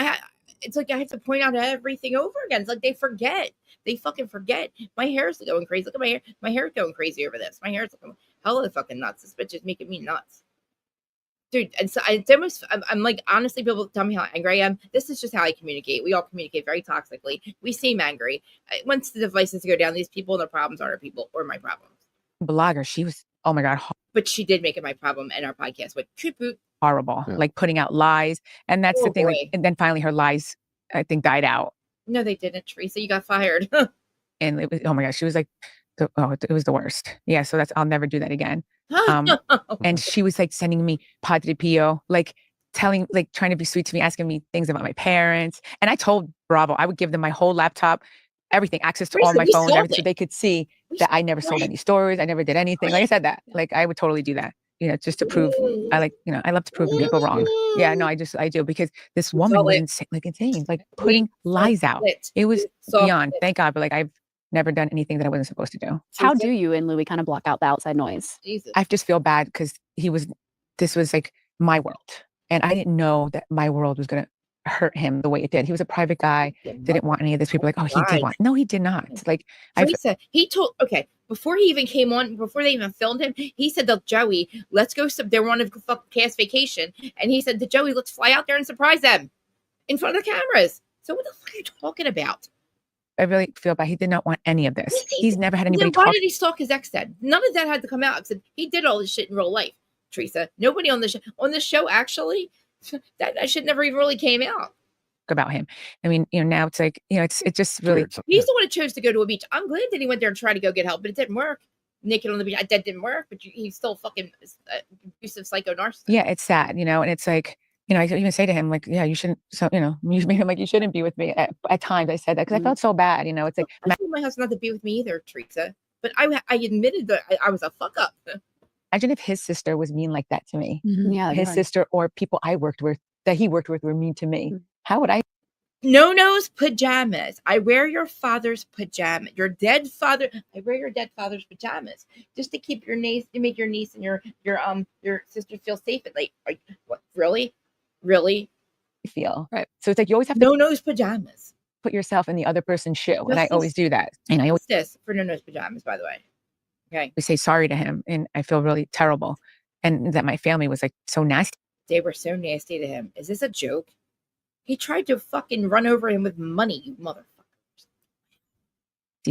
it's like I have to point out everything over again. It's like they forget. They fucking forget. My hair's going crazy. Look at my hair. My hair's going crazy over this. My hair's looking hella fucking nuts. This bitch is making me nuts. dude. And so it's almost, I'm like, honestly, people tell me how angry I am. This is just how I communicate. We all communicate very toxically. We seem angry. Once the devices go down, these people and their problems aren't our people or my problems. Blogger, she was, oh my God, But she did make it my problem in our podcast with tribute. horrible, Yeah. like putting out lies. And that's Oh, the thing. Like, boy. and then finally her lies, I think, died out. No, they didn't, Teresa. You got fired. And it was, oh my gosh, she was like, it was the worst. Yeah. So I'll never do that again. And she was like sending me Padre Pio, like trying to be sweet to me, asking me things about my parents. And I told Bravo, I would give them my whole laptop, everything, access to all Teresa, my we phones, sold everything, so it. they could see that I never sold any stories. I never did anything. Like I said that, like I would totally do that, just to prove I love to prove people wrong. Yeah, no, I do, because this woman was insane, like putting lies out. It was beyond, thank God, but like I've never done anything that I wasn't supposed to do. How do you and Louis kind of block out the outside noise? Jesus. I just feel bad because this was like my world. And I didn't know that my world was going to hurt him the way it did. He was a private guy, didn't want any of this. People like, oh, he did want. No, he did not. Like, Teresa, he told, before he even came on, before they even filmed him, he said to Joey, let's go, they were on a cast vacation. And he said to Joey, let's fly out there and surprise them in front of the cameras. So what the fuck are you talking about? I really feel bad. He did not want any of this. He's never had anybody Why talk. did he stalk his ex then? None of that had to come out. Except he did all this shit in real life, Teresa. Nobody on the show actually, that shit never even really came out about him. I mean, now it's like, it's just really. He's the one who chose to go to a beach. I'm glad that he went there and tried to go get help, but it didn't work. Naked on the beach, that didn't work. But he's still fucking abusive psycho narcissist. Yeah, it's sad, and it's like, I even say to him, like, yeah, you shouldn't. So, you made him like, you shouldn't be with me. At times, I said that because I felt so bad. It's like I told my husband not to be with me either, Teresa. But I admitted that I was a fuck up. Imagine if his sister was mean like that to me. Mm-hmm. Yeah, his sister or people I worked with that he worked with were mean to me. Mm-hmm. How would I? No pajamas. I wear your father's pajamas. Your dead father. I wear your dead father's pajamas just to keep your niece, to make your niece and your sister feel safe at night. What? Really? Feel right. So it's like you always have to no-nose pajamas. Put yourself in the other person's shoe, and I always do that. And I always this for no-nose pajamas, by the way. Okay. We say sorry to him, and I feel really terrible, and that my family was like so nasty. They were so nasty to him. Is this a joke? He tried to fucking run over him with money, you motherfuckers.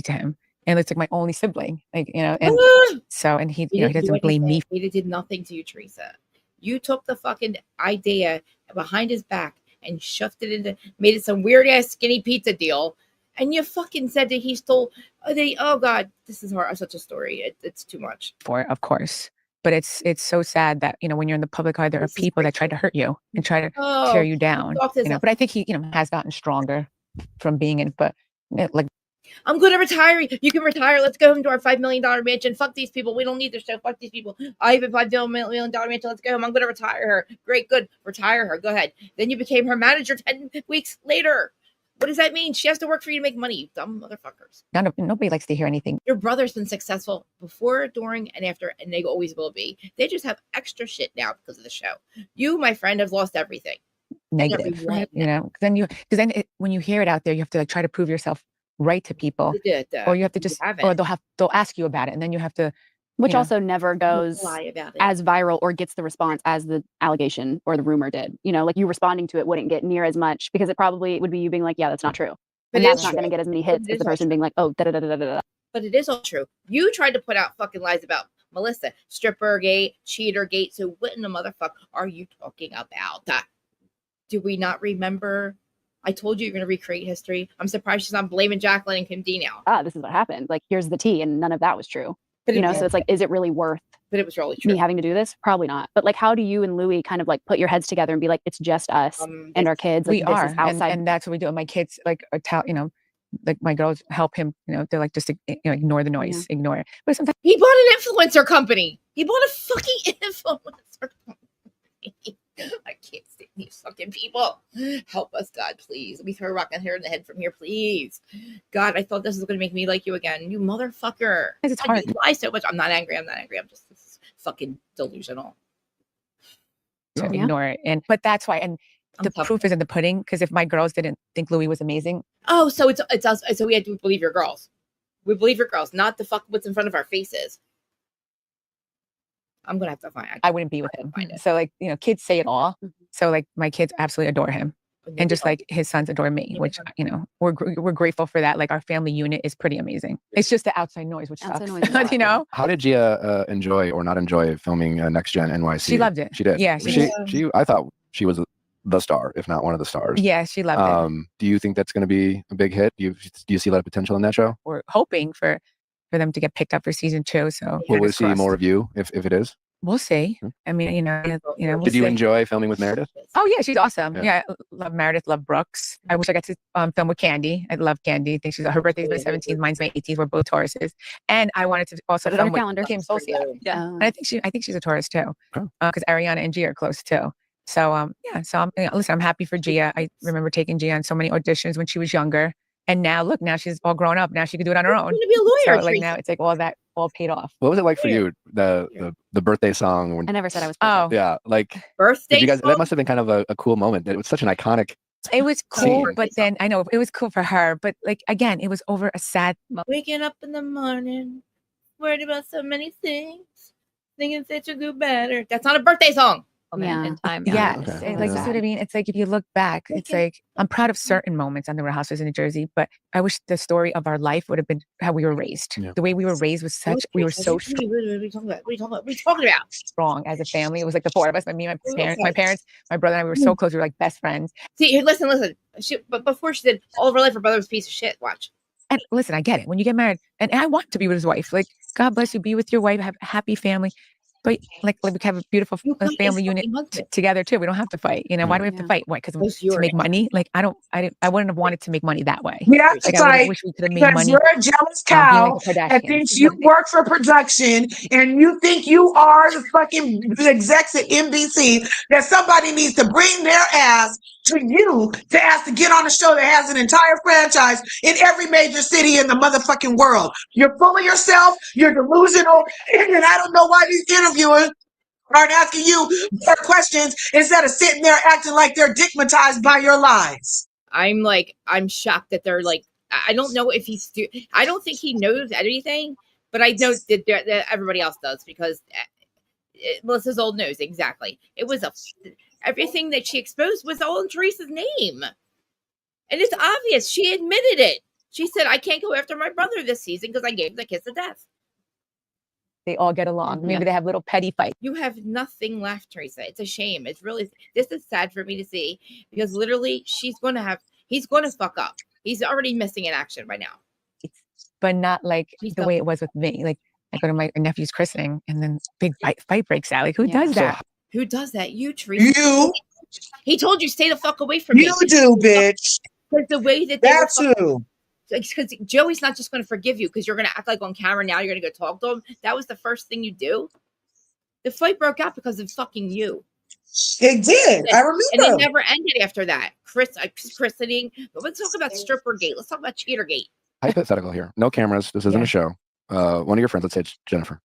To him, and it's like my only sibling, like and so, and he doesn't blame me. He did nothing to you, Teresa. You took the fucking idea behind his back and shoved it into, made it some weird ass skinny pizza deal, and you fucking said that he stole. Oh God, this is such a story. It's too much. Of course. But it's so sad that, when you're in the public eye, there are people that try to hurt you and try to tear you down. But I think he, has gotten stronger from being in. But like, I'm going to retire. You can retire. Let's go home to our $5 million mansion. Fuck these people. We don't need their show. Fuck these people. I have a $5 million mansion. Let's go home. I'm going to retire her. Great, good. Retire her. Go ahead. Then you became her manager 10 weeks later. What does that mean? She has to work for you to make money, you dumb motherfuckers. Nobody likes to hear anything. Your brother's been successul before, during, and after, and they always will be. They just have extra shit now because of the show. You, my friend, have lost everything. Negative, right? Because when you hear it out there, you have to try to prove yourself right to people, or you have to or they'll ask you about it, and then you have to. Which also never goes as viral or gets the response as the allegation or the rumor did. Like you responding to it wouldn't get near as much because it probably would be you being like, yeah, that's not true. And that's not going to get as many hits as the person being like, oh, da-da-da-da-da-da. But it is all true. You tried to put out fucking lies about Melissa, stripper gate, cheater gate. So what in the motherfucker are you talking about? Do we not remember? I told you you're going to recreate history. I'm surprised she's not blaming Jacqueline and Kim D now. This is what happened. Like, here's the tea. And none of that was true. But so it's like, is it really worth it was really true. Me having to do this? Probably not. But like, how do you and Louis kind of like put your heads together and be like, it's just us and our kids? Like, we are. And that's what we do. And my kids, like, like my girls help him, they're like, just, ignore the noise, ignore it. But sometimes he bought an influencer company. He bought a fucking influencer company. I can't stand these fucking people. Help us, God, please. Let me throw a rock at her in the head from here, please. God, I thought this was going to make me like you again. You motherfucker. It's hard. You lie so much. I'm not angry. I'm just this is fucking delusional. So ignore it. But that's why. And the proof is in the pudding. Because if my girls didn't think Louis was amazing. Oh, so it's us. So we had to believe your girls. We believe your girls, not the fuck what's in front of our faces. I'm gonna have to find. I wouldn't be with him. Find it. So like, you know, kids say it all. Mhm. So like my kids absolutely adore him. And just like his sons adore me, which, you know, we're grateful for that. Like our family unit is pretty amazing. It's just the outside noise, which Outside sucks, noise is hard, you know? How did Gia enjoy or not enjoy filming Next Gen NYC? She loved it. She did. Yeah, She I thought she was the star, if not one of the stars. Yeah, she loved it. Do you think that's going to be a big hit? Do you see a lot of potential in that show? We're hoping for them to get picked up for season 2. So Will we fingers see crossed. more of you if it is? We'll see. Hmm. I mean, you know, we'll Did you see. enjoy filming with Meredith? Oh yeah, she's awesome. Yeah. Yeah, I love Meredith, love Brooks. I wish I got to film with Candy. I love Candy. I think her birthday's May 17th, mine's May 18th. We're both Tauruses, and I wanted to also Put it on film your with calendar. Kim Solcia. Yeah. And I think she's a Taurus too, Oh. because Ariana and Gia are close too. So yeah. So listen, I'm happy for Gia. I remember taking Gia on so many auditions when she was younger, and now look, now she's all grown up. Now she can do it on her own. To be a lawyer. So like now it's like all that all paid off. What was it like for you? The birthday song when I never said I was Oh, perfect. yeah, like birthday. did you guys? song? That must have been kind of a cool moment. It was such an iconic. it was cool, Scene. but then I know it was cool for her, but like again, it was over a sad moment. Waking up in the morning, worried about so many things, thinking that you'll do better. That's not a birthday song. Yeah. In time. Yes. Okay. And, like, you see Yeah. what I mean? It's like, if you look back, it's like, I'm proud of certain moments on the Real Housewives of New Jersey, but I wish the story of our life would have been how we were raised. Yeah. The way we were raised was we were so What are we talking about? What are you talking about? strong as a family. It was like the four of us, my parents, my brother and I, we were so close. We were like best friends. See, here, listen. But before she did, all of her life, her brother was a piece of shit. Watch. And listen, I get it. When you get married, and I want to be with his wife, like, God bless you, be with your wife, have a happy family. But like we have a beautiful family unit together too. We don't have to fight. You know, why do we have to fight? Why? Because to make money? Like I wouldn't have wanted to make money that way. Yeah, Like, it's I like, wish we could have made because money. you're a jealous cow like the that Kardashians. thinks you work for production and you think you are the fucking execs at NBC, that somebody needs to bring their ass to you to ask to get on a show that has an entire franchise in every major city in the motherfucking world. You're full of yourself, you're delusional, and I don't know why these interviewers aren't asking you their questions instead of sitting there acting like they're digmatized by your lies. I'm shocked that they're like, I don't know if I don't think he knows anything, but I know that everybody else does, because Melissa's old news. Exactly. It was everything that she exposed was all in Teresa's name. And it's obvious. She admitted it. She said, I can't go after my brother this season because I gave him the kiss of death. They all get along. Maybe they have little petty fights. You have nothing left, Teresa. It's a shame. It's really, this is sad for me to see, because literally he's going to fuck up. He's already missing in action by now. But not like the way it was with me. Like I go to my nephew's christening and then big fight breaks out. Like who does that? Who does that? You, Teresa. You. He told you stay the fuck away from me. You do, bitch. Because the way that That's who. Because Joey's not just going to forgive you because you're going to act like on camera now you're going to go talk to him. That was the first thing you do. The fight broke out because of fucking you. It did. I remember. And it never ended after that. Christening. But let's talk about stripper gate. Let's talk about cheater gate. Hypothetical here. No cameras. This isn't a show. One of your friends, let's say it's Jennifer,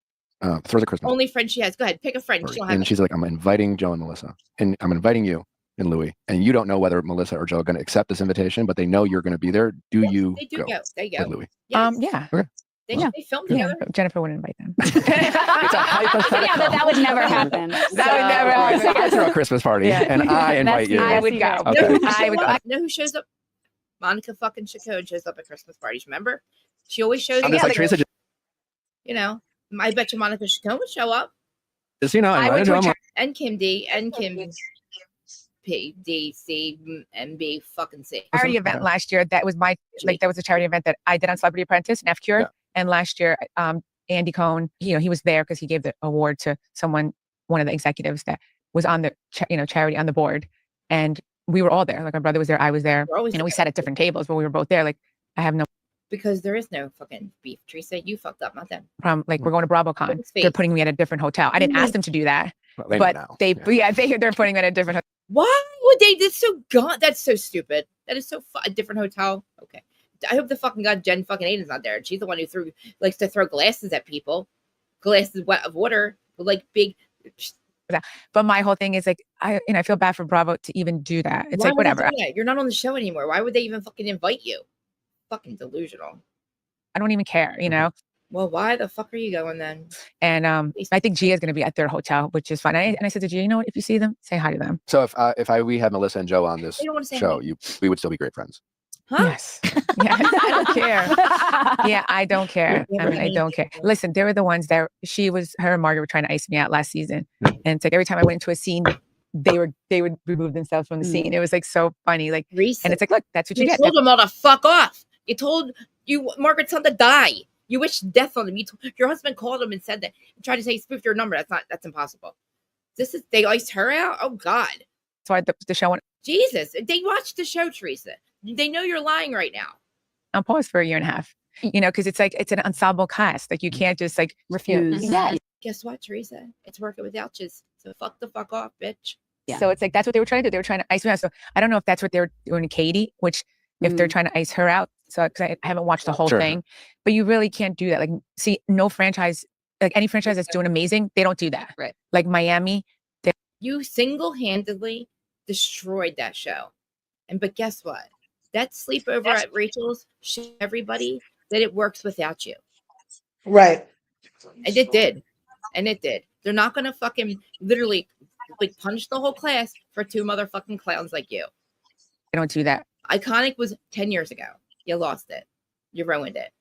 throws a Christmas. Only friend she has. Go ahead. Pick a friend. And she's like, I'm inviting Joe and Melissa. And I'm inviting you and Louis. And you don't know whether Melissa or Joe are going to accept this invitation, but they know you're going to be there. They do go. They go. With Louis. Yes. Yeah. Okay. They filmed together. Jennifer wouldn't invite them. It's a hypothetical. Yeah, but that would never happen. That would never happen. I throw a Christmas party and I invite you. I would go. Okay. You know who shows up? Monica fucking Chacon shows up at Christmas parties. Remember? She always shows up. I'm just like Teresa. You know, I bet you Monica Chacon would show up. Just, you know, And Kim D and Kim P D C M B fucking C. Charity event last year. That was that was a charity event that I did on Celebrity Apprentice, F Cure. Yeah. And last year, Andy Cohen, he was there because he gave the award to one of the executives that was on the charity on the board, and we were all there. Like my brother was there, I was there. We sat at different tables, but we were both there. Like I have no. Because there is no fucking beef, Teresa. You fucked up, not them. Like we're going to BravoCon. They're putting me at a different hotel. I didn't ask them to do that, but they're putting me at a different hotel. Why would they? That's so gone. That's so stupid. That is so a different hotel. Okay, I hope the fucking god Jen fucking Aiden's not there. She's the one who likes to throw glasses at people, glasses of water, like big. But my whole thing is like I feel bad for Bravo to even do that. It's like whatever. You're not on the show anymore. Why would they even fucking invite you? Fucking delusional. I don't even care, Well, why the fuck are you going then? And I think Gia's going to be at their hotel, which is fun. And I said to Gia, you know what? If you see them, say hi to them. So if we had Melissa and Joe on this They don't want to say show, hi. we would still be great friends. Huh? Yes. Yes. I don't care. Yeah, I don't care. Yeah, I mean, I don't care. Listen, they were the ones that her and Margaret were trying to ice me out last season. And it's like every time I went into a scene, they would remove themselves from the scene. It was like so funny. Like, Recent. and it's like, look, that's what you get. told them all to fuck off. You told Margaret's son to die. You wish death on him. Your husband called him and said that. And tried to say spoofed your number. That's impossible. They iced her out. Oh God. That's why the show went. Jesus, they watched the show, Teresa. They know you're lying right now. On pause for a year and a half. You know, because it's like it's an ensemble cast. Like you can't just like refuse. Yeah. Guess what, Teresa? It's working without you. So fuck the fuck off, bitch. Yeah. So it's like that's what they were trying to do. They were trying to ice me out. So I don't know if that's what they were doing to Katie, which if they're trying to ice her out. So because I haven't watched the whole thing, but you really can't do that. Like, see, no franchise, like any franchise that's doing amazing, they don't do that. Right. Like Miami, you single-handedly destroyed that show. But guess what? That sleepover at Rachel's showed everybody that it works without you. Right. And it did. They're not going to fucking literally like punish the whole class for two motherfucking clowns like you. They don't do that. Iconic was 10 years ago. You lost it. You ruined it.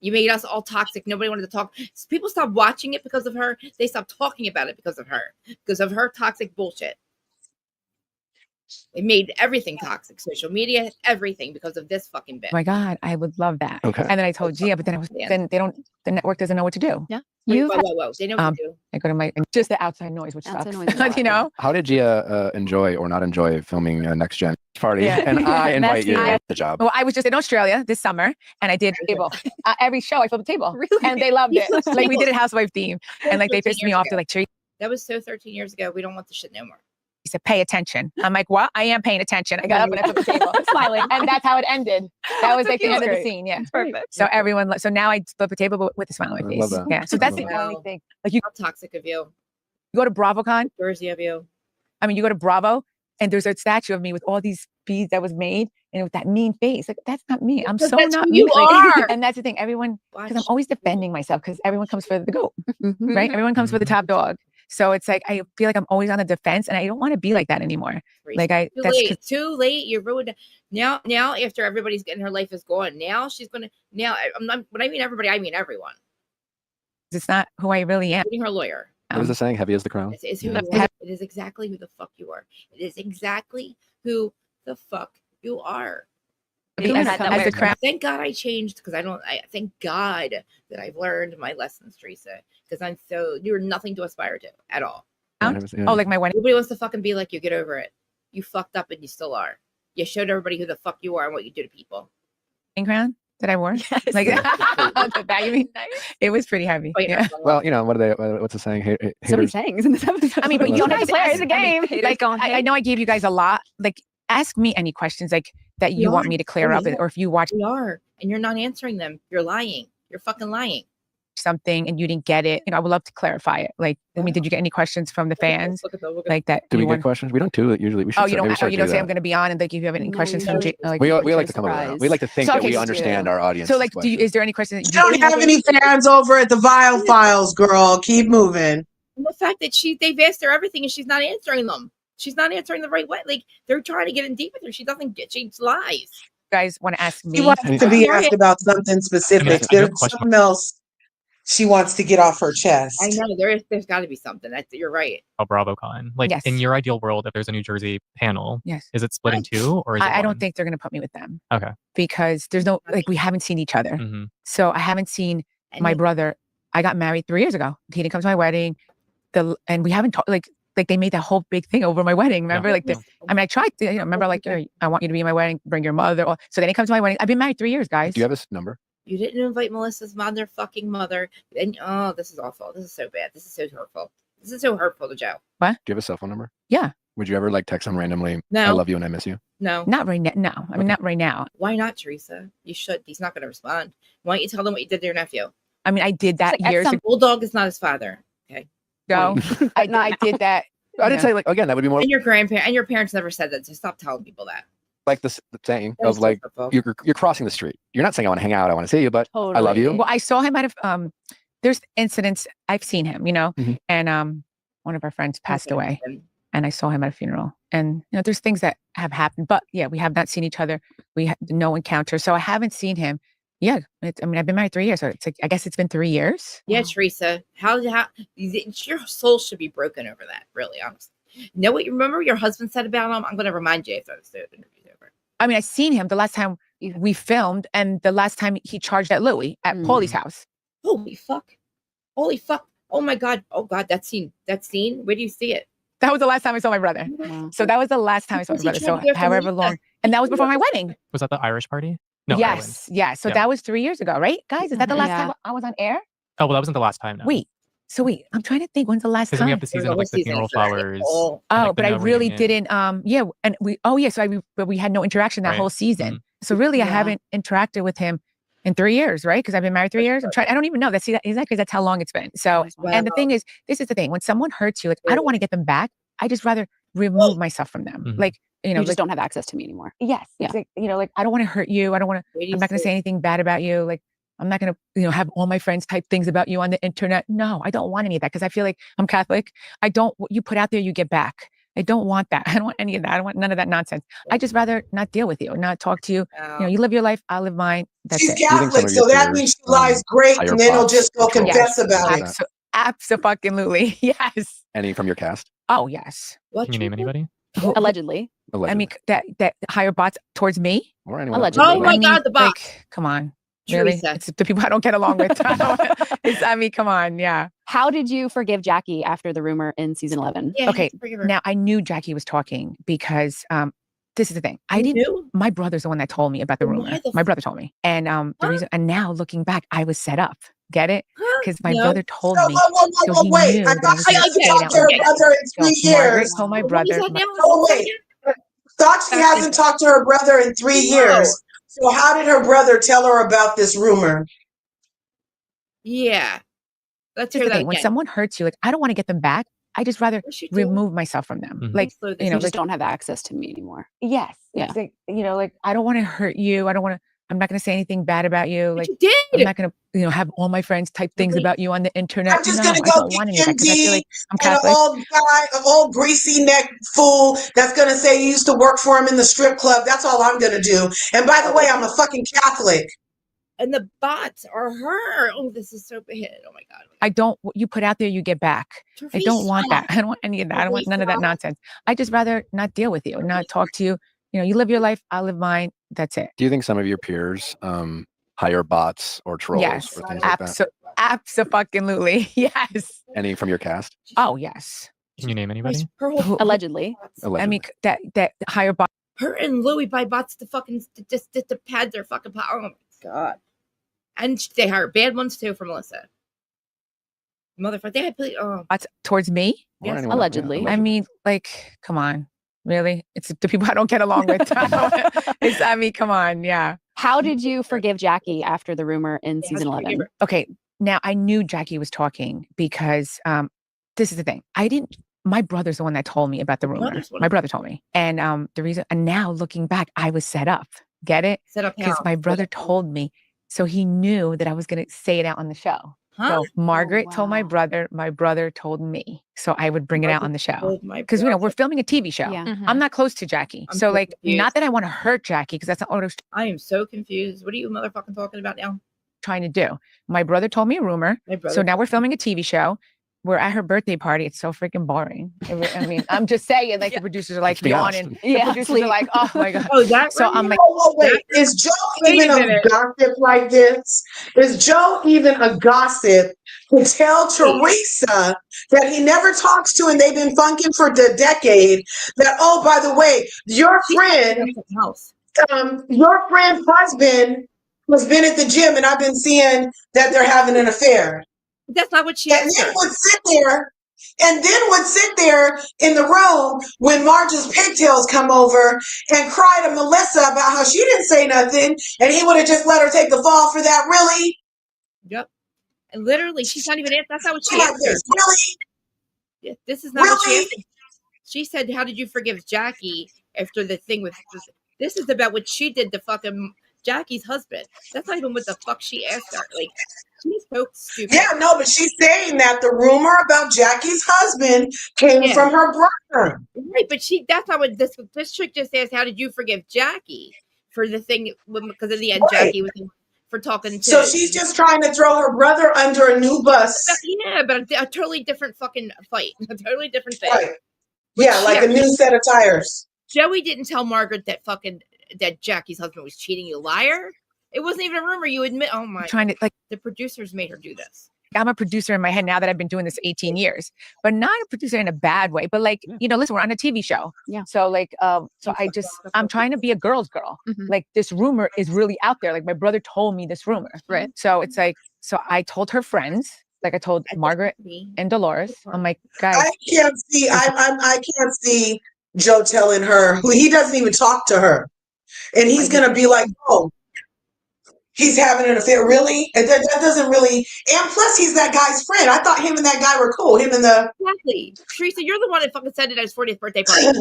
You made us all toxic. Nobody wanted to talk. People stopped watching it because of her. They stopped talking about it because of her. Because of her toxic bullshit. It made everything toxic. Social media, everything because of this fucking bitch. Oh my God, I would love that. Okay. And then I told Gia, but then the network doesn't know what to do. Yeah. Whoa. They know what to do. I go to just the outside noise, which Outside sucks. noise You know? How did Gia enjoy or not enjoy filming a Next Gen party? Yeah. And I invite you Messy. to the job. Well, I was just in Australia this summer and I did table. Every show I flipped a table. Really? And they loved it. You flipped Like we tables? did a housewife theme. And like they 13 pissed me years off. ago. They're like, Teresa, That was so 13 years ago. We don't want the shit no more. he said, pay attention. I'm like, what? I am paying attention. I got up and I flipped the table. Smiling. And that's how it ended. That was like the end of the scene. Yeah. It's perfect. So so now I flip the table but with a smile on my I face. love that. Yeah. So I that's love the that. only thing. Like you How toxic of you. go to BravoCon. Jersey of you. I mean, you go to Bravo and there's a statue of me with all these beads that was made and with that mean face. Like, that's not me. I'm so That's not who me. you Like, are. and that's the thing. Everyone, because I'm Watch. always defending myself because everyone comes for the GOAT, Mhm. right? Everyone comes for the top dog. So it's like, I feel like I'm always on the defense and I don't want to be like that anymore. Like Too late. You're ruined. Now after everybody's getting her life is gone. Now she's gonna. Now I'm not. When I mean everybody, I mean everyone. it's not who I really am. Including her lawyer. What is the saying? Heavy as the crown. It's who Yeah. you are. It is exactly who the fuck you are. It is exactly who the fuck you are. As the crown. Thank God I changed because I thank God that I've learned my lessons, Teresa. Because you're nothing to aspire to at all. Oh, like my wedding Nobody wants to fucking be like you. Get over it. You fucked up and you still are. You showed everybody who the fuck you are and what you do to people. crown that I wore. Yes. Like that, you mean? It was pretty heavy. Oh, yeah. Yeah. Well, you know, what's the saying? So many Haters. sayings in this episode. I mean, but you don't have to play ask the game. Like, I know I gave you guys a lot. Like, ask me any questions like that you want me to clear up, or if you watch We are, and you're not answering them. You're lying. You're fucking lying. something and you didn't get it. I would love to clarify it. Like, I mean, did you get any questions from the fans? Like that? Do we you get want- questions? We don't do it usually. We should Oh, you don't. maybe start You don't do say that. I'm going to be on, and like if you have any No, questions we from don't. like We like It's to come surprise. around. We like to think So, that okay, we so understand our audience. So, like, is there any questions? You don't have any fans over at the Viall Files, girl. Keep moving. And the fact that they've asked her everything and she's not answering them. She's not answering the right way. Like they're trying to get in deep with her. She doesn't get. She lies. You guys want to ask me? She wants to be asked about something specific. I have a There's question. something else she wants to get off her chest. I know there's got to be something. You're right. BravoCon. Like Yes. in your ideal world, if there's a New Jersey panel, Yes. is it split in two or is it I don't one? think they're going to put me with them. Okay. Because there's no like we haven't seen each other. Mhm. So I haven't seen And my brother. I got married 3 years ago. He didn't come to my wedding. And we haven't talked like they made that whole big thing over my wedding. Remember? Yeah. Like I mean, I tried to, remember like, I want you to be in my wedding, bring your mother. So they didn't come to my wedding. I've been married 3 years, guys. Do you have his number? You didn't invite Melissa's motherfucking mother. And this is awful. This is so bad. This is so hurtful. This is so hurtful to Joe. Do you have a cell phone number? Yeah. Would you ever like text him randomly? No. I love you and I miss you. No. Not right now. No, I mean, not right now. Why not, Teresa? You should. He's not going to respond. Why don't you tell them what you did to your nephew? I mean, I did that Like, at years some- Bulldog is not his father. Okay. ago. I did that. I didn't say like again. That would be more. And your grandparent and your parents never said that. So stop telling people that. like the saying That is of like difficult. you're crossing the street. You're not saying I want to hang out, I want to see you, but I love you. Well, I saw him at a there's incidents I've seen him, Mhm. and one of our friends passed away, and I saw him at a funeral, and there's things that have happened, but yeah, we have not seen each other. We had no encounter, so I haven't seen him. Yeah, I mean, I've been married 3 years, so it's like I guess it's been 3 years. Yeah, Teresa, how your soul should be broken over that. Really, honestly. Know what you remember your husband said about him? I'm going to remind you if the interview's over. I mean, I seen him the last time we filmed, and the last time he charged at Louis at Paulie's house. Holy fuck! Holy fuck! Oh my god! Oh god! That scene! Where do you see it? That was the last time I saw my brother. Wow. So that was the last time I saw my brother. So however long, and that was before my wedding. Was that the Irish party? No. Yes, Ireland. yeah. So Yeah. that was 3 years ago, right, guys? Is that the last Yeah. time I was on air? Oh, well, that wasn't the last time. No. Wait, I'm trying to think. When's the last Because time? we have the season of like the funeral flowers. Oh, and, like, but the I no really reunion. didn't. Yeah, and we. Oh, yeah. But we had no interaction that Right. whole season. Mhm. So really, I Yeah. haven't interacted with him in 3 years, right? Because I've been married 3 years. I don't even know. That's exactly because that's how long it's been. So, and the thing is, this is the thing. When someone hurts you, like I don't want to get them back. I just rather remove myself from them. Mhm. Like You like, just don't have access to me anymore. yes, Yeah. it's like, like I don't want to hurt you. I don't want to. I'm not going to say anything bad about you. Like I'm not going to, have all my friends type things about you on the internet. No, I don't want any of that because I feel like I'm Catholic. I don't. What you put out there, you get back. I don't want that. I don't want any of that. I don't want none of that nonsense. I just rather not deal with you, not talk to you. You live your life. I live mine. That's She's it. Catholic, so that means she lies great, and then he'll just go confess about it. Absolutely. Yes. Any from your cast? Oh, yes. Can you name anybody? Allegedly. I mean, that hire bots towards me. Or anyone Allegedly. Oh my god, the box. Like, come on. Really? Teresa. It's the people I don't get along with. Come on. Yeah. How did you forgive Jackie after the rumor in season 11? Yeah, Okay. forgive her. Now I knew Jackie was talking because this is the thing. I You didn't. knew? My brother's the one that told me about the Why rumor. the My brother told me, and the reason. And now looking back, I was set up. Get it? Because my No. brother told So, me. whoa, So he wait. knew I that I thought was she gonna hasn't say talked that to on her the brother in show. 3 Margaret years. told my What was brother. that now? Oh, wait. Thought she hasn't talked to her brother in 3 years. So how did her brother tell her about this rumor? Yeah. Let's Just hear the that thing. When again. someone hurts you, like I don't want to get them back. I just rather What you do? remove myself from them. Mhm. Like Slow this you You know, just like don't have access to me anymore. yes, Yeah. it's like like I don't want to hurt you. I don't want to. I'm not going to say anything bad about you. But Like you did. I'm not going to have all my friends type things Wait. about you on the internet. I'm just No, gonna I go don't want any get of that because I feel MD like I'm and Catholic. an old greasy neck fool that's gonna say he used to work for him in the strip club. That's all I'm gonna do. And by the way, I'm a fucking Catholic. And the bots are her. Oh, this is so bad. Oh my god. I don't. What you put out there, you get back. I don't want that. I don't want any of that. I don't want none of that nonsense. I just rather not deal with you, not talk to you. You live your life. I live mine. That's it. Do you think some of your peers hire bots or trolls Yes. for things like that? Absolutely. Yes. Any from your cast? Oh, yes. Can you name anybody? Her whole Allegedly. I mean, that hire bot. her and Louis buy bots to fucking just to pad their fucking power. Oh my god. And they hire bad ones too for Melissa. Motherfucker, they had bots towards me. Or Yes. anyone- Allegedly. I mean, like, come on. Really? It's the people I don't get along with. Come on. Yeah. How did you forgive Jackie after the rumor in season how'd you forgive 11? her? Okay. Now I knew Jackie was talking because this is the thing. My brother's the one that told me about the rumor. brother's one. My brother told me. And the reason, and now looking back, I was set up. Get it? Set up Because how? my brother told me. So he knew that I was going to say it out on the show. Huh? So Margaret told my wow. brother told me. So I would bring it out on the show. Told my Because, brother. we're filming a TV show. Yeah. I'm not close to Jackie. I'm so so like, confused. not that I want to hurt Jackie because that's not what I was I am so confused. What are you motherfucking talking about now? trying to do. My brother told me a rumor. My brother. So now we're filming a TV show. We're at her birthday party. It's so freaking boring. I mean, I'm just saying, like the producers are like Let's be honest. yawning. Yeah, The producers sleep. are like, oh my God. Oh, is that So right? I'm like, Oh, wait. Is Joe Wait a even a minute. gossip like this? Is Joe even a gossip to tell Teresa that he never talks to and they've been funking for a decade that, oh, by the way, your friend's husband has been at the gym and I've been seeing that they're having an affair. That's not what she And asked then her. would sit there in the room when Marge's pigtails come over and cry to Melissa about how she didn't say nothing and he would have just let her take the fall for that. Really? Yep. And literally, she's not even. That's not what she Like asked this. her. Really? Yeah, this is not what she Really? asked her. She said, "How did you forgive Jackie after the thing with?" This is about what she did to fucking Jackie's husband. That's not even what the fuck she asked her. Like, she's so stupid. Yeah, no, but she's saying that the rumor about Jackie's husband came from her brother. Right, but that's not what this chick just asked. How did you forgive Jackie for the thing? Because in the end, Jackie was for talking to. So she's just trying to throw her brother under a new bus. Yeah, but a totally different fucking fight. A totally different thing. Right. Yeah, like a new set of tires. Joey didn't tell Margaret that Jackie's husband was cheating. You liar. It wasn't even a rumor. You admit. Oh my! Trying to the producers made her do this. I'm a producer in my head now that I've been doing this 18 years, but not a producer in a bad way. But like, listen, we're on a TV show. Yeah. So like, I'm trying to be a girl's girl. Mm-hmm. Like this rumor is really out there. Like my brother told me this rumor. Right. So it's like, so I told her friends, like I told Margaret and Dolores. I'm like, guys. I can't see Joe telling her who he doesn't even talk to her. And he's going to be like, oh, he's having an affair. Really? That doesn't really. And plus, he's that guy's friend. I thought him and that guy were cool. Exactly. Teresa, you're the one that fucking said it at his 40th birthday party.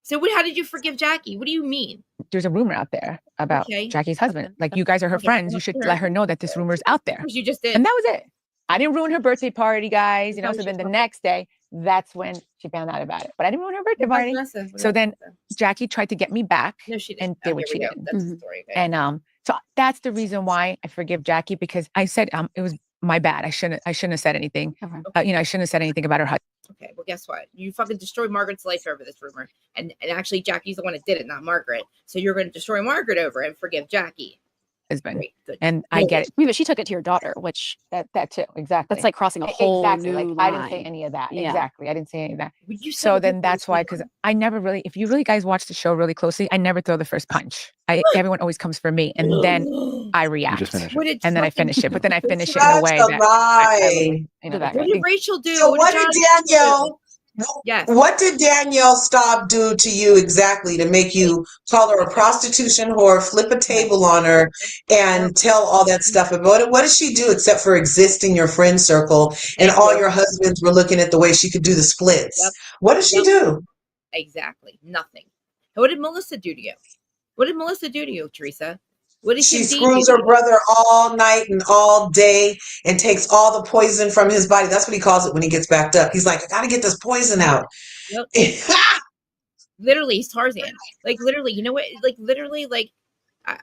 So how did you forgive Jackie? What do you mean? There's a rumor out there about Jackie's husband. Like, you guys are her friends. You should let her know that this rumor is out there. You just did. And that was it. I didn't ruin her birthday party, guys. So then the next day, that's when she found out about it. But I didn't ruin her birthday party. So then Jackie tried to get me back. No, she didn't. And did what she did. That's the story. Okay. And so that's the reason why I forgive Jackie, because I said it was my bad. I shouldn't have said anything. Okay. I shouldn't have said anything about her husband. Okay, well, guess what? You fucking destroyed Margaret's life over this rumor, and actually Jackie's the one that did it, not Margaret. So you're going to destroy Margaret over it and forgive Jackie. Husband. Great, and I get it. I mean, but she took it to your daughter, which that too, exactly. That's like crossing a whole new line. I didn't say any of that. Yeah. Exactly, I didn't say any of that. So then that's why, because I never really, if you really guys watch the show really closely, I never throw the first punch. Everyone always comes for me, and then I react, and then I finish it. But then I finish it in a way that what did Rachel do? So what did Danielle? Yes. What did Danielle Staub do to you exactly to make you call her a prostitution whore, flip a table on her, and tell all that stuff about it? What did she do except for exist in your friend circle and all your husbands were looking at the way she could do the splits? Yep. What did she do? Exactly. Nothing. What did Melissa do to you? What did Melissa do to you, Teresa? What did she screws her brother all night and all day and takes all the poison from his body. That's what he calls it when he gets backed up. He's like, I got to get this poison out. Yep. Literally, he's Tarzan. Like, literally, you know what? Like, literally, like, I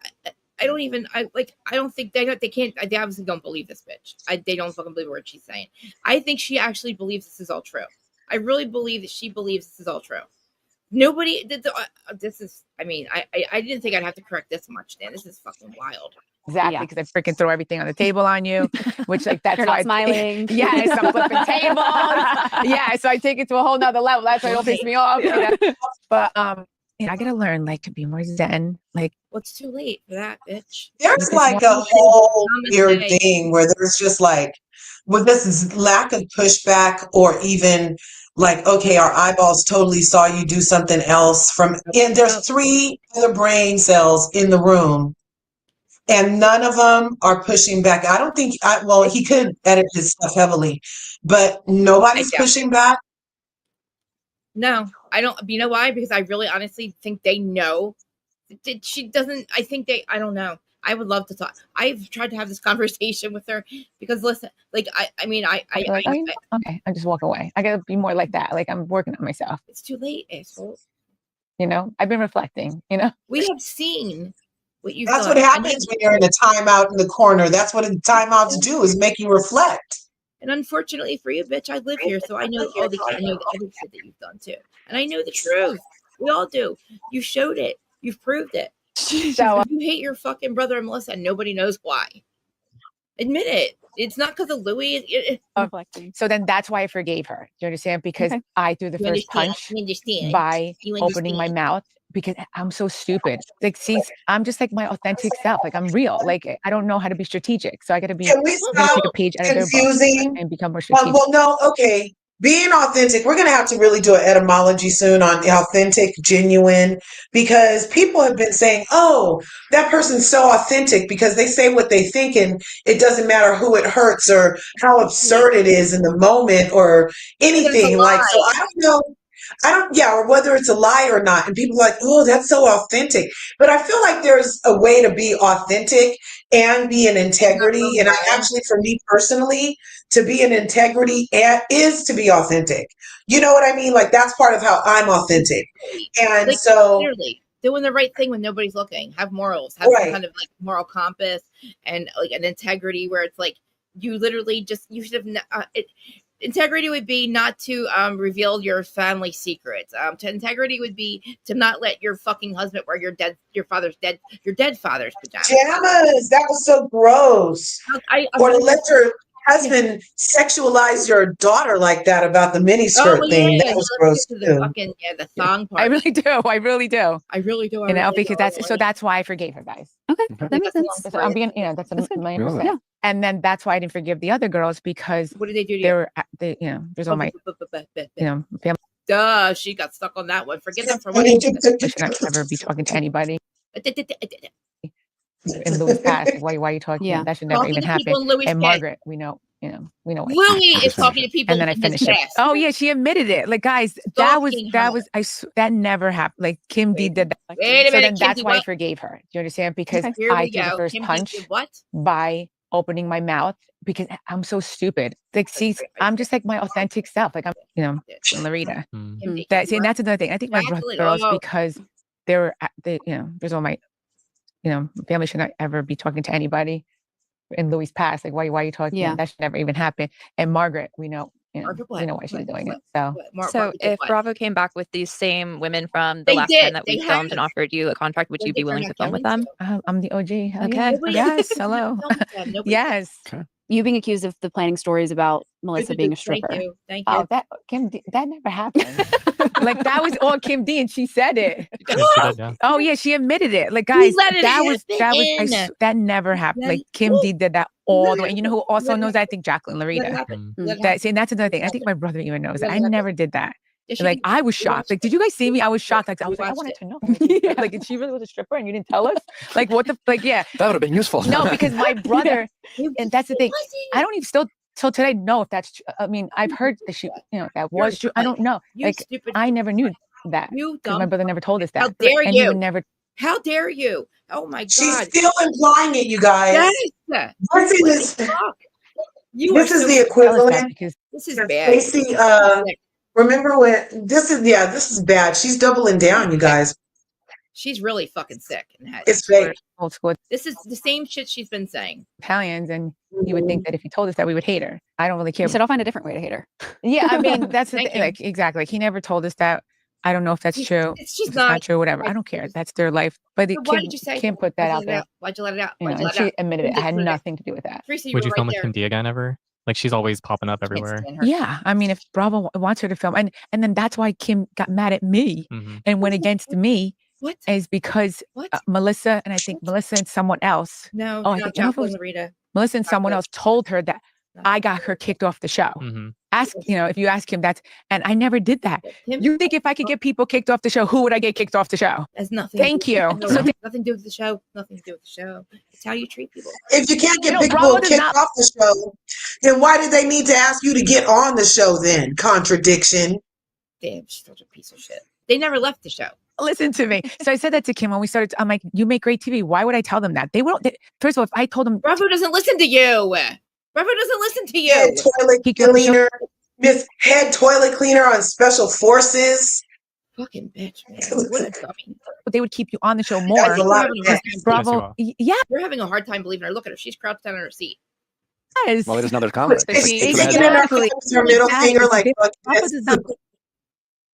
don't even, I don't think they can't, they obviously don't believe this bitch. They don't fucking believe a word she's saying. I think she actually believes this is all true. I really believe that she believes this is all true. Nobody did this is, I mean, I didn't think I'd have to correct this much, Dan. This is fucking wild. Exactly, because I freaking throw everything on the table on you, which like that's You're why not smiling. Yes, I'm flipping tables. Yeah, so I take it to a whole nother level. That's why it'll piss me off. But I gotta learn like to be more zen. Like, well, it's too late for that, bitch. There's like a whole weird thing where there's just like, well, this is lack of pushback or even like, okay, our eyeballs totally saw you do something else and there's 3 other brain cells in the room and none of them are pushing back. I don't think, he could edit his stuff heavily, but nobody's pushing back. No, I don't. You know why? Because I really honestly think they know. She doesn't, I don't know. I would love to talk. I've tried to have this conversation with her because listen, like, okay, I just walk away. I gotta be more like that. Like, I'm working on myself. It's too late, asshole. I've been reflecting, We have seen what you've done. That's what happens when you're in a timeout in the corner. That's what timeouts do, is make you reflect. And unfortunately for you, bitch, I live here, so I know the other shit that you've done too. And I know the truth. We all do. You showed it. You've proved it. So you hate your fucking brother and Melissa, and nobody knows why. Admit it. It's not because of Louis. So then that's why I forgave her. Do you understand? Because I threw the first punch by opening my mouth because I'm so stupid. Like, see, I'm just like my authentic self. Like, I'm real. Like, I don't know how to be strategic. So I got to be. Can we stop take a page out of their book and become more strategic. Well, no, okay. Being authentic, we're going to have to really do an etymology soon on authentic, genuine, because people have been saying, oh, that person's so authentic because they say what they think and it doesn't matter who it hurts or how absurd it is in the moment or anything. Like, so I don't know. or whether it's a lie or not. And people are like, oh, that's so authentic. But I feel like there's a way to be authentic and be in integrity. And I actually, for me personally, to be in integrity is to be authentic. You know what I mean? Like, that's part of how I'm authentic. And like, so, literally doing the right thing when nobody's looking, have morals, have some kind of like moral compass and like an integrity where it's like, you literally just, you should have, integrity would be not to reveal your family secrets. To integrity would be to not let your fucking husband wear your dead father's pajamas. Pajamas, that was so gross. Or to let your husband sexualize your daughter like that about the miniskirt thing. That was gross too. The thong part. I really do. You know, because that's why I forgave her, guys. Okay, that makes sense. So I'm being, that's my percent. Yeah. And then that's why I didn't forgive the other girls because what did they do to you? There's all my, family. Duh, she got stuck on that one. Forgive them for what I should not ever be talking to anybody. In Louis past, why are you talking? Yeah. That should never even happen. And Margaret, we know. Louis is talking to people. And then I finished it. Oh yeah, she admitted it. Like guys, that never happened. Like Kim D did that. Wait a minute, then that's why I forgave her. Do you understand? Because I threw the first punch by opening my mouth because I'm so stupid. Like, see, I'm just like my authentic self. Like I'm, Larita. That's another thing. I think my girls because there's all my, family should not ever be talking to anybody. In Louis past, like why are you talking? Yeah. That should never even happen. And Margaret, we know why she's doing it. So if Bravo came back with these same women from the last time that we filmed and offered you a contract, would you be willing to film with them? I'm the OG. Okay. Yes. Hello. Yes. Okay. You being accused of the planning stories about Melissa being a stripper. Thank you. Oh, that never happened. Like that was all Kim D, and she said it. Oh yeah, she admitted it. Like guys, that never happened. Like Kim D did that all the way. And you know who also knows that? I think Jacqueline Larita. That's another thing. I think my brother even knows that. I never did that. Like I was shocked. Like, did you guys see me? I was shocked. Like I wanted to know. Like, and she really was a stripper, and you didn't tell us. Like, what the? Like, yeah, that would have been useful. No, because my brother, and that's the thing. I don't even still till today know if that's true. I mean, I've heard that that was true. I don't know. Like, I never knew that. Because my brother never told us that. How dare you? He would never. How dare you? Oh my God! She's still implying it, you guys. Yes. This is the equivalent. This is bad. Stacey, remember when this is bad. She's doubling down, you guys. She's really fucking sick. It's fake. Old school. This is the same shit she's been saying. Italians, and you would think that if he told us that we would hate her. I don't really care. He said, I'll find a different way to hate her. Yeah, I mean, that's the thing. Like, exactly. Like, he never told us that. I don't know if that's true. It's just not true, whatever. I don't care. That's their life. But why did you say? Kim put that out there. Why'd you let it out? And she admitted it. I had nothing to do with that. Would you film with Kim D again ever? Like she's always popping up everywhere. Yeah, I mean, if Bravo wants her to film, and then that's why Kim got mad at me and went against me. What? Is because Melissa and I think Melissa and someone else. No, I think Larita. Melissa and someone else told her that I got her kicked off the show. Ask, if you ask him, and I never did that. You think if I could get people kicked off the show, who would I get kicked off the show? That's nothing. Thank you. Nothing to do with the show. Nothing to do with the show. It's how you treat people. If you can't get people kicked off the show, then why did they need to ask you to get on the show then? Contradiction. Damn, she's such a piece of shit. They never left the show. Listen to me. So I said that to Kim when we started. I'm like, you make great TV. Why would I tell them that? They won't. First of all, if I told them, Bravo doesn't listen to you. Bravo doesn't listen to you. Head toilet cleaner, Miss Head toilet cleaner on Special Forces. Fucking bitch, man. What a dummy. But they would keep you on the show more. Bravo. Yeah. You're having a hard time believing her. Look at her. She's crouched down on her seat. Yes. Well, there's another comment. Exactly. Her middle finger like.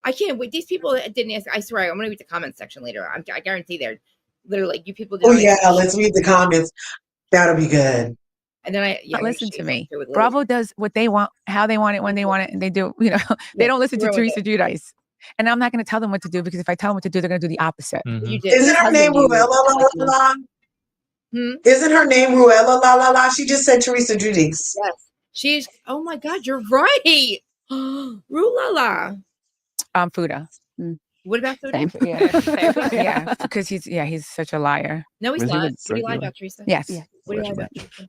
I can't wait. These people didn't ask. I swear, I'm going to read the comment section later. I guarantee they're literally, you people. Oh, yeah. Let's read the comments. That'll be good. And then listen to me. Bravo does what they want, how they want it, when they want it. And they do, they don't listen to Teresa Guidice. And I'm not going to tell them what to do because if I tell them what to do, they're going to do the opposite. Isn't her name Ruella La La La? Isn't her name Ruella La La La? She just said Teresa Guidice. Yes. She's, oh my God, you're right. Ruella. Fuda. What about Fuda? Yeah, because he's such a liar. No, he's not. Did he lie about Teresa? Yes. Yeah. What did he lie about Teresa?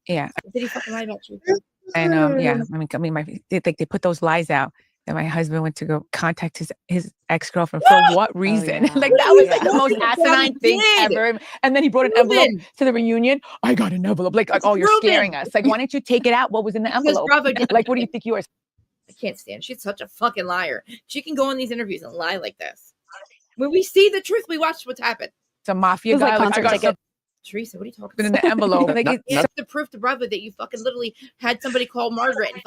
Yeah. Did he fucking lie about Teresa? And I mean, they put those lies out, that my husband went to go contact his ex-girlfriend for what reason? yeah. Like that was like the What most the fuck asinine he thing did? ever. And then he brought an envelope Ruben. to the reunion. I got an envelope. Like oh, you're Ruben. scaring us. Like, why don't you take it out? What was in the Because envelope? Bravo did Like, what do you think yours? I can't stand. She's such a fucking liar. She can go on these interviews and lie like this. When we see the truth, we watch what's happened. It's a mafia It was like guy. concert I got ticket. Teresa, what are you talking something in about? the envelope. Like It's the proof to Bravo that you fucking literally had somebody call Margaret and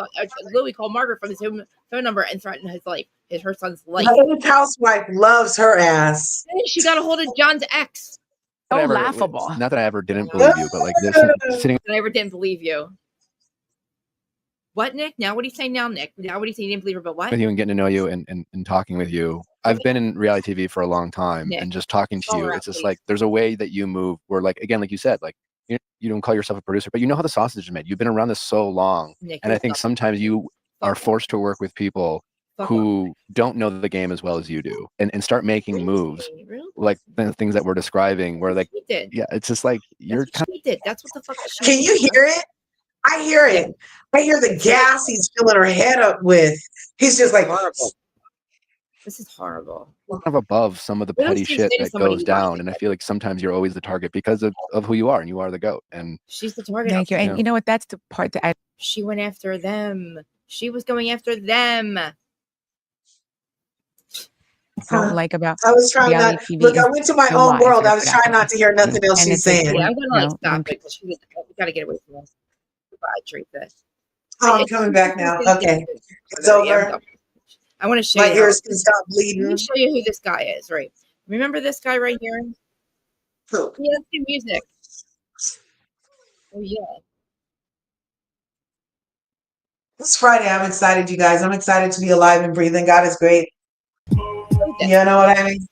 Louis call Margaret from his phone number and threaten his life, her son's life. The housewife loves her ass. And she got a hold of John's ex. so Whatever, laughable. Not that I ever didn't believe you, but like this sitting I never didn't believe you. What, Nick? Now what are you saying now, Nick? Now what are you saying? You didn't believe her, but what? with you and getting to know you and talking with you. I've been in reality TV for a long time, Nick, and just talking to call you, her out, it's just please. like there's a way that you move where, like, again, like you said, like you don't call yourself a producer, but you know how the sausage is made. You've been around this so long, Nick, and I think sometimes you are forced to work with people who don't know the game as well as you do, and start making moves like the things that we're describing, where like, yeah, it's just like you're kind she did. That's what the fuck she Can you hear it? I hear it. I hear the gas he's filling her head up with. He's just like, horrible. This is horrible. of above some of the What else petty do you shit say to that somebody goes you like down, like and I that? feel like sometimes you're always the target because of who you are, and you are the GOAT. And She's the target. Thank you. And Yeah. you know what? That's the part that She went after them. She was going after them. I don't like about I was trying reality not. TV Look, I is went to my the own lies world. that I are was put out trying there. not to hear nothing else And she's it's like, saying. Yeah, I'm gonna like No, stop when it because we gotta get away from this. Goodbye, Teresa. Oh, I'm coming back now. Okay, it's Yeah, I'm over. done. I want to show My you. ears can stop Let bleeding. me show you who this guy is. Right. Remember this guy right here? Who? He has good music. Oh yeah. It's Friday. I'm excited, you guys. I'm excited to be alive and breathing. God is great. You know what I mean?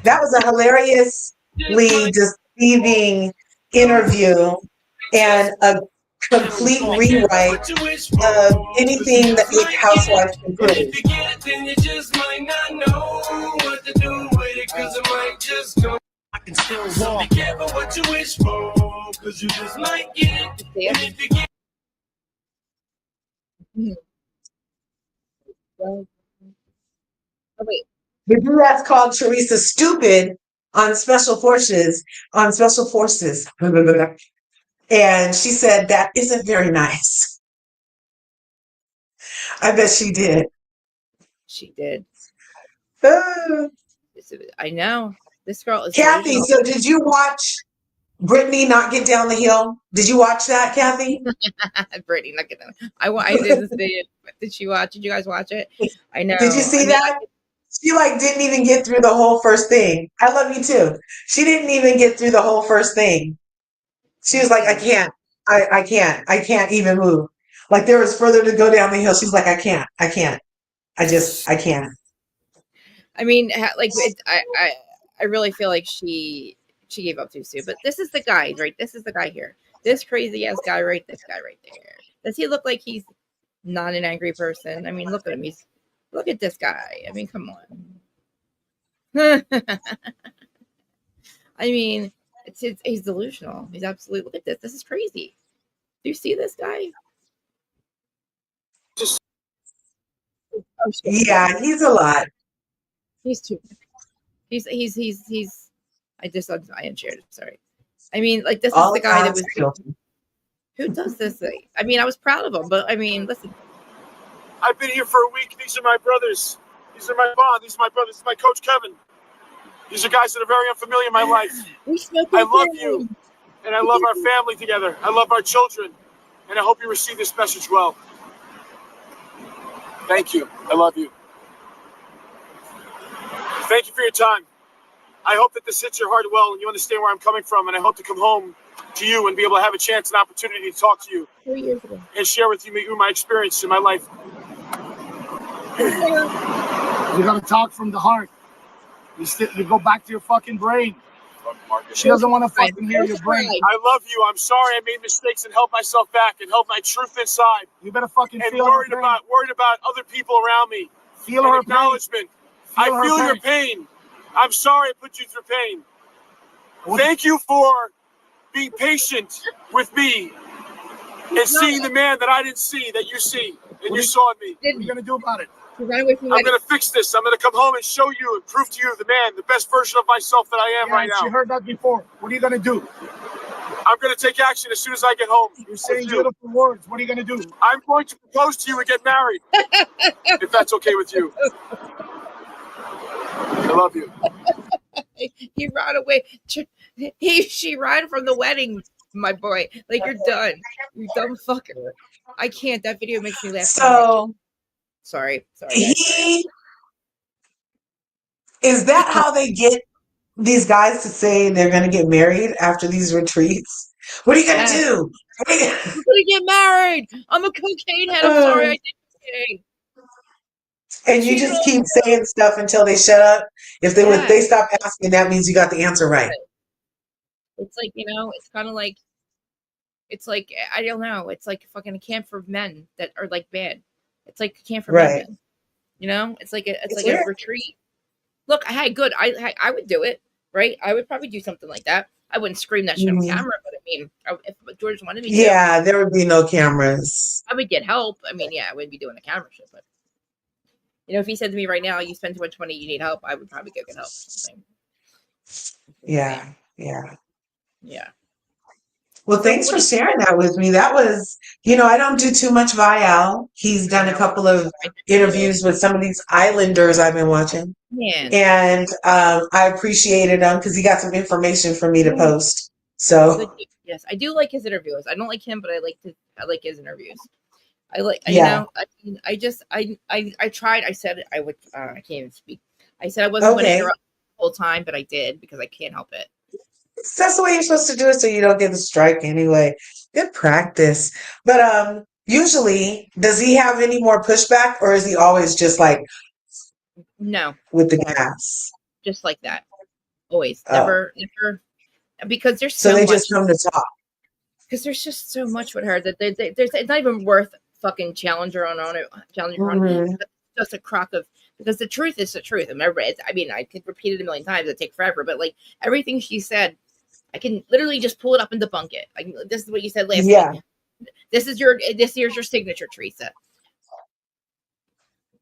That was a hilariously deceiving interview and a complete rewrite of anything that Nick Housewife can prove. I can still walk. Be careful what you wish for, cause you just might get it. Oh wait. The dude that's called Teresa stupid on Special Forces, And she said, that isn't very nice. I bet she did. She did. Ah. I know. This girl is Kathy, delusional. so did you watch Brittany not get down the hill? Did you watch that, Kathy? Brittany, look at them. I didn't see it. Did she watch? Did you guys watch it? I know. Did you see I mean, that? She like didn't even get through the whole first thing. I love you too. She didn't even get through the whole first thing. She was like, I can't even move. Like there was further to go down the hill. She's like, I can't. I can't. I can't. I mean, like I really feel like she gave up too soon. But this is the guy, right? This is the guy here. This crazy ass guy, right? This guy right there. Does he look like he's not an angry person? I mean, look at him. Look at this guy. I mean, come on. I mean, he's delusional. He's absolutely. Look at this. This is crazy. Do you see this guy? Yeah, he's a lot. He's too. He's. I unshared it. Sorry. I mean, like this is the guy that was. Who does this thing? I mean, I was proud of him, but I mean, listen. I've been here for a week. These are my brothers. These are my bond. These are my brothers. This is my coach, Kevin. These are guys that are very unfamiliar in my life. I love you, and I love our family together. I love our children, and I hope you receive this message well. Thank you. I love you. Thank you for your time. I hope that this hits your heart well, and you understand where I'm coming from, and I hope to come home to you and be able to have a chance and opportunity to talk to you 3 years ago. and share with you my experience in my life. You gotta talk from the heart. You go back to your fucking brain. She doesn't want to fucking hear your brain. I love you. I'm sorry I made mistakes and held myself back and held my truth inside. You better fucking feel worried about other people around me. Feel her acknowledgement. I feel your pain. I'm sorry I put you through pain. Thank you for being patient with me and seeing the man that I didn't see that you see. And you saw me. What are you going to do about it? You ran away from the I'm wedding. going to fix this. I'm going to come home and show you and prove to you the best version of myself that I am right now. She heard that before. What are you going to do? I'm going to take action as soon as I get home. You're saying beautiful words. What are you going to do? I'm going to propose to you and get married. If that's okay with you. I love you. He ran away. She ran from the wedding, my boy. Like, you're done. You dumb fucker. I can't. That video makes me laugh. So sorry. Is that how they get these guys to say they're going to get married after these retreats? What are you going to do? I'm going to get married. I'm a cocaine head. I'm sorry. I did cocaine. And you just keep saying stuff until they shut up. If they stop asking, that means you got the answer right. It's like, it's kind of like, it's like, I don't know. It's like fucking a camp for men that are like bad. It's like a camp for men. It's like a retreat. Look, hey, good. I would do it, right? I would probably do something like that. I wouldn't scream that shit on camera, but I mean, if George wanted me to. Yeah, there would be no cameras. I would get help. I mean, I wouldn't be doing the camera shit, but if he said to me right now, you spend too much money, you need help, I would probably go get help or something. Yeah. Well, So thanks for sharing that with me. That was, I don't do too much Viall. He's done a couple of interviews with some of these islanders I've been watching. Yeah. And I appreciated him because he got some information for me to post. So yes, I do like his interviews. I don't like him, but I like his interviews. I tried. I said I would. I can't even speak. I said I wasn't going to interrupt the whole time, but I did because I can't help it. That's the way you're supposed to do it, so you don't get the strike anyway. Good practice. But usually, does he have any more pushback, or is he always just like no with the gas? Just like that, always, never. Because there's so they much. Just come to talk. Because there's just so much with her that there's it's not even worth fucking challenging her on it. It's just a crock of, because the truth is the truth. I mean, I could repeat it a million times. It'd take forever, but like everything she said, I can literally just pull it up and debunk it. This is what you said last week. This here's your signature, Teresa.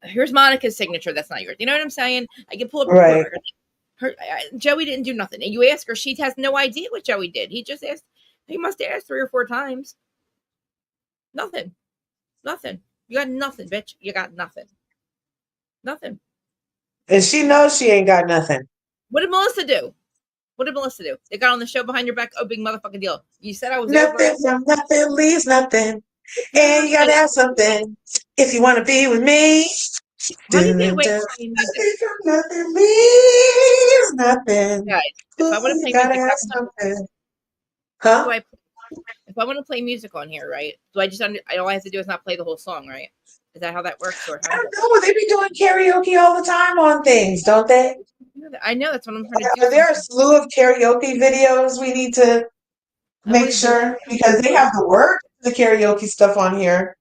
Here's Monica's signature. That's not yours. You know what I'm saying? I can pull up Joey didn't do nothing. And you ask her, she has no idea what Joey did. He just asked. He must have asked 3 or 4 times. Nothing. You got nothing, bitch. You got nothing. And she knows she ain't got nothing. What did Melissa do? They got on the show behind your back. Oh, big motherfucking deal. You said I was nothing from nothing leaves nothing. And you gotta have something if you want to be with me. How do you get away from playing music? Nothing leaves nothing. Guys, if I want to play music, something. Huh? If I want to play music on here, right? Do I just all I have to do is not play the whole song, right? Is that how that works? Or I don't know. They be doing karaoke all the time on things, don't they? I know, that's what I'm trying to do. Are there a slew of karaoke videos we need to make sure? Because they have the word, the karaoke stuff on here.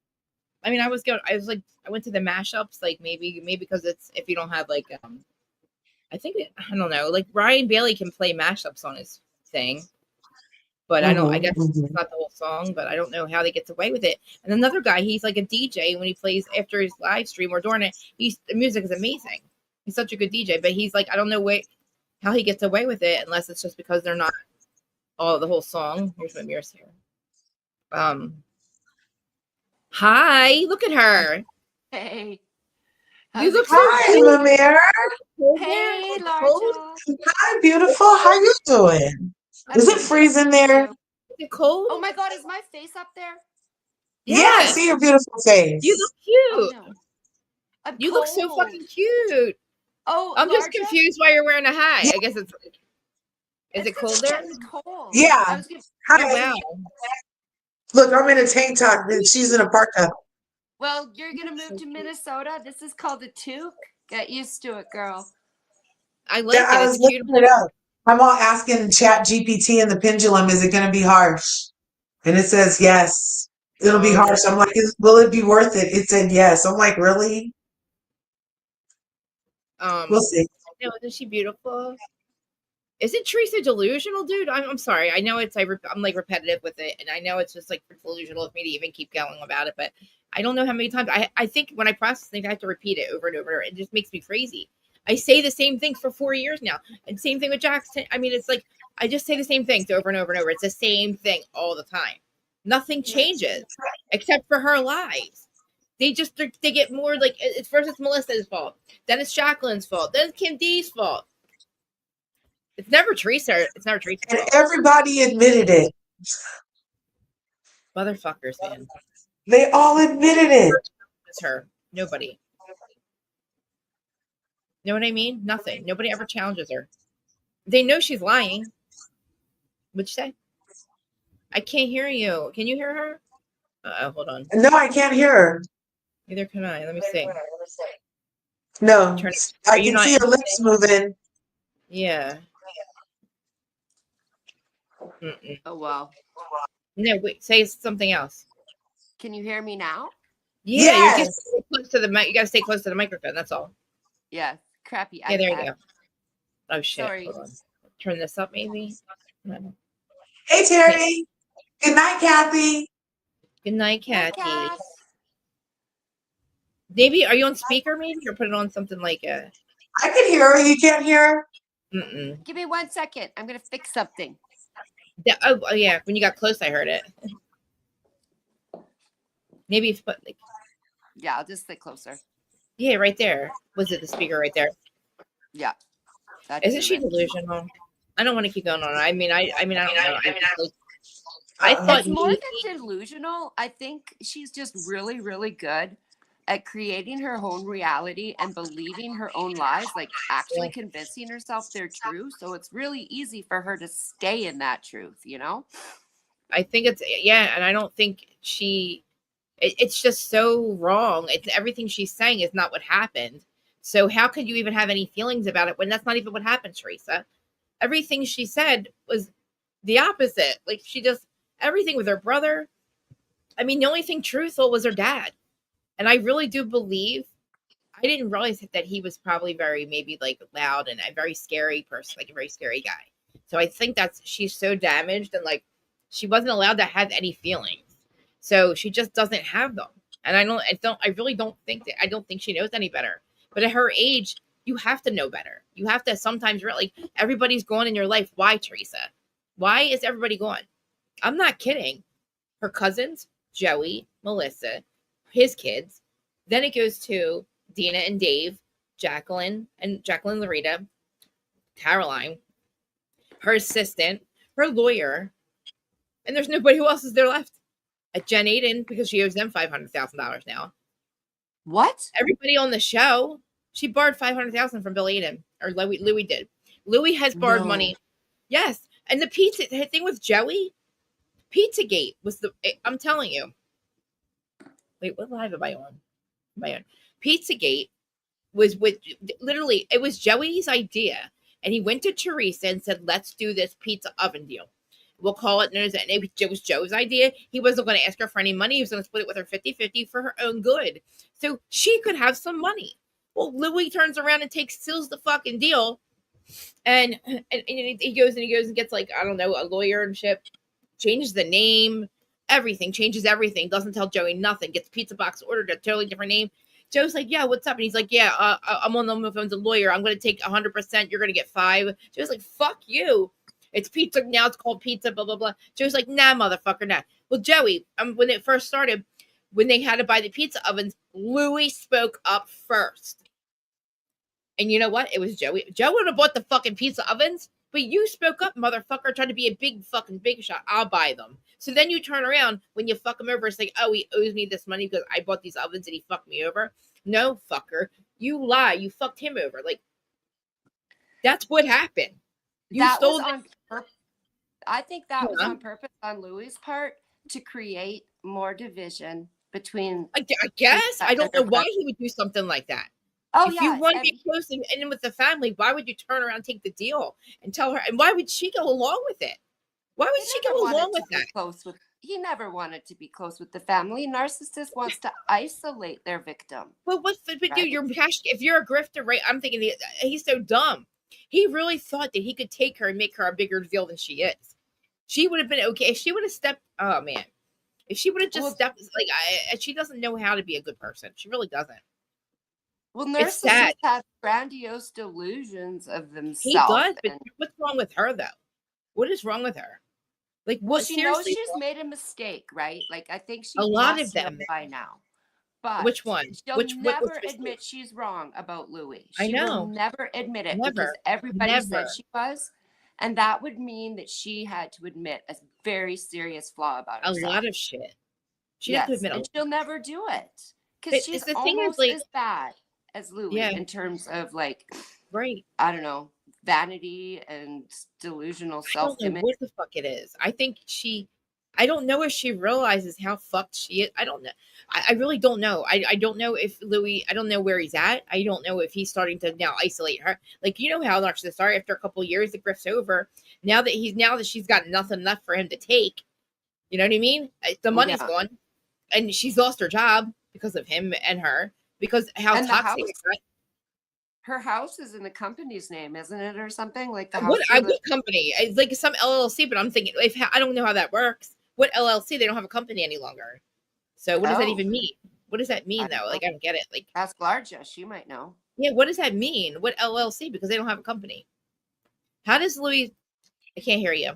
I mean, I went to the mashups, like maybe because it's, if you don't have like, I don't know, like Ryan Bailey can play mashups on his thing. But I guess it's not the whole song, but I don't know how they get away with it. And another guy, he's like a DJ when he plays after his live stream or during it. The music is amazing. He's such a good DJ, but he's like, I don't know how he gets away with it unless it's just because they're not the whole song. Here's my mirror's here. Hi, look at her. Hey. You look Hi, Lemire. Hey, Large. Hi, beautiful. How you doing? Is it freezing there? Is it cold? Oh my God, is my face up there? Yeah, I see your beautiful face. You look cute. Oh, no. You look so fucking cute. Oh, I'm just confused why you're wearing a hat. Yeah. I guess it's Is it cold there? It's cold. Yeah. Oh, wow. Look, I'm in a tank top and she's in a parka. Well, you're going to move to Minnesota. This is called a toque. Get used to it, girl. I like it. I was looking it up. I'm all asking Chat GPT and the pendulum, is it going to be harsh? And it says yes. It'll be harsh. I'm like, will it be worth it? It said yes. I'm like, really? We'll see. Isn't she beautiful? Isn't Teresa delusional, dude? I'm sorry. I know I'm like repetitive with it, and I know it's just like delusional of me to even keep going about it, but I don't know how many times I think when I process things, I have to repeat it over and over. It just makes me crazy. I say the same things for 4 years now, and same thing with Jackson. I mean, it's like I just say the same things over and over and over. It's the same thing all the time. Nothing changes except for her lies. They get more like it's first it's Melissa's fault, then it's Jacqueline's fault, then it's Kim D's fault. It's never Teresa. It's never Teresa. And everybody admitted it. Motherfuckers, man. They all admitted it. It's her. Nobody. Know what I mean? Nothing. Nobody ever challenges her. They know she's lying. What'd you say? I can't hear you. Can you hear her? Hold on. No, I can't hear her. Neither can I. Let me see. No, I can see her lips moving. Yeah. Oh, wow. No, wait. Say something else. Can you hear me now? Yeah, Yes. you're just close to the mic. You gotta stay close to the microphone. That's all. Yeah. Crappy. Yeah, there you iPad. go. Oh shit. Sorry. Hold on. Turn this up, maybe. No. Hey, Terry. Good night, Kathy. Good night, Kathy. Cass. Maybe are you on speaker? Maybe or put it on something like a. I can hear her. You can't hear her? Mm-mm. Give me 1 second. I'm gonna fix something. Oh yeah. When you got close, I heard it. Maybe if put like. Yeah, I'll just sit closer. Yeah, right there. Was it the speaker right there? Yeah. Isn't she delusional? I don't want to keep going on. I mean, I don't know. I thought It's more than delusional. I think she's just really, really good at creating her own reality and believing her own lies, like actually convincing herself they're true. So it's really easy for her to stay in that truth, you know? I think it's and I don't think it's just so wrong. It's everything she's saying is not what happened. So how could you even have any feelings about it when that's not even what happened, Teresa? Everything she said was the opposite. Like she just everything with her brother. I mean, the only thing truthful was her dad. And I really do believe I didn't realize that he was probably very maybe like loud and a very scary person, like a very scary guy. So I think she's so damaged and like she wasn't allowed to have any feelings. So she just doesn't have them. And I really don't think she knows any better. But at her age, you have to know better. You have to sometimes really everybody's gone in your life. Why, Teresa? Why is everybody gone? I'm not kidding. Her cousins, Joey, Melissa, his kids. Then it goes to Dina and Dave, Jacqueline Larita, Caroline, her assistant, her lawyer, and there's nobody who else is there left. At Jen Aiden, because she owes them $500,000 now. What? Everybody on the show, she borrowed $500,000 from Bill Aiden, or Louis did. Louis has borrowed money. Yes, and the pizza thing with Joey, Pizzagate was I'm telling you. Wait, what live am I on? Pizzagate was literally, it was Joey's idea. And he went to Teresa and said, let's do this pizza oven deal. We'll call it, it was Joe's idea. He wasn't going to ask her for any money. He was going to split it with her 50-50 for her own good. So she could have some money. Well, Louis turns around and seals the fucking deal. And he goes and gets like, I don't know, a lawyer and shit. Changes the name. Everything. Changes everything. Doesn't tell Joey nothing. Gets pizza box ordered a totally different name. Joe's like, yeah, what's up? And he's like, yeah, I'm on the phone with a lawyer. I'm going to take 100%. You're going to get 5. Joe's like, fuck you. It's pizza. Now it's called pizza, blah, blah, blah. Joe's like, nah, motherfucker, nah. Well, Joey, when it first started, when they had to buy the pizza ovens, Louis spoke up first. And you know what? It was Joey. Joe would have bought the fucking pizza ovens, but you spoke up, motherfucker, trying to be a big shot. I'll buy them. So then you turn around when you fuck him over and say, oh, he owes me this money because I bought these ovens and he fucked me over. No, fucker. You lie. You fucked him over. Like, that's what happened. You stole on purpose. I think that was on purpose on Louis' part to create more division between. I guess. I don't know why he would do something like that. Oh, if you want to be close and with the family, why would you turn around and take the deal and tell her? And why would she go along with it? Why would she go along with that? He never wanted to be close with the family. Narcissist wants to isolate their victim. But dude, if you're a grifter, right? I'm thinking he's so dumb. He really thought that he could take her and make her a bigger deal than she is. She would have been okay if she would have stepped. Oh man, if she would have just stepped, she doesn't know how to be a good person. She really doesn't. Well, It's sad. narcissists have grandiose delusions of He themselves. does, but what's wrong with her though? What is wrong with her? Like, Well, what? she knows Seriously, she's made a mistake, right? Like, I think she a lot must of them. know by now. But which one? She'll never admit she's wrong about Louis. I She know. will never admit it Never. because everybody said Never. she was. And that would mean that she had to admit a very serious flaw about herself. A lot of shit. She yes, has to admit and she'll never do it But because she's the thing is, almost like- as bad as Louis Yeah. in terms of like, right. I don't know, vanity and delusional I don't know self-image. what the fuck it is. I think I don't know if she realizes how fucked she is. I don't know. I really don't know. I don't know if Louis, I don't know where he's at. I don't know if he's starting to now isolate her. Like, you know how narcissists are after a couple of years, the grift's over. Now that she's got nothing left for him to take, you know what I mean? The money's gone. And she's lost her job because of him and her, because how And the toxic house- it's got. Her house is in the company's name, isn't it, or something? Like the house. What company? It's like some LLC, but I'm thinking, I don't know how that works. What LLC? They don't have a company any longer. So what does that even mean? What does that mean, though? Like, I don't get it. Like, ask Larja, she might know. Yeah, what does that mean? What LLC? Because they don't have a company. How does Louis? I can't hear you.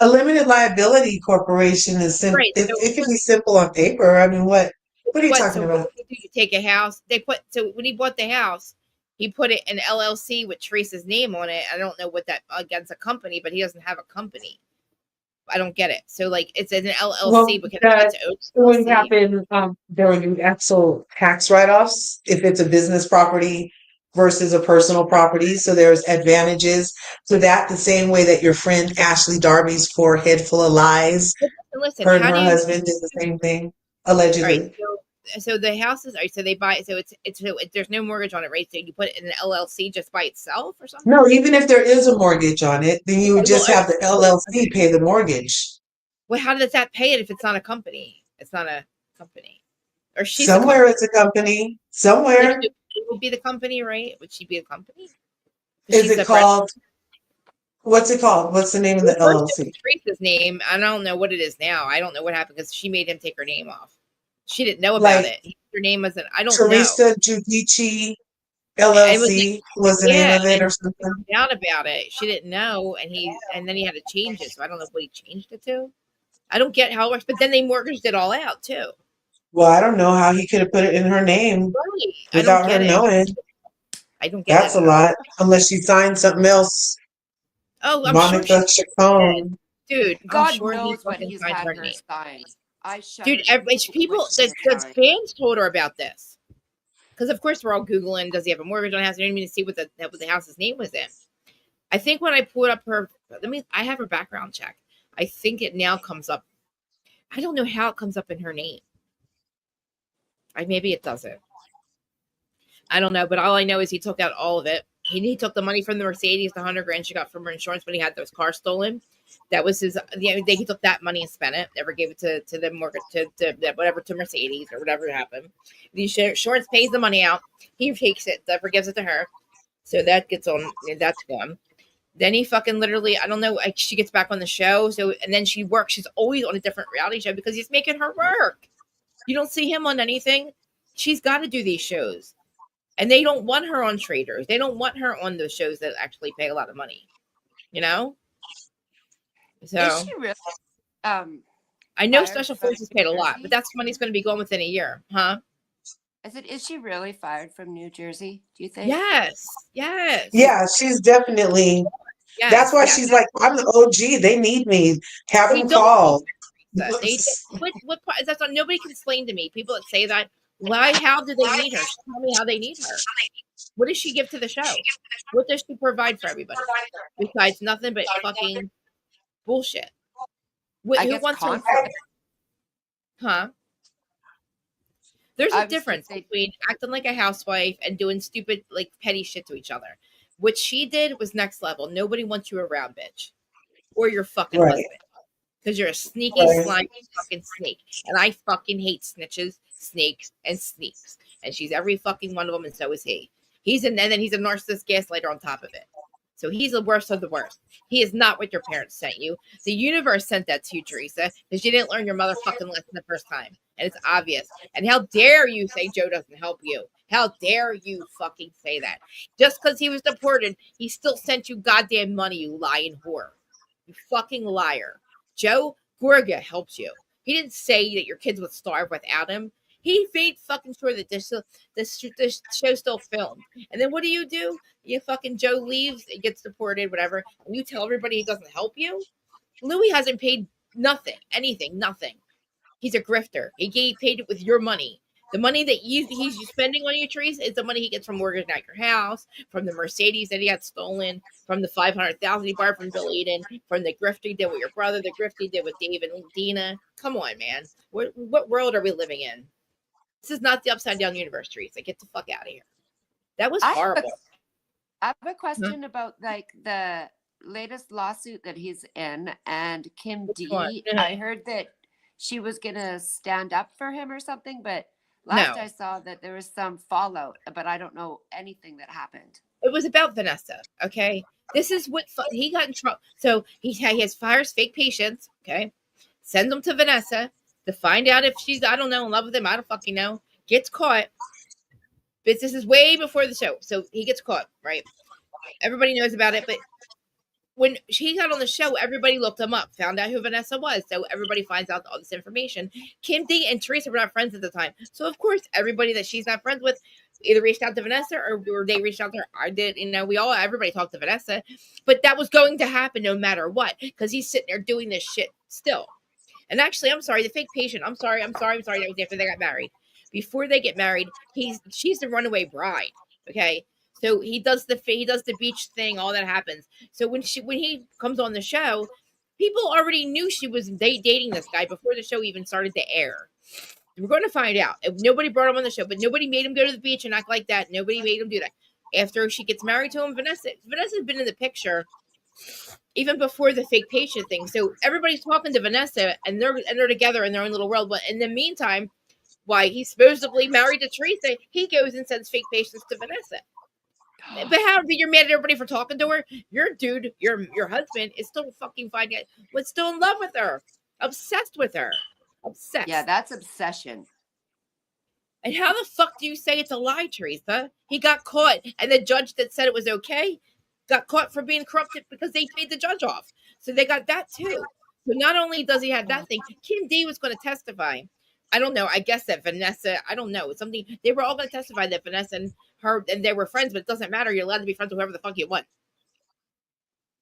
A limited liability corporation is simple. Right, so- It can be simple on paper. I mean, what are you talking about? What do you take a house? When he bought the house, he put it in LLC with Teresa's name on it. I don't know what that against a company, but he doesn't have a company. I don't get it. So like it's an LLC because it's It wouldn't happen. There would be actual tax write-offs if it's a business property versus a personal property. So there's advantages to that. The same way that your friend Ashley Darby's forehead full of lies. Listen, Her and how her do you- husband did the same thing allegedly. All right, so the house is so they buy so there's no mortgage on it, right? So you put it in an LLC just by itself or something. No, even if there is a mortgage on it, then you would just have the LLC pay the mortgage. Well, how does that pay it if it's not a company? It's not a company, or she's Somewhere it's a company. Somewhere. Like, it would be the company, right? Would she be a company? Is it called? What's it called? What's the name of the LLC? Teresa's name. I don't know what it is now. I don't know what happened because she made him take her name off. She didn't know about it. Her name wasn't. I don't know. Teresa Guidice LLC was the name of it or something. Found out about it. She didn't know, and then he had to change it. So I don't know what he changed it to. I don't get how it works. But then they mortgaged it all out too. Well, I don't know how he could have put it in her name without her knowing. I don't get That's a lot, unless she signed something else. Oh, I'm Monica sure Chacon. Dude, God I'm sure knows what fucking he's signed had her her name. sign. Dude, people, the fans told her about this. Because, of course, we're all Googling, does he have a mortgage on the house? I didn't even see what the house's name was in. I think when I pulled up I have her background check. I think it now comes up. I don't know how it comes up in her name. Maybe it doesn't. I don't know, but all I know is he took out all of it. He took the money from the Mercedes, the $100,000 she got from her insurance when he had those cars stolen. That was his. He took that money and spent it. Never gave it to the mortgage to Mercedes or whatever happened. The insurance pays the money out. He takes it. Never gives it to her. So that gets on. That's gone. Then he fucking literally. I don't know. Like, she gets back on the show. So and then she works. She's always on a different reality show because he's making her work. You don't see him on anything. She's got to do these shows. And they don't want her on Traders. They don't want her on those shows that actually pay a lot of money. You know? So is she really? I know Special Forces paid a lot, but that's money's going to be gone within a year, huh? I said, is she really fired from New Jersey? Do you think? Yes. Yeah, she's definitely. Yes, that's why she's like, I'm the OG. They need me. Have them call. What part? That's what nobody can explain to me. People that say that. Why? How do they need her? Tell me how they need her. What does she give to the show? What does she provide for everybody? Besides nothing but fucking bullshit. Who wants to? Huh? There's a difference between acting like a housewife and doing stupid, like petty shit to each other. What she did was next level. Nobody wants you around, bitch, or your fucking husband, because you're a sneaky, slimy fucking snake. And I fucking hate snitches, snakes, and sneaks. And she's every fucking one of them, and so is he. And then he's a narcissist gaslighter on top of it. So he's the worst of the worst. He is not what your parents sent you. The universe sent that to you, Teresa, because you didn't learn your motherfucking lesson the first time. And it's obvious. And how dare you say Joe doesn't help you? How dare you fucking say that? Just because he was deported, he still sent you goddamn money, you lying whore. You fucking liar. Joe Gorga helps you. He didn't say that your kids would starve without him. He made fucking sure that this show still filmed. And then what do? You fucking Joe leaves, it gets deported, whatever, and you tell everybody he doesn't help you? Louis hasn't paid nothing, anything, nothing. He's a grifter. He paid it with your money. The money that he's spending on you, Teresa, is the money he gets from mortgaging out your house, from the Mercedes that he got stolen, from the $500,000 he borrowed from Bill Eden, from the grift he did with your brother, the grift he did with David and Dina. Come on, man. What world are we living in? This is not the upside down universe, Teresa. Get the fuck out of here. That was horrible. I have a question about like the latest lawsuit that he's in, and Kim D. I heard that she was gonna stand up for him or something, but last I saw that there was some fallout, but I don't know anything that happened. It was about Vanessa. Okay, this is what he got in trouble. So he fires fake patients. Okay, sends them to Vanessa to find out if she's, I don't know, in love with him. I don't fucking know. Gets caught. But this is way before the show. So he gets caught, right? Everybody knows about it. But when he got on the show, everybody looked him up, found out who Vanessa was. So everybody finds out all this information. Kim D and Teresa were not friends at the time. So, of course, everybody that she's not friends with either reached out to Vanessa or they reached out to her. I did. Everybody talked to Vanessa. But that was going to happen no matter what, because he's sitting there doing this shit still. And actually, I'm sorry, the fake patient. I'm sorry. That was after they got married. Before they get married, she's the runaway bride. Okay, so he does the beach thing. All that happens. So when he comes on the show, people already knew she was dating this guy before the show even started to air. We're going to find out. Nobody brought him on the show, but nobody made him go to the beach and act like that. Nobody made him do that. After she gets married to him, Vanessa's been in the picture even before the fake patient thing. So everybody's talking to Vanessa, and they're together in their own little world. But in the meantime, why he's supposedly married to Teresa, he goes and sends fake patients to Vanessa. But how you're mad at everybody for talking to her? Your dude, your husband is still fucking finding it, was still in love with her, obsessed with her, obsessed. Yeah, that's obsession. And how the fuck do you say it's a lie, Teresa? He got caught, and the judge that said it was okay got caught for being corrupted because they paid the judge off. So they got that too. So not only does he have that thing, Kim D was going to testify. I don't know. I guess that Vanessa, I don't know. Something they were all going to testify that Vanessa and her and they were friends, but it doesn't matter. You're allowed to be friends with whoever the fuck you want.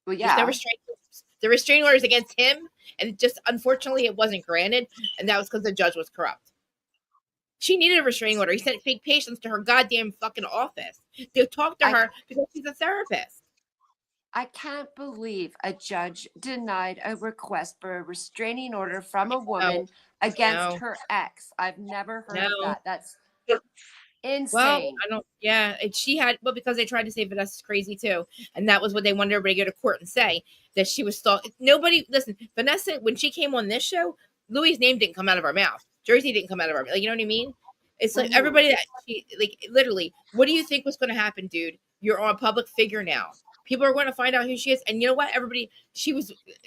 Well, yeah. There's no the restraining orders against him, and just unfortunately it wasn't granted, and that was because the judge was corrupt. She needed a restraining order. He sent fake patients to her goddamn fucking office to talk to her because she's a therapist. I can't believe a judge denied a request for a restraining order from a woman against her ex. I've never heard of that. That's insane. Well, I don't. Yeah, she had. Well, because they tried to say Vanessa's crazy too, and that was what they wanted everybody to go to court and say, that she was stalking. Nobody listen. Vanessa, when she came on this show, Louis' name didn't come out of her mouth. Jersey didn't come out of her mouth. Like, you know what I mean? It's like everybody that she like literally. What do you think was going to happen, dude? You're a public figure now. People are going to find out who she is. And you know what? She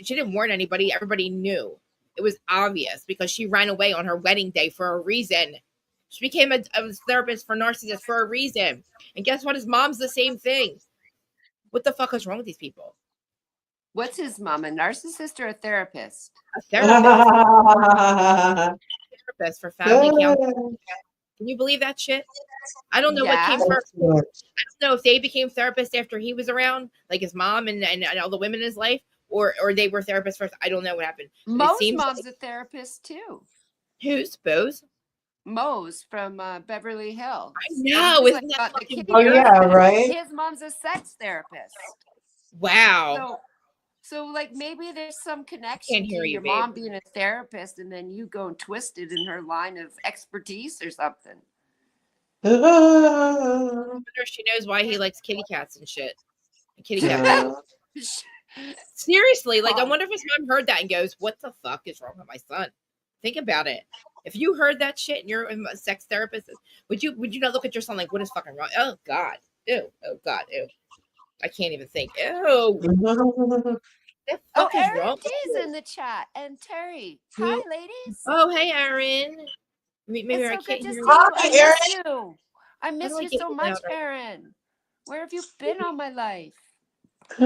didn't warn anybody. Everybody knew. It was obvious because she ran away on her wedding day for a reason. She became a therapist for narcissists for a reason. And guess what? His mom's the same thing. What the fuck is wrong with these people? What's his mom, a narcissist or a therapist? A therapist. Therapist for family counseling. Can you believe that shit? I don't know what came first. I don't know if they became therapists after he was around, like his mom and all the women in his life, or they were therapists first. I don't know what happened. Mo's mom's a therapist too. Who's Bose? Mo's from Beverly Hills. I know. Isn't that fucking weird? Yeah, right. His mom's a sex therapist. Wow. So like maybe there's some connection to your mom being a therapist and then you go and twist it in her line of expertise or something. I wonder if she knows why he likes kitty cats and shit. Kitty cats. Seriously, like I wonder if his mom heard that and goes, "What the fuck is wrong with my son?" Think about it. If you heard that shit and you're a sex therapist, would you not look at your son like, "What is fucking wrong?" Oh God, ew. Oh God, ew. I can't even think. Ew. The fuck is Aaron wrong? D's in the chat. And Terry. Hi, ladies. Oh, hey, Aaron. Maybe It's I so can't good to hear see you. you. I miss you. I How miss do I you get so you much, louder? Aaron. Where have you been all my life? I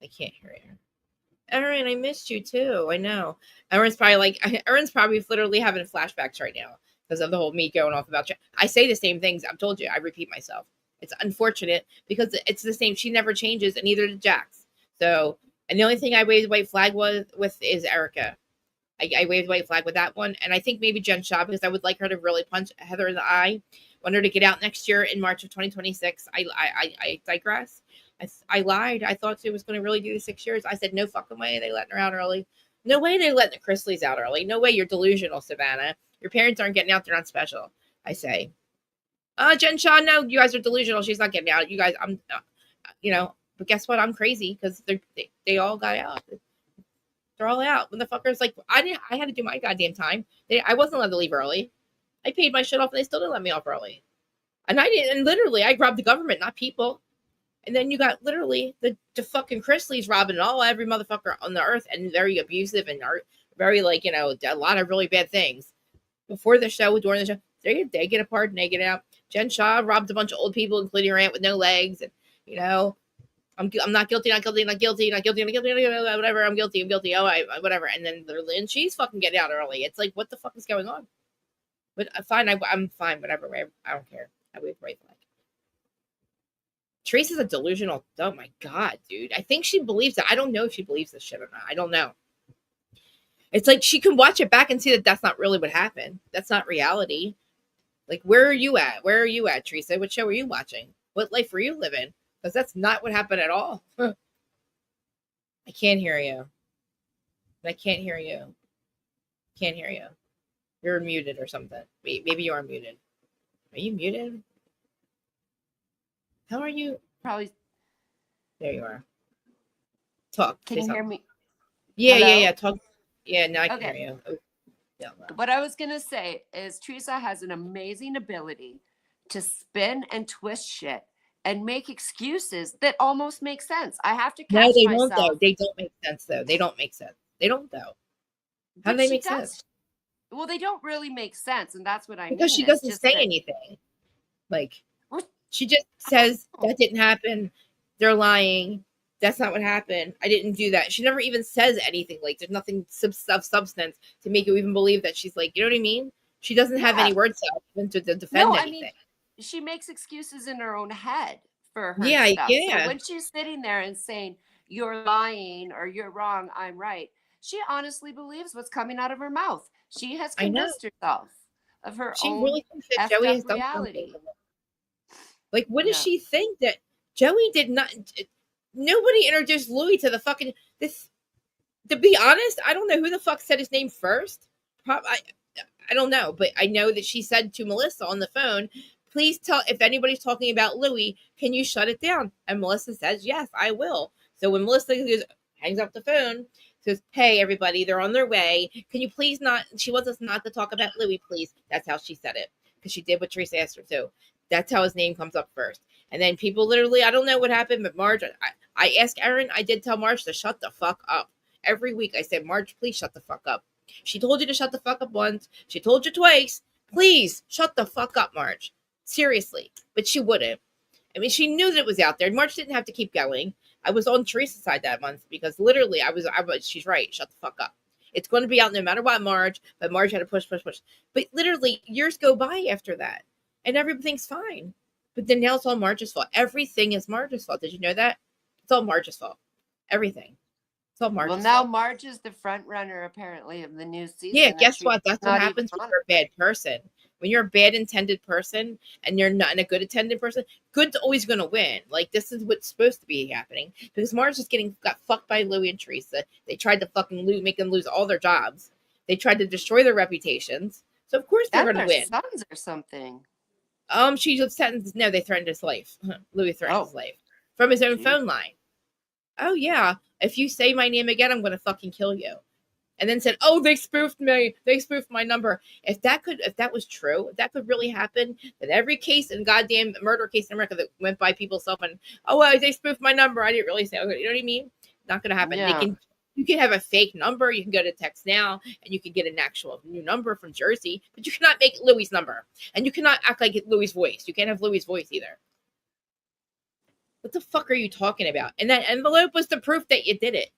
can't hear you. Aaron, I missed you too. I know. Aaron's probably literally having flashbacks right now because of the whole me going off about you. I say the same things. I've told you. I repeat myself. It's unfortunate because it's the same. She never changes, and neither did Jax. So, and the only thing I waved white flag with is Erica. I waved white flag with that one, and I think maybe Jen Shaw because I would like her to really punch Heather in the eye. Want her to get out next year in March of 2026. I digress. I lied. I thought she was going to really do the 6 years. I said no fucking way. They letting her out early. No way they letting the Chrisleys out early. No way. You're delusional, Savannah. Your parents aren't getting out. They're not special. I say. Jen Shaw, no, you guys are delusional. She's not getting out. You guys, but guess what? I'm crazy because they all got out. They're all out. When the fuckers like I had to do my goddamn time. I wasn't allowed to leave early. I paid my shit off and they still didn't let me off early. And I didn't. And literally, I robbed the government, not people. And then you got literally the fucking Chrisleys robbing every motherfucker on the earth and very abusive and very a lot of really bad things. Before the show, during the show, they get a pardon, they get out. Jen Shaw robbed a bunch of old people, including her aunt with no legs, and I'm not guilty, not guilty, not guilty, not guilty, not guilty, whatever. I'm guilty. Oh, whatever. And then literally, and she's fucking getting out early. It's like, what the fuck is going on? But fine, I'm fine. Whatever. I don't care. I wave right flag. Teresa's a delusional. Oh my god, dude. I think she believes it. I don't know if she believes this shit or not. I don't know. It's like she can watch it back and see that that's not really what happened. That's not reality. Like, where are you at? Where are you at, Teresa? What show are you watching? What life were you living? Because that's not what happened at all. I can't hear you. I can't hear you. Can't hear you. You're muted or something. Maybe you are muted. Are you muted? How are you? Probably. There you are. Talk. Can you hear me? Yeah, Hello? yeah. Talk. Yeah, now I can hear you. Oh, yeah. What I was going to say is Teresa has an amazing ability to spin and twist shit and make excuses that almost make sense. I have to catch No, they myself. don't, though. They don't make sense, though. They don't make sense. They don't, though. How do they make sense? Well, they don't really make sense, and that's what I mean. Because she doesn't say anything. Like, she just says, that didn't happen. They're lying. That's not what happened. I didn't do that. She never even says anything. Like, there's nothing substance to make you even believe that she's like, you know what I mean? She doesn't have any words out even to defend anything. I mean, she makes excuses in her own head for her Yeah. stuff. So when she's sitting there and saying, you're lying or you're wrong, I'm right, she honestly believes what's coming out of her mouth. She has convinced herself of her own really thinks that Joey has done reality. something. Like, what does she think that Joey did not? Nobody introduced Louis to the fucking this. To be honest, I don't know who the fuck said his name first. I don't know, but I know that she said to Melissa on the phone, please tell if anybody's talking about Louis, can you shut it down? And Melissa says, yes, I will. So when Melissa hangs up the phone, says, hey, everybody, they're on their way. Can you please not? She wants us not to talk about Louis, please. That's how she said it because she did what Teresa asked her to. That's how his name comes up first. And then people literally, I don't know what happened, but Marge, I asked Aaron, I did tell Marge to shut the fuck up. Every week I said, Marge, please shut the fuck up. She told you to shut the fuck up once. She told you twice. Please shut the fuck up, Marge. Seriously. But she wouldn't. I mean, she knew that it was out there. Marge didn't have to keep going. I was on Teresa's side that month because literally I was she's right. Shut the fuck up. It's going to be out no matter what, Marge. But Marge had to push. But literally years go by after that. And everything's fine. But then now it's all Marge's fault. Everything is Marge's fault. Did you know that? It's all Marge's fault. Everything. It's all Marge's fault. Well, now Marge is the front runner, apparently, of the new season. Yeah, guess what? That's what happens when you're a bad person. When you're a bad intended person and you're not a good intended person, good's always going to win. Like, this is what's supposed to be happening. Because Marge is got fucked by Louis and Teresa. They tried to fucking make them lose all their jobs. They tried to destroy their reputations. So, of course, they're going to win. Sons or something. She threatened. No, they threatened his life. Louis threatened his life from his own phone line. Oh yeah, if you say my name again, I'm going to fucking kill you. and then said, "Oh, they spoofed me. They spoofed my number." If that was true, if that could really happen, then every case and goddamn murder case in America that went by people's cell phone, oh, well, they spoofed my number. I didn't really say. You know what I mean? Not gonna happen. Yeah. You can have a fake number. You can go to text now, and you can get an actual new number from Jersey, but you cannot make Louis' number, and you cannot act like Louis' voice. You can't have Louis' voice either. What the fuck are you talking about? And that envelope was the proof that you did it.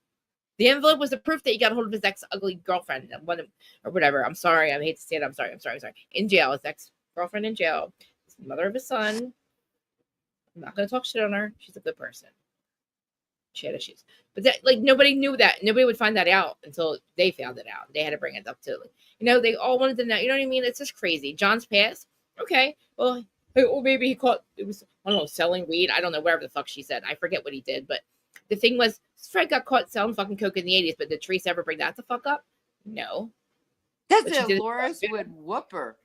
The envelope was the proof that you got a hold of his ex-ugly girlfriend, or whatever. I'm sorry. I hate to say it. I'm sorry. In jail. His ex-girlfriend in jail. His mother of his son. I'm not going to talk shit on her. She's a good person. She had issues. But that, like, nobody knew that. Nobody would find that out until they found it out. They had to bring it up to, they all wanted to know. You know what I mean? It's just crazy. John's past. Okay. Well, maybe he caught, it was, I don't know, selling weed. I don't know, whatever the fuck she said. I forget what he did. But the thing was, Fred got caught selling fucking coke in the 80s. But did Teresa ever bring that the fuck up? No. That's it. Loris would whoop her.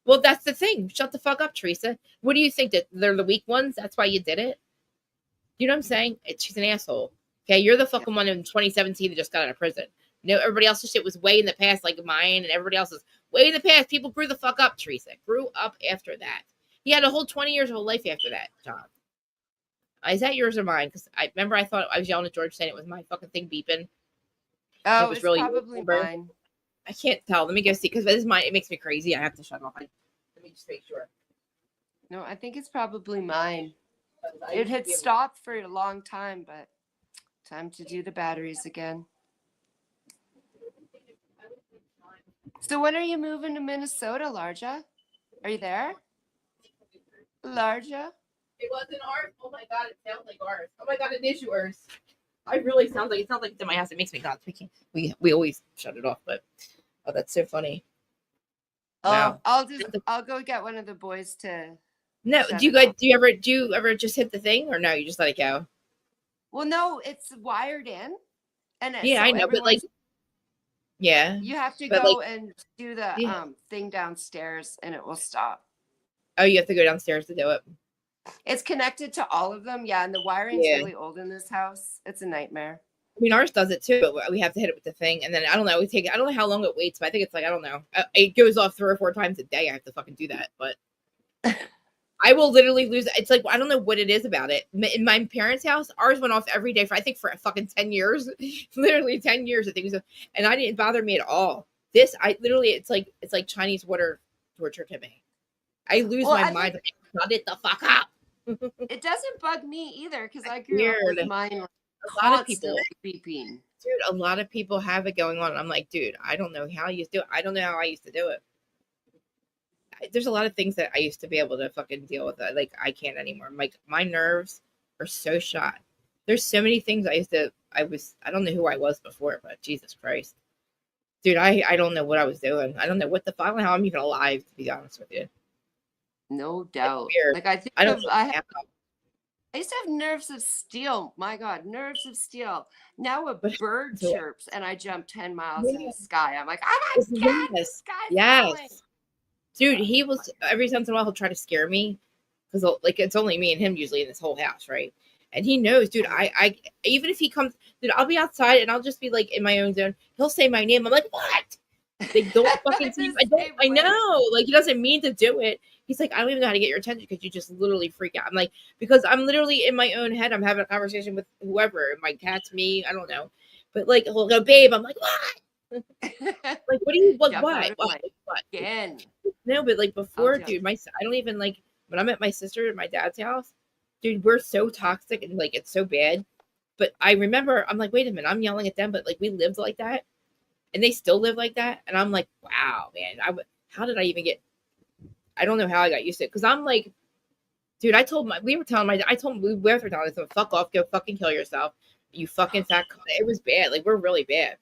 Well, that's the thing. Shut the fuck up, Teresa. What do you think? That they're the weak ones? That's why you did it? You know what I'm saying? She's an asshole. Okay, you're the fucking one in 2017 that just got out of prison. Everybody else's shit was way in the past, like mine, and everybody else's way in the past. People grew the fuck up, Teresa. Grew up after that. He had a whole 20 years of whole life after that, John. Is that yours or mine? Because I remember I thought I was yelling at George saying it was my fucking thing beeping. Oh, it was it's really probably mine. I can't tell. Let me go see, because this is mine. It makes me crazy. I have to shut off. Let me just make sure. No, I think it's probably mine. It had stopped for a long time, but time to do the batteries again. So when are you moving to Minnesota, Larja? Are you there? Larja? It wasn't ours. Oh my god, it sounds like ours. Oh my god, it is yours. I really sounds like it's in my house. It makes me nuts. We always shut it off, but oh, that's so funny. Oh, wow. I'll go get one of the boys to. No, do you ever just hit the thing, or no? You just let it go? Well, no, it's wired in, and yeah, I know, but like, yeah, you have to go and do the thing downstairs, and it will stop. Oh, you have to go downstairs to do it. It's connected to all of them, yeah, and the wiring's really old in this house. It's a nightmare. I mean, ours does it too, but we have to hit it with the thing, and then I don't know. I don't know how long it waits, but I think it's like, I don't know. It goes off 3 or 4 times a day. I have to fucking do that, but I will literally lose. It's like, I don't know what it is about it. In my parents' house, ours went off every day for a fucking 10 years, literally 10 years. I think, and I didn't bother me at all. This, it's like Chinese water torture to me. I lose my mind. Shut it the fuck up. It doesn't bug me either, because I grew up with mine. A lot of people beeping. Dude, a lot of people have it going on. I'm like, dude, I don't know how you do it. I don't know how I used to do it. There's a lot of things that I used to be able to fucking deal with. Like, I can't anymore. Like, my nerves are so shot. There's so many things I don't know who I was before, but Jesus Christ. Dude, I don't know what I was doing. I don't know what I don't know how I'm even alive, to be honest with you. No doubt. Like, I used to have nerves of steel. My God, nerves of steel. Now a bird chirps and I jump 10 miles in the sky. I'm like, oh my God, the sky's falling. Dude, he was, every once in a while, he'll try to scare me. Because, like, it's only me and him usually in this whole house, right? And he knows, dude, I even if he comes, dude, I'll be outside and I'll just be, like, in my own zone. He'll say my name. I'm like, what? Like, don't fucking see. I know. Like, he doesn't mean to do it. He's like, I don't even know how to get your attention because you just literally freak out. I'm like, because I'm literally in my own head. I'm having a conversation with whoever. My cat's me. I don't know. But, like, he'll go, babe. I'm like, what? Like, what do you, what? Again. No, but, like, before, dude, I don't even, like, when I'm at my sister and my dad's house, dude, we're so toxic and, like, it's so bad. But I remember, I'm like, wait a minute, I'm yelling at them, but, like, we lived like that. And they still live like that. And I'm like, wow, man, how did I even get, I don't know how I got used to it. Because I'm like, dude, we were telling us, fuck off, go fucking kill yourself. You fucking fat. It was bad. Like, we're really bad.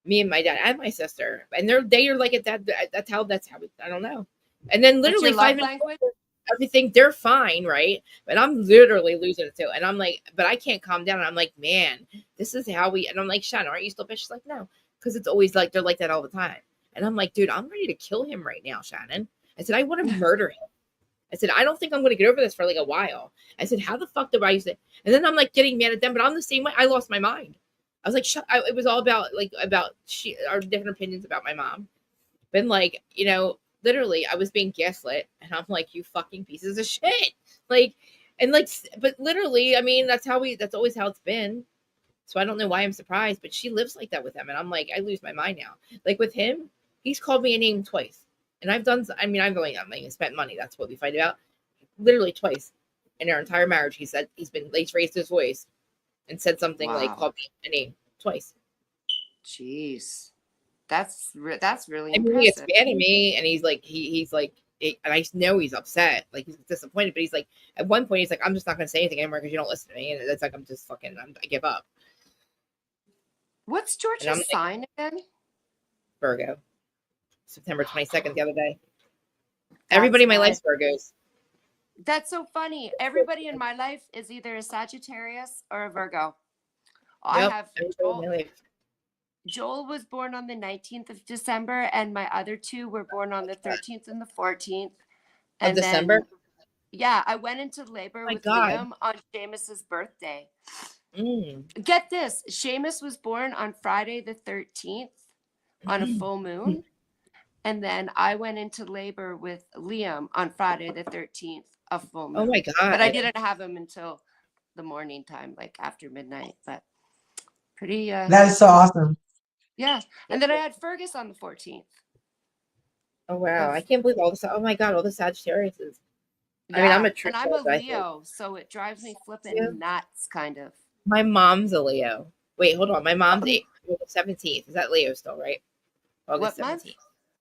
Me and my dad and my sister. And they are like, that's how I don't know. And then literally 5 minutes later, everything, they're fine, right? But I'm literally losing it too. And I'm like, but I can't calm down. And I'm like, man, this is how and I'm like, Shannon, aren't you still bitch? She's like, no. Because it's always like, they're like that all the time. And I'm like, dude, I'm ready to kill him right now, Shannon. I said, I want to murder him. I said, I don't think I'm going to get over this for like a while. I said, how the fuck do I use it? And then I'm like getting mad at them, but I'm the same way. I lost my mind. I was like, it was all about our different opinions about my mom. But like, literally, I was being gaslit, and I'm like, you fucking pieces of shit. Like, and like, but literally, I mean, that's always how it's been. So I don't know why I'm surprised, but she lives like that with him. And I'm like, I lose my mind now. Like with him, he's called me a name twice. And I've spent money. That's what we fight about. Literally twice in our entire marriage. He's raised his voice and said something like, called me a name twice. Jeez. That's really He impressive. gets mad at me, and he's like, and I know he's upset, like he's disappointed. But he's like, at one point, he's like, I'm just not going to say anything anymore because you don't listen to me, and it's like I give up. What's George's sign again? Virgo. September 22nd, the other day. Everybody in my life's Virgos. That's so funny. Everybody in my life is either a Sagittarius or a Virgo. I have Joel was born on the 19th of December, and my other two were born on the 13th and the 14th. Of December? Yeah, I went into labor with Liam on Seamus's birthday. Get this. Seamus was born on Friday the 13th on a full moon. And then I went into labor with Liam on Friday the 13th, a full moon. Oh my God. But I didn't have him until the morning time, like after midnight. But pretty that is so awesome. Yeah. And then I had Fergus on the 14th. Oh wow. I can't believe all this. Oh my God, all the Sagittariuses. Yeah. I mean, I'm a Leo, so it drives me flipping nuts, kind of. My mom's a Leo. Wait, hold on. My mom's August 17th. Is that Leo still, right? August 17th.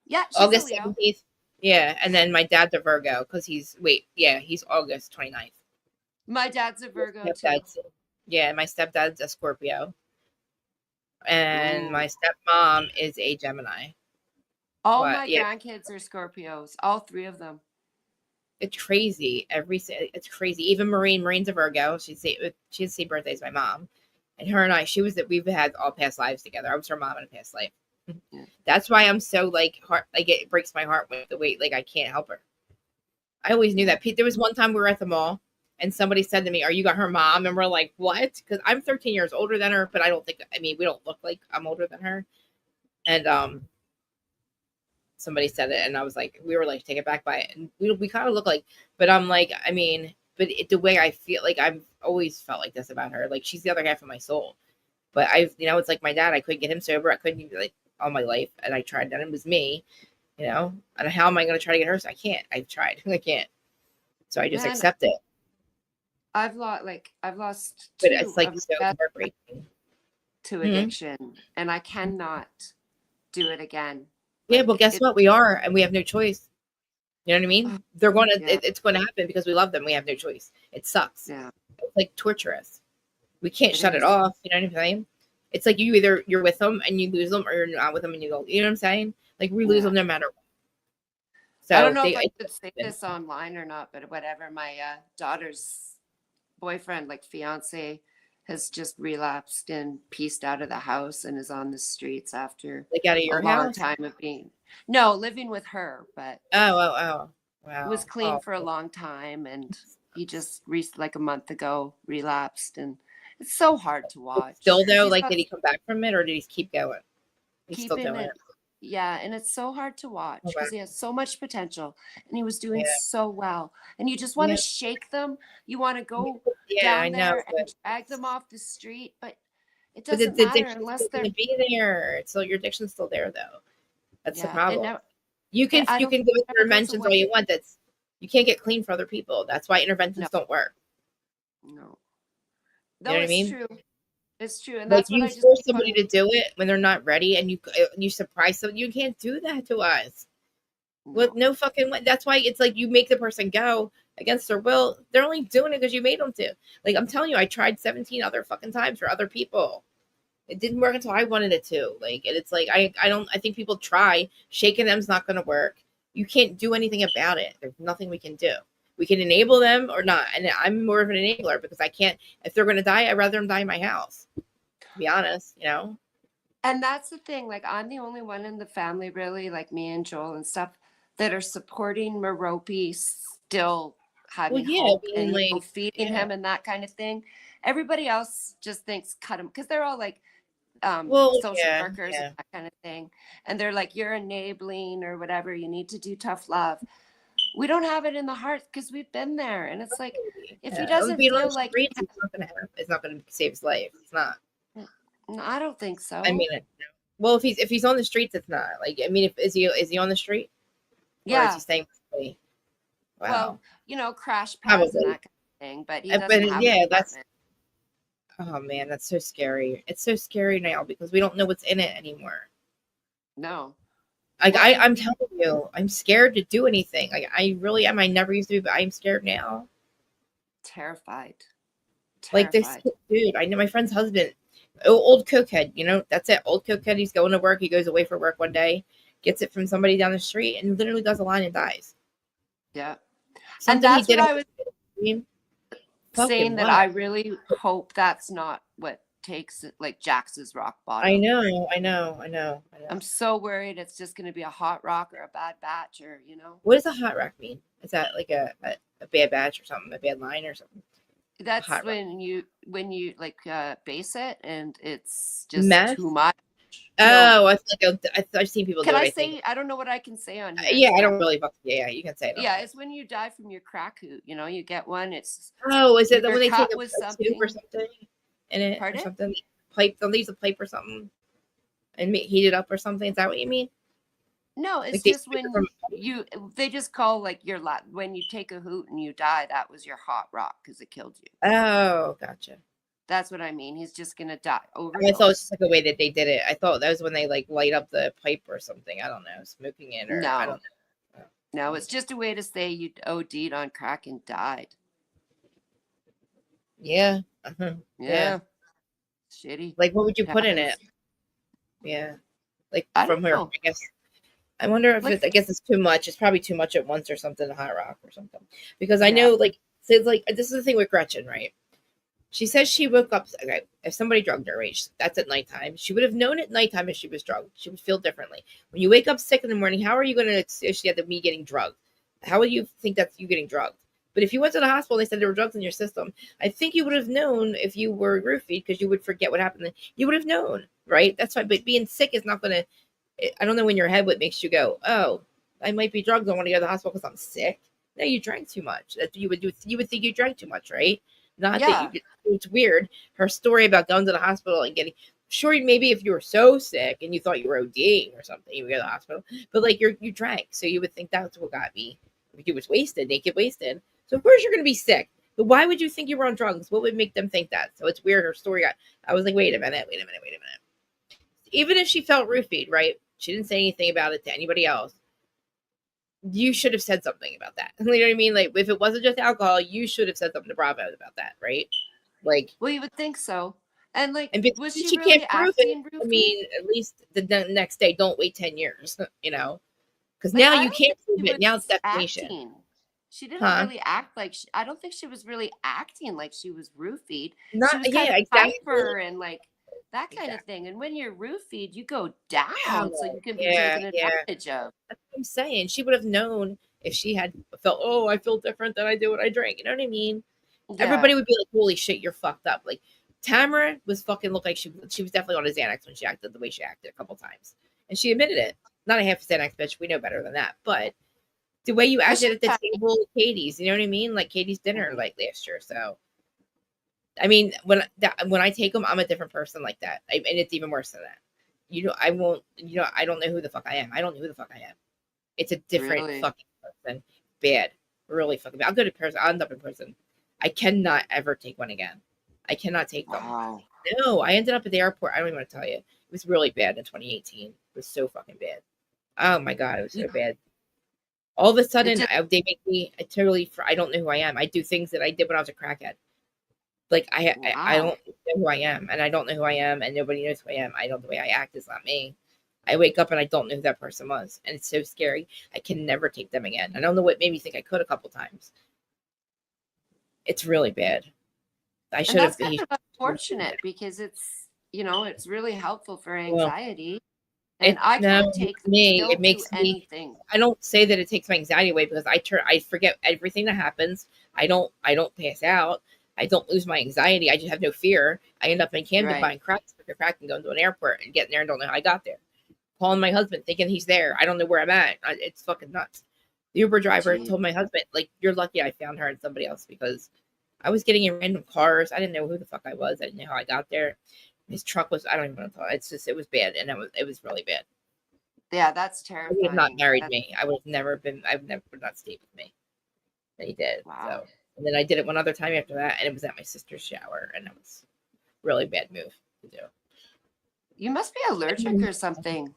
Yeah, August 17th. Yeah, and then my dad's a Virgo because he's August 29th. My dad's a Virgo too. Yeah, my stepdad's a Scorpio. And my stepmom is a Gemini. All my grandkids are Scorpios. All three of them. It's crazy. It's crazy. Even Marine's a Virgo. She has the same birthday as my mom, and her and I. We've had all past lives together. I was her mom in a past life. That's why I'm so it breaks my heart with the way I can't help her. I always knew that. There was one time we were at the mall, and somebody said to me, "Are you got her mom?" And we're like, "What?" Because I'm 13 years older than her, but I don't think. I mean, we don't look like I'm older than her, and somebody said it, and I was like, we were like taken back by it, and we kind of look like, but I'm like, I mean, but the way I feel, I've always felt like this about her, she's the other half of my soul. But it's like my dad, I couldn't get him sober, I couldn't even all my life, and I tried that, and it was me, and how am I going to try to get her? So I can't. I've tried, I can't. So I just accept it. I've lost, but it's so heartbreaking to addiction, and I cannot do it again. Yeah, well, guess what? We are, and we have no choice. You know what I mean? They're going to. It's going to happen because we love them. We have no choice. It sucks. Yeah, it's torturous. We can't shut it off. You know what I'm saying? It's like you're with them and you lose them, or you're not with them and you go. You know what I'm saying? We lose them no matter what. So I don't know if I should say this online or not, but whatever. My daughter's boyfriend, fiance, has just relapsed and pieced out of the house and is on the streets after out of your long time of being living with her, but wow, was clean for a long time, and he just a month ago relapsed, and it's so hard to watch. Still though, did he come back from it, or did he keep going? He's still doing it. Yeah, and it's so hard to watch because he has so much potential, and he was doing so well, and you just want to shake them. You want to go down there and drag them off the street, but it doesn't matter unless they're going to be there. So your addiction's still there, though. That's the problem. You can give it interventions all you want. You can't get clean for other people. That's why interventions don't work. No, you know what I mean? True. It's true, and that's you force somebody to do it when they're not ready, and you surprise them. You can't do that to us. With no fucking way. That's why it's you make the person go against their will. They're only doing it because you made them to. I'm telling you, I tried 17 other fucking times for other people. It didn't work until I wanted it to. And it's I think people try. Shaking them's not going to work. You can't do anything about it. There's nothing we can do. We can enable them or not. And I'm more of an enabler because I can't, if they're going to die, I'd rather them die in my house. To be honest, And that's the thing. I'm the only one in the family, really, me and Joel and stuff, that are supporting Merope still having hope and feeding him and that kind of thing. Everybody else just thinks cut him, because they're all social yeah, workers yeah. and that kind of thing. And they're like, you're enabling or whatever. You need to do tough love. We don't have it in the heart because we've been there. And it's like, if he doesn't being on feel the like, streets, it's not gonna save his life. It's not. no, I don't think so. I mean, well, if he's on the streets, it's not. Like, I mean, is he on the street? Or yeah. is he staying? Wow. Well, you know, crash pads and that kind of thing. But he doesn't have yeah, an apartment. Oh man, that's so scary. It's so scary now because we don't know what's in it anymore. No. Like I'm telling you, I'm scared to do anything. Like I really am. I never used to be, but I'm scared now. Terrified. Like this dude, I know my friend's husband, old cokehead. You know, that's it. Old cokehead. He's going to work. He goes away for work one day, gets it from somebody down the street, and literally does a line and dies. Yeah. Something and that's he did. What I was saying that I really hope that's not what takes it, like Jax's rock bottom. I know. I'm so worried it's just going to be a hot rock or a bad batch, or you know. What does a hot rock mean? Is that like a bad batch or something, a bad line or something? That's when you like base it and it's just too much. Oh, I feel like I've seen people. Can I say? I don't know what I can say on here. Yeah, I don't really. Yeah, you can say it. Yeah, it's when you die from your crack hoot. You know, you get one. It's is it when they take a something tube or something in it? Pardon? Or something? Pipe. They'll use a pipe or something and heat it up or something. Is that what you mean? No, it's like just when they just call like your when you take a hoot and you die, that was your hot rock because it killed you. Oh, gotcha. That's what I mean. He's just gonna die. I thought it was just like the way that they did it. I thought that was when they like light up the pipe or something. I don't know, smoking it or I don't know. No, it's just a way to say you OD'd on crack and died. Yeah. Yeah. Shitty. Like, what would you put in it? Yeah. Like from her, I guess. I wonder if I guess it's too much. It's probably too much at once or something, hot rock or something. Because I know, like, so it's like this is the thing with Gretchen, right? She says she woke up. Okay, if somebody drugged her, right? That's at nighttime. She would have known at nighttime if she was drugged. She would feel differently. When you wake up sick in the morning, how are you going to associate that me getting drugged? How would you think that's you getting drugged? But if you went to the hospital and they said there were drugs in your system, I think you would have known if you were roofied because you would forget what happened. You would have known, right? That's why. But being sick is not going to. I don't know in your head what makes you go, oh, I might be drugged. I want to go to the hospital because I'm sick. No, you drank too much. That you would do. You would think you drank too much, right? Not that you. It's weird. Her story about going to the hospital and getting. Sure, maybe if you were so sick and you thought you were ODing or something, you would go to the hospital. But like you drank, so you would think that's what got me. You was wasted, naked wasted. So of course you're going to be sick. But why would you think you were on drugs? What would make them think that? So it's weird. Her story got. I was like, wait a minute. Even if she felt roofied, right? She didn't say anything about it to anybody else. You should have said something about that. You know what I mean? Like, if it wasn't just alcohol, you should have said something to Bravo about that, right? Like, well, you would think so. And like, was she really can't prove it? I mean, at least the next day, don't wait 10 years. You know, because now you can't prove it. Now it's defamation. She didn't really act like. I don't think she was really acting like she was roofied. Not she was kind of exactly. Hyper and like. That kind of thing. And when you're roofied, you go down so you can be taken advantage of. That's what I'm saying. She would have known if she had felt, oh, I feel different than I do when I drink. You know what I mean? Yeah. Everybody would be like, holy shit, you're fucked up. Like, Tamara was fucking looked like she was definitely on a Xanax when she acted the way she acted a couple times. And she admitted it. Not a half Xanax bitch. We know better than that. But the way you acted at the table with Katie's, you know what I mean? Like Katie's dinner like last year. So I mean, when I take them, I'm a different person like that. And it's even worse than that. You know, I won't, you know, I don't know who the fuck I am. I don't know who the fuck I am. It's a different fucking person. Bad. Really fucking bad. I'll go to prison. I'll end up in prison. I cannot ever take one again. I cannot take them. Wow. No, I ended up at the airport. I don't even want to tell you. It was really bad in 2018. It was so fucking bad. Oh my God, it was so bad. All of a sudden, they make me I don't know who I am. I do things that I did when I was a crackhead. Like I don't know who I am, and I don't know who I am, and nobody knows who I am. I don't. The way I act is not me. I wake up and I don't know who that person was, and it's so scary. I can never take them again. I don't know what made me think I could a couple times. It's really bad. I should have. That's kind of unfortunate because it's it's really helpful for anxiety. And I can't take me. It makes anything. I don't say that it takes my anxiety away because I forget everything that happens. I don't pass out. I don't lose my anxiety. I just have no fear. I end up in Camden Right. buying crack and going to an airport and getting there and don't know how I got there. Calling my husband thinking he's there. I don't know where I'm at. It's fucking nuts. The Uber driver told my husband, like, you're lucky I found her and somebody else because I was getting in random cars. I didn't know who the fuck I was. I didn't know how I got there. His truck was, I don't even want to talk. It's just, it was bad. And it was really bad. Yeah, that's He terrifying. had not married me. I would have never been, I would never would not stayed with me. But he did. Wow. So, and then I did it one other time after that, and it was at my sister's shower, and it was a really bad move to do. You must be allergic or something.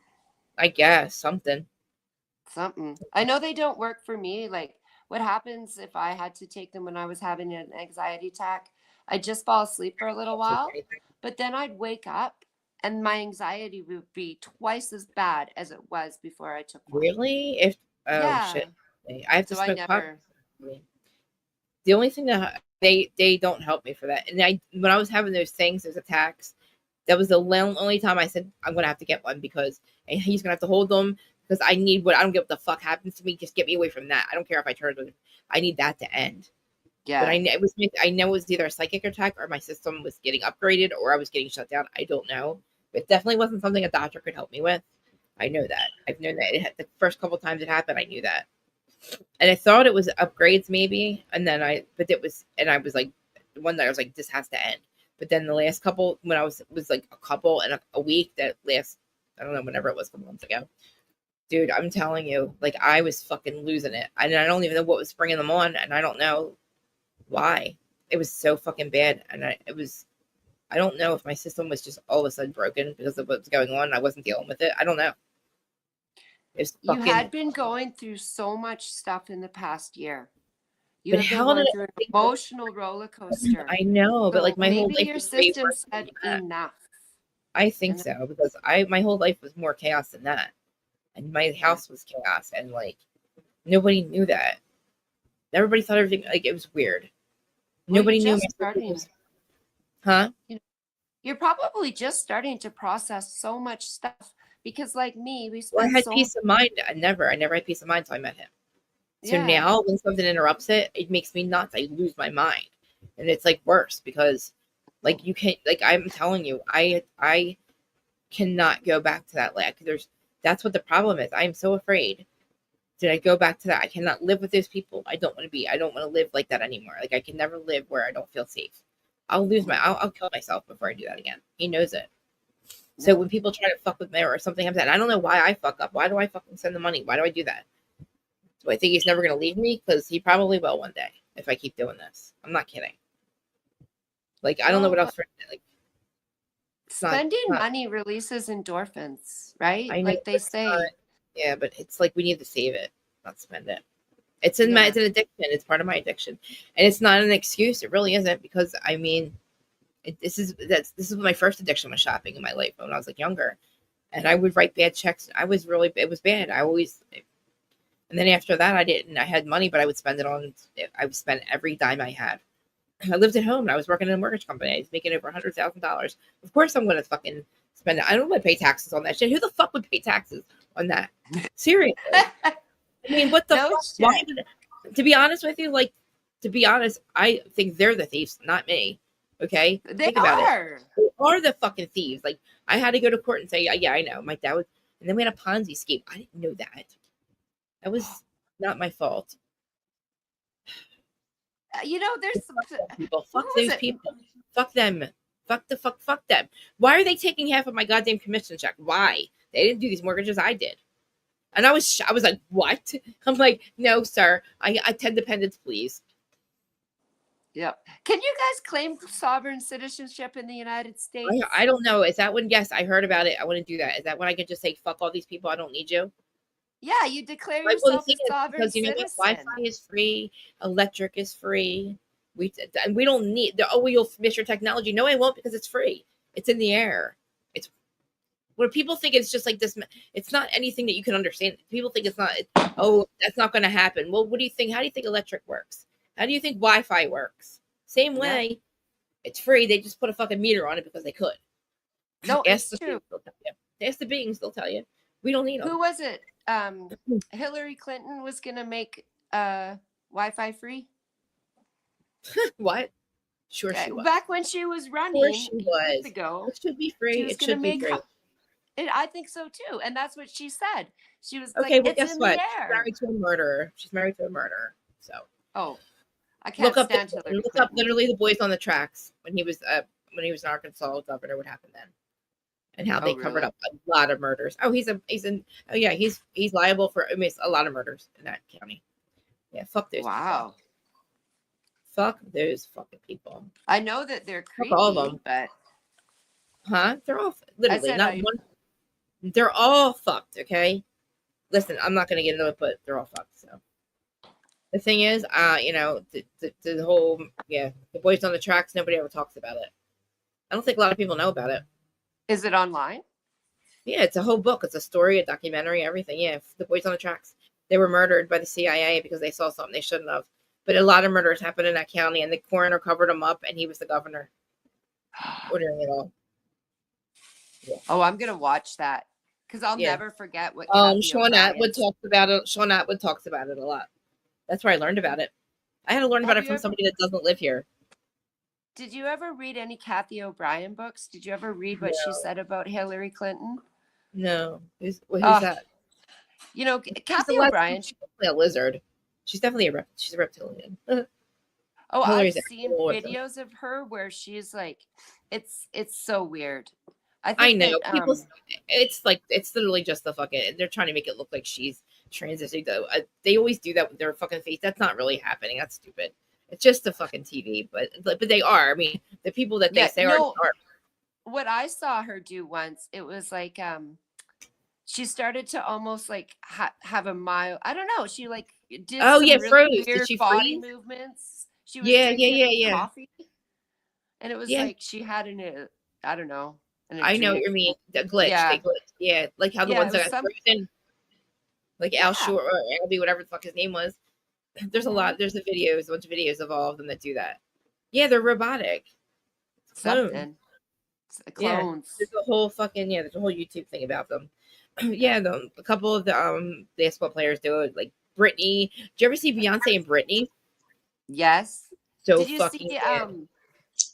I guess something. I know they don't work for me. Like, what happens if I had to take them when I was having an anxiety attack? I'd just fall asleep for a little while, but then I'd wake up and my anxiety would be twice as bad as it was before I took one. Really? Yeah. Shit. I have to So I smoke pot. never. The only thing that they don't help me for that. And when I was having those attacks, that was the only time I said I'm gonna have to get one because he's gonna have to hold them because I need I don't get what the fuck happens to me. Just get me away from that. I don't care if I turn it. I need that to end. Yeah. But I know it was either a psychic attack or my system was getting upgraded or I was getting shut down. I don't know. But it definitely wasn't something a doctor could help me with. I know that. I've known that. The first couple times it happened, I knew that. And I thought it was upgrades maybe. And then I was like, one night I was like, this has to end. But then the last couple, when I was like a couple and a week that last, I don't know, whenever it was, a couple months ago. Dude, I'm telling you, like I was fucking losing it. And I don't even know what was bringing them on. And I don't know why. It was so fucking bad. And I don't know if my system was just all of a sudden broken because of what was going on. I wasn't dealing with it. I don't know. You had been going through so much stuff in the past year. You But have been how going did through an emotional roller coaster. I know, but like my whole maybe life your was way system worse said than that. enough. I think so because my whole life was more chaos than that, and my house was chaos, and like nobody knew that. Everybody thought everything like it was weird. Nobody knew. Huh? You're probably just starting to process so much stuff because, like me, we Well, I spent had so peace of mind. I never had peace of mind until I met him. So Yeah. now when something interrupts it, it makes me nuts. I lose my mind. And it's like worse because like you can't like I'm telling you, I cannot go back to that. Like that's what the problem is. I'm so afraid. Did I go back to that? I cannot live with those people. I don't want to live like that anymore. Like I can never live where I don't feel safe. I'll kill myself before I do that again. He knows it. So when people try to fuck with me or something happens, and I don't know why I fuck up. Why do I fucking send the money? Why do I do that? Do I think he's never going to leave me? Because he probably will one day if I keep doing this. I'm not kidding. Like, I don't know what else for. Like, spending money releases endorphins, right? I know, Like they say. Yeah, but it's like we need to save it, not spend it. It's an addiction. It's part of my addiction, and it's not an excuse. It really isn't because I mean, this is my first addiction was shopping in my life when I was like younger, and I would write bad checks. It was bad. And then after that, I didn't. I had money, but I would spend it on. I would spend every dime I had. I lived at home and I was working in a mortgage company. I was making over $100,000. Of course, I'm going to fucking spend it. I don't want to pay taxes on that shit. Who the fuck would pay taxes on that? Seriously. I mean, what the fuck? Why to be honest with you, I think they're the thieves, not me. Okay? Think about it. They are the fucking thieves. Like, I had to go to court and say, yeah, I know. My dad was, and then we had a Ponzi scheme. I didn't know that. That was not my fault. There's some people. Fuck those people. Fuck them. Fuck them. Why are they taking half of my goddamn commission check? Why? They didn't do these mortgages. I did. And I was like, what? I'm like, no, sir. I 10 dependents, please. Yep. Can you guys claim sovereign citizenship in the United States? I don't know. Is that when? Yes, I heard about it. I want to do that. Is that when I could just say, fuck all these people? I don't need you. Yeah, you declare yourself a sovereign because you know citizen. what? Wi-Fi is free, electric is free. We don't need you'll miss your technology. No, I won't because it's free. It's in the air. It's where people think it's just like this. It's not anything that you can understand. People think it's not. Oh, that's not going to happen. Well, what do you think? How do you think electric works? How do you think Wi-Fi works? Same way. Yeah. It's free. They just put a fucking meter on it because they could. No, it's true. Ask the beings. They'll tell you. We don't need them. Who was it? Hillary Clinton was going to make Wi-Fi free. What? Sure, Okay, she was. back when she was Of running course she years was. ago, It should be she free. was It going to should be make. free. I think so too, and that's what she said. She was Okay, like, well, "It's guess in what? the She's air." married to a murderer. She's married to a murderer. So Oh, I can't look up stand Hillary look up Clinton. literally the boys on the tracks when he was in Arkansas governor. What happened then? And how they covered really? up a lot of murders. Oh, he's liable for a lot of murders in that county. Yeah, fuck those Wow. people. Fuck those fucking people. I know that they're creepy, Fuck all of them. but They're all literally said not one. They're all fucked. Okay, listen, I'm not gonna get into it, but they're all fucked. So the thing is, the whole the boys on the tracks. Nobody ever talks about it. I don't think a lot of people know about it. Is it online? Yeah, it's a whole book. It's a story, a documentary, everything. Yeah, the boys on the tracks. They were murdered by the CIA because they saw something they shouldn't have. But a lot of murders happened in that county, and the coroner covered them up, and he was the governor ordering it all. Yeah. Oh, I'm gonna watch that because I'll never forget what. Sean Atwood talks about it. Sean Atwood talks about it a lot. That's where I learned about it. I had to learn about it from somebody that doesn't live here. Did you ever read any Kathy O'Brien books? Did you ever read what she said about Hillary Clinton? No. Who's that? You know, Kathy O'Brien. She's definitely a lizard. She's definitely she's a reptilian. I've seen videos of her where she's like, it's so weird. I know people. It's literally just the fucking. They're trying to make it look like she's transitioning. They always do that with their fucking face. That's not really happening. That's stupid. It's just the fucking TV, but they are. I mean, the people that they say are. What I saw her do once, it was like she started to almost like have a mild. I don't know. She like did really weird body movements. She was drinking coffee, and it was like she had I don't know. I know what you mean. The glitch. Yeah. They glitch. Yeah, like how the ones that got frozen, like Al Shore or Albie, whatever the fuck his name was. There's a lot. There's a bunch of videos of all of them that do that. Yeah, they're robotic. Something. Clones. Yeah, there's a whole fucking there's a whole YouTube thing about them. Yeah, a couple of the basketball players do it. Like Britney. Did you ever see Beyonce and Britney? Yes. So did you fucking see?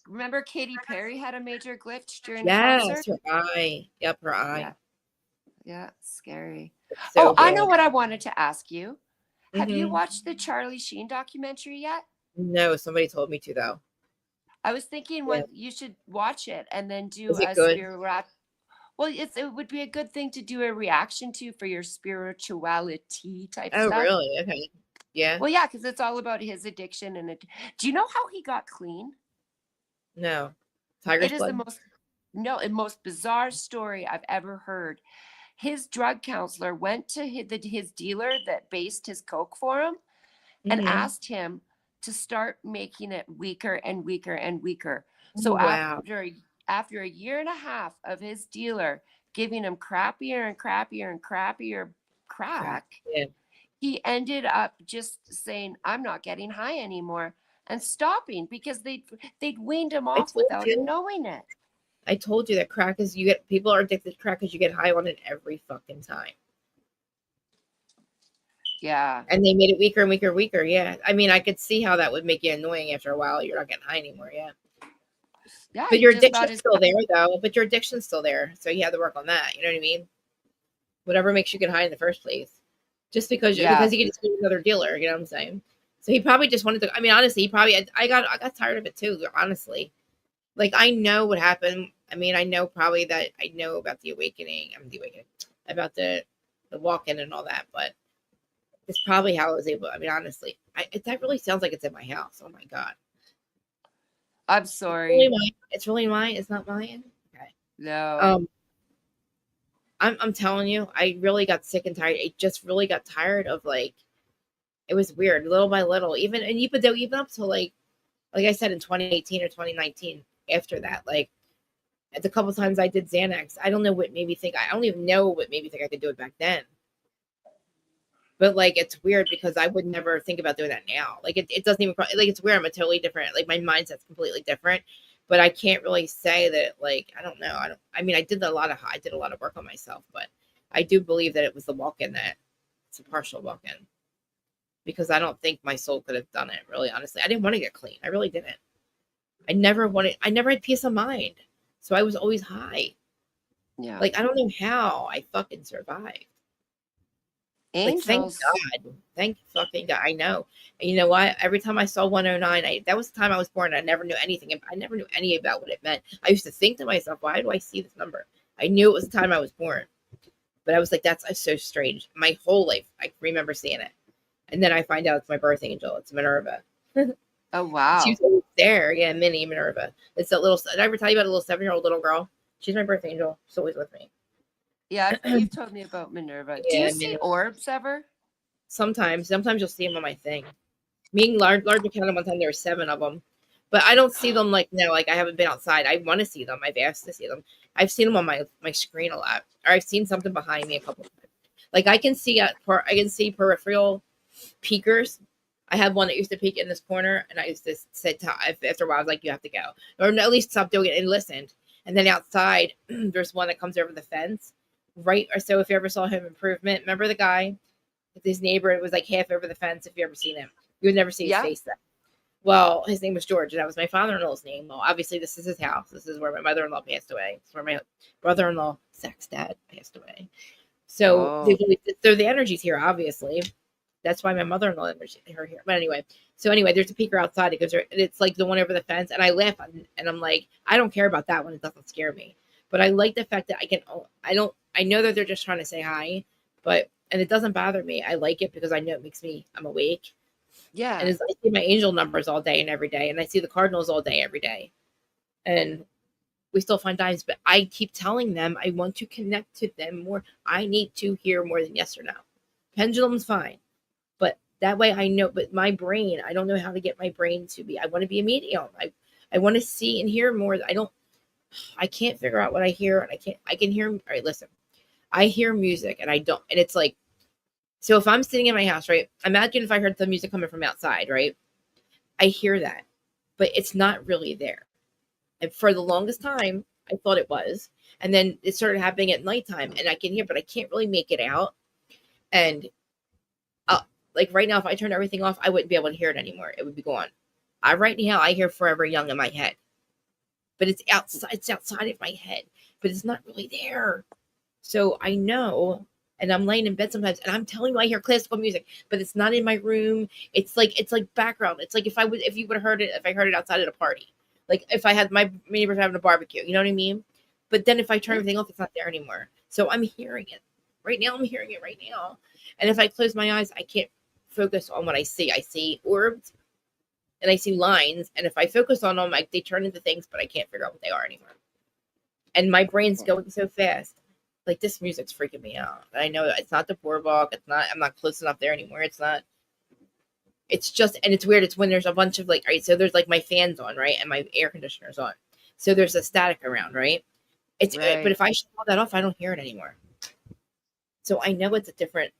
Remember Katy Perry had a major glitch during concert? Yes, her eye. Yep, her eye. Yeah, scary. So I know what I wanted to ask you. Have Mm-hmm. you watched the Charlie Sheen documentary yet? No, somebody told me to though. I was thinking you should watch it and then do Is it good? Well, it would be a good thing to do a reaction to for your spirituality type Oh, stuff. really? Okay. Yeah. Well, yeah, because it's all about his addiction do you know how he got clean? No. Tiger's blood? The most bizarre story I've ever heard. His drug counselor went to his dealer that based his coke for him and asked him to start making it weaker and weaker and weaker. So after a year and a half of his dealer giving him crappier and crappier and crappier crack, he ended up just saying, "I'm not getting high anymore," and stopping because they'd weaned him off without him knowing it. I told you that crack is people are addicted to crack because you get high on it every fucking time. Yeah. And they made it weaker and weaker and weaker. Yeah. I mean, I could see how that would make you annoying after a while. You're not getting high anymore. Yeah. Yeah. But your addiction's still there though. But your addiction's still there. So you have to work on that. You know what I mean? Whatever makes you get high in the first place. Just because you get to another dealer, you know what I'm saying? So he probably just wanted to, I mean, honestly, I got tired of it too, honestly. Like, I know what happened. I mean, I know probably that I know about the awakening. About the walk-in and all that, but it's probably how I was able. I mean, honestly, that really sounds like it's in my house. Oh my god! I'm sorry. It's really mine. It's not mine. Okay. No. I'm telling you, I really got sick and tired. I just really got tired of it was weird, little by little. Even up to like I said in 2018 or 2019. After that, at the couple times I did Xanax, I don't know what made me think. I don't even know what made me think I could do it back then. But it's weird because I would never think about doing that now. It doesn't even it's weird. I'm a totally different. My mindset's completely different. But I can't really say that. I don't know. I mean, I did a lot of work on myself, but I do believe that it was the walk-in that it's a partial walk-in because I don't think my soul could have done it. Really, honestly, I didn't want to get clean. I really didn't. I never had peace of mind. So I was always high. Yeah. Like, I don't know how I fucking survived. Angels. Like, thank God. Thank fucking God. I know. And you know what? Every time I saw 109, that was the time I was born. I never knew anything. I never knew any about what it meant. I used to think to myself, why do I see this number? I knew it was the time I was born. But I was like, that's so strange. My whole life, I remember seeing it. And then I find out it's my birth angel. It's Minerva. Oh, wow. She was always there. Yeah, Minnie Minerva. It's that little, did I ever tell you about a little 7-year-old little girl? She's my birth angel. She's always with me. Yeah, you've told me about Minerva. Do you see orbs ever? Sometimes you'll see them on my thing. Me and large account one time there were 7 of them, but I don't see them like now. Like I haven't been outside. I want to see them. I've asked to see them. I've seen them on my screen a lot, or I've seen something behind me a couple of times. Like I can see peripheral peekers. I had one that used to peek in this corner, and I used to say after a while I was like, "You have to go," or at least stop doing it and listened. And then outside, there's one that comes over the fence. Right, or so if you ever saw Home Improvement, remember the guy with his neighbor? It was like half over the fence. If you ever seen him, you would never see his face then. Well, his name was George, and that was my father-in-law's name. Well, obviously, this is his house. This is where my mother-in-law passed away. It's where my brother-in-law, Zach's dad, passed away. So, so the energy's here, obviously. That's why my mother-in-law her here. But anyway, there's a peeker outside. It goes, and it's like the one over the fence, and I laugh, and I'm like, I don't care about that one. It doesn't scare me. But I like the fact that I know that they're just trying to say hi, and it doesn't bother me. I like it because I know it makes I'm awake. Yeah. And I see my angel numbers all day and every day, and I see the cardinals all day, every day. And we still find times, but I keep telling them I want to connect to them more. I need to hear more than yes or no. Pendulum's fine. But that way I know, but my brain, I don't know how to get my brain to be. I want to be a medium. I want to see and hear more. I can't figure out what I hear, and I can hear. All right, listen, I hear music, and I don't, and it's like, so if I'm sitting in my house, right, imagine if I heard the music coming from outside, right, I hear that, but it's not really there. And for the longest time, I thought it was, and then it started happening at nighttime, and I can hear, but I can't really make it out. And like right now, if I turned everything off, I wouldn't be able to hear it anymore. It would be gone. Right now, I hear Forever Young in my head. But it's outside of my head, but it's not really there. So I know, and I'm laying in bed sometimes, and I'm telling you I hear classical music, but it's not in my room. It's like background. It's like if you would have heard it, if I heard it outside at a party, like if I had my neighbors having a barbecue, you know what I mean? But then if I turn everything off, it's not there anymore. So I'm hearing it right now. I'm hearing it right now, and if I close my eyes, I can't focus on what I see. I see orbs. And I see lines, and if I focus on them, they turn into things, but I can't figure out what they are anymore. And my brain's going so fast. Like, this music's freaking me out. And I know it's not the boardwalk. I'm not close enough there anymore. It's not. It's just, and it's weird. It's when there's a bunch of, like, all right, so there's, like, my fan's on, right? And my air conditioner's on. So there's a static around, right? But if I shut all that off, I don't hear it anymore. So I know it's a different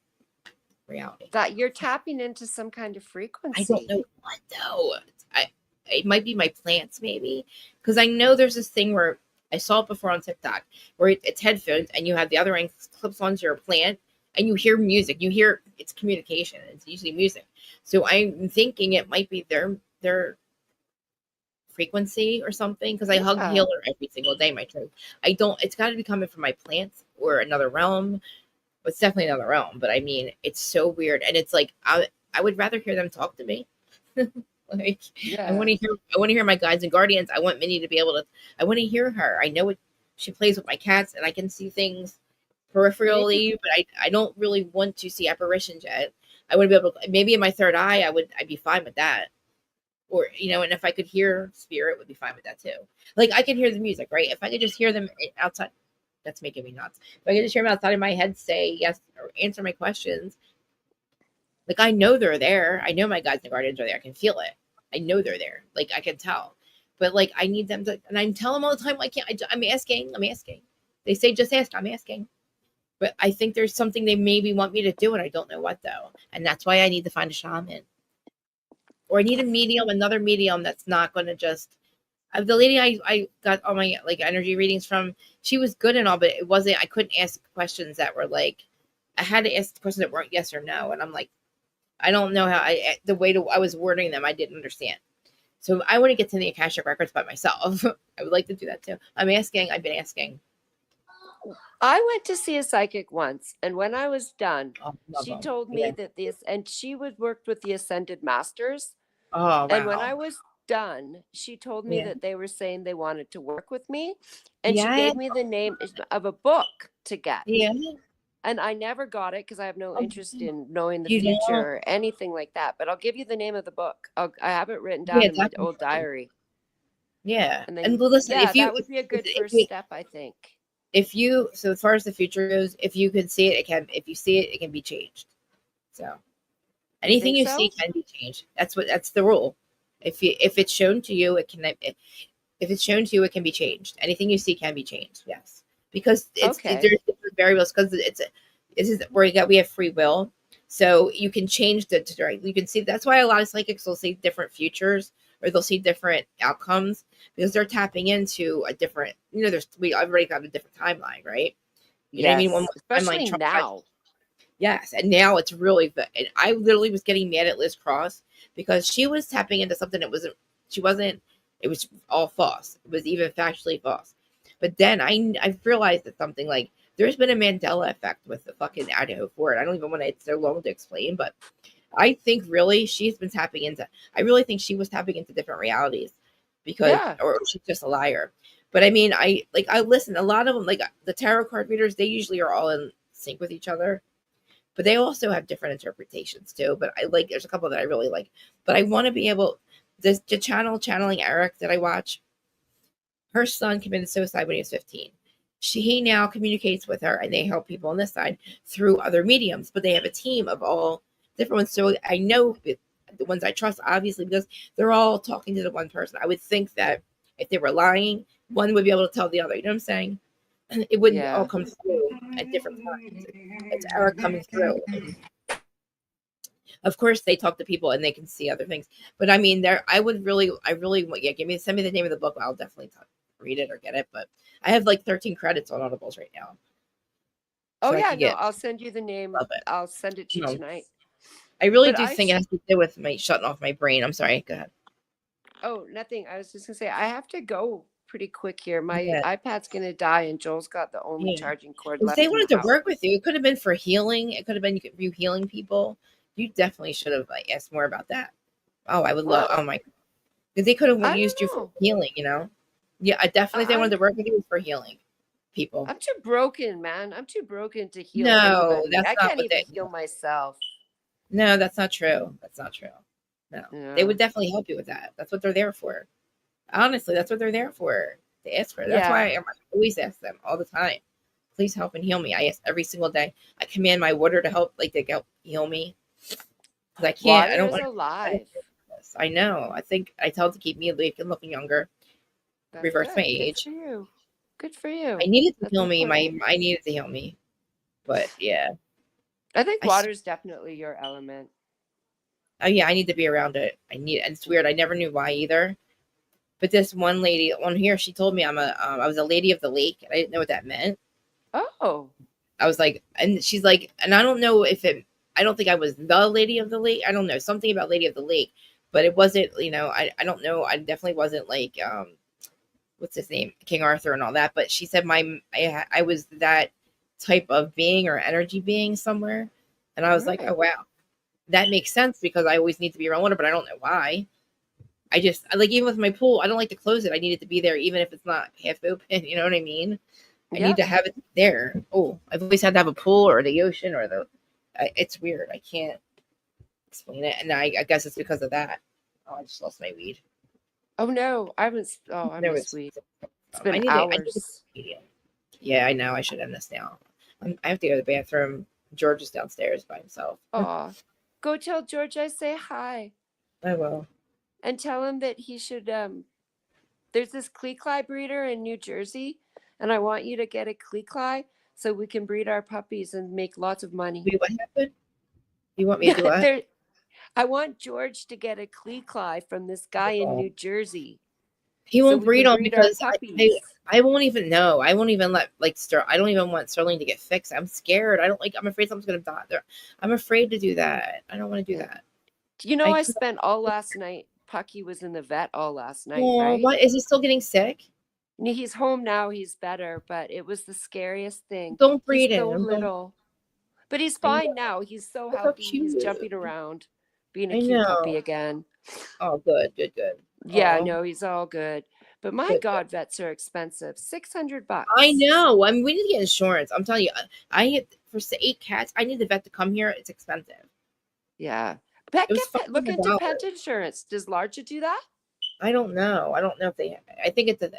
reality. That you're tapping into some kind of frequency. I don't know what though. It might be my plants, maybe, because I know there's this thing where I saw it before on TikTok where it's headphones and you have the other end clips onto your plant and you hear music. You hear it's communication. It's usually music. So I'm thinking it might be their frequency or something, because I hug healer every single day. My truth. It's got to be coming from my plants or another realm. It's definitely another realm, but I mean, it's so weird, and it's like I would rather hear them talk to me. Like, I want to hear my guides and guardians. I want Minnie to be able to. I want to hear her. I know what she plays with my cats, and I can see things peripherally, but I don't really want to see apparitions yet. I would be able to, maybe in my third eye, I'd be fine with that, or and if I could hear spirit, would be fine with that too. Like I can hear the music, right? If I could just hear them outside. That's making me nuts. If I can just hear them outside of my head say yes or answer my questions, like I know they're there. I know my guides and guardians are there. I can feel it. I know they're there. Like I can tell. But like I need them to, and I'm telling them all the time, I'm asking. They say just ask. I'm asking. But I think there's something they maybe want me to do, and I don't know what though. And that's why I need to find a shaman, or I need another medium that's not going to just. The lady I got all my like energy readings from, she was good and all, but it wasn't. I couldn't ask questions that were like, I had to ask questions that weren't yes or no, and I'm like, I don't know how the way I was wording them, I didn't understand. So I want to get to the Akashic records by myself. I would like to do that too. I've been asking. I went to see a psychic once, and when I was done, she them. told me that and she worked with the Ascended Masters. Oh, wow. And when I was done, she told me that they were saying they wanted to work with me, and she gave me the name of a book to get. Yeah. And I never got it because I have no interest in knowing the future or anything like that. But I'll give you the name of the book. I have it written down in my old diary. Yeah. And then, and listen, if that would be a good first step, I think. So as far as the future goes, if you can see it, if you see it, it can be changed. So anything you see can be changed. That's the rule. If it's shown to you, it can. If it's shown to you, it can be changed. Anything you see can be changed. Yes, because there's different variables. Because we have free will, so you can change the. You can see that's why a lot of psychics will see different futures or they'll see different outcomes because they're tapping into a different. We already got a different timeline, right? You know what I mean? Especially now. Yes, and now it's really good. And I literally was getting mad at Liz Cross because she was tapping into something that it was all false. It was even factually false. But then I realized that something like there's been a Mandela effect with the fucking Idaho Ford. I don't even want to, it's so long to explain, but I think really she's been tapping into, I really think she was tapping into different realities because, or she's just a liar. But I mean, I listen, a lot of them, like the tarot card readers, they usually are all in sync with each other. But they also have different interpretations too. But there's a couple that I really like. But I want to be able, the channeling Eric that I watch, her son committed suicide when he was 15. He now communicates with her and they help people on this side through other mediums. But they have a team of all different ones. So I know the ones I trust, obviously, because they're all talking to the one person. I would think that if they were lying, one would be able to tell the other. You know what I'm saying? It wouldn't all come through at different times. It's Eric coming through. Of course, they talk to people and they can see other things. But I mean, send me the name of the book. I'll definitely read it or get it. But I have like 13 credits on Audibles right now. So I'll send you the name. I'll send it to you tonight. I really do think it has to do with my shutting off my brain. I'm sorry. Go ahead. Oh, nothing. I was just gonna say I have to go pretty quick here. My iPad's gonna die, and Joel's got the only charging cord left. If they wanted to work with you, it could have been for healing. It could have been you healing people. You definitely should have asked more about that. Oh, I would love. Oh my, because they could have used you for healing. Yeah, I definitely. If they wanted to work with you for healing people. I'm too broken, man. I'm too broken to heal. No, I can't even heal myself. No, that's not true. That's not true. No, they would definitely help you with that. That's what they're there for. Honestly, that's what they're there for. They ask for it. That's why I always ask them all the time. Please help and heal me. I ask every single day. I command my water to help, to help heal me. Because I can't. Water I don't want alive. I know. I think I tell it to keep me awake and looking younger. That's reverse good. my age. Good for you. I needed to heal me. I needed to heal me. But yeah. I think water's definitely your element. Oh yeah, I need to be around it. And it's weird. I never knew why either. But this one lady on here, she told me I was a lady of the lake, and I didn't know what that meant. Oh. I was like, and she's like, and I don't know I don't think I was the lady of the lake. I don't know, something about lady of the lake, but it wasn't, I don't know. I definitely wasn't like, what's his name? King Arthur and all that. But she said I was that type of being or energy being somewhere. And I was like, oh, wow, that makes sense because I always need to be around water, but I don't know why. I just even with my pool, I don't like to close it. I need it to be there, even if it's not half open. You know what I mean? I need to have it there. Oh, I've always had to have a pool or the ocean or it's weird. I can't explain it. And I guess it's because of that. Oh, I just lost my weed. Oh no, I miss weed. It's been hours. Yeah, I know. I should end this now. I have to go to the bathroom. George is downstairs by himself. Oh, go tell George I say hi. I will. And tell him that he should, there's this Klee breeder in New Jersey, and I want you to get a Klee so we can breed our puppies and make lots of money. Wait, what happened? You want me to do what? I want George to get a Klee from this guy in New Jersey. He won't breed them because I won't even know. I won't even let I don't even want Sterling to get fixed. I'm scared. I'm afraid something's gonna die. I'm afraid to do that. I don't want to do that. I spent all last night Pucky was in the vet all last night, Oh, right? what is he still getting sick? He's home now. He's better, but it was the scariest thing. Don't breed He's him. so little, but he's fine now. He's so healthy. He's jumping around, being a cute puppy again. Oh, good. Yeah, no, he's all good. But my God, vets are expensive. $600. I know. I mean, we need to get insurance. I'm telling you, I get for 8 cats. I need the vet to come here. It's expensive. Yeah. Look into pet insurance. Does Larja do that? I don't know. I don't know if they. I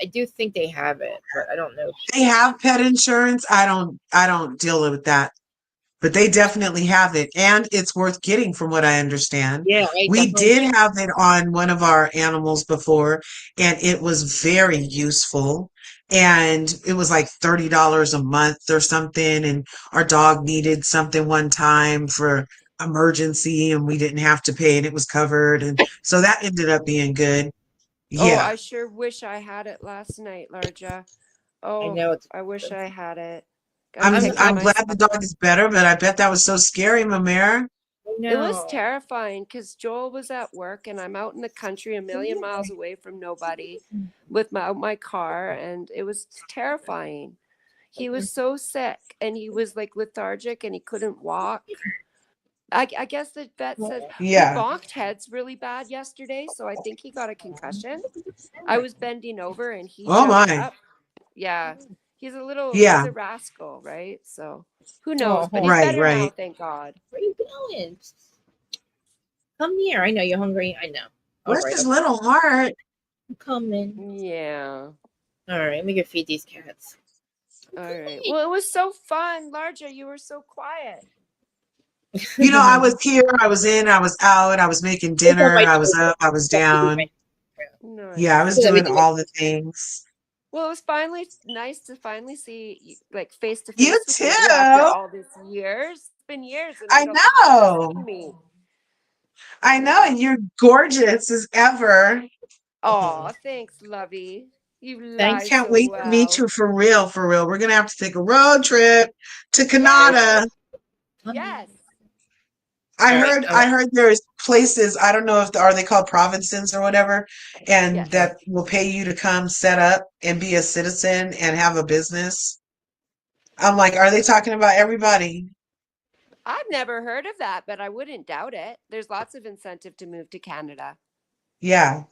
do think they have it, but I don't know. They have pet insurance. I don't deal with that, but they definitely have it, and it's worth getting, from what I understand. Yeah, we did have it on one of our animals before, and it was very useful. And it was like $30 a month or something. And our dog needed something one time for emergency, and we didn't have to pay, and it was covered. And so that ended up being good. Oh, Yeah. I sure wish I had it last night, Larja. Oh, I know. I wish I had it. I'm glad the dog is better, but I bet that was so scary, Mamere. It was terrifying because Joel was at work and I'm out in the country a million miles away from nobody with my car, and it was terrifying. He was so sick and he was like lethargic and he couldn't walk. I guess the vet said he bonked heads really bad yesterday, so I think he got a concussion. I was bending over and he jumped up. Yeah. He's a rascal, right? So who knows? But he's better now, thank God. Where are you going? Come here. I know you're hungry. I know. Where's his little heart? I'm coming. Yeah. All right, let me go feed these cats. All right. Well, it was so fun. Larja, you were so quiet. I was here, I was in, I was out, I was making dinner, I was up, I was down. Nice. Yeah, I was doing all the things. Well, it was finally nice to finally see, like, face to face. You too. After all these years. It's been years. And I know. I know, and you're gorgeous as ever. Oh, thanks, lovey. You I can't wait to meet you for real, for real. We're gonna have to take a road trip to Canada. Yes. I heard there's places, I don't know if are they called provinces or whatever, and that will pay you to come set up and be a citizen and have a business. I'm like, are they talking about everybody? I've never heard of that, but I wouldn't doubt it. There's lots of incentive to move to Canada. Yeah.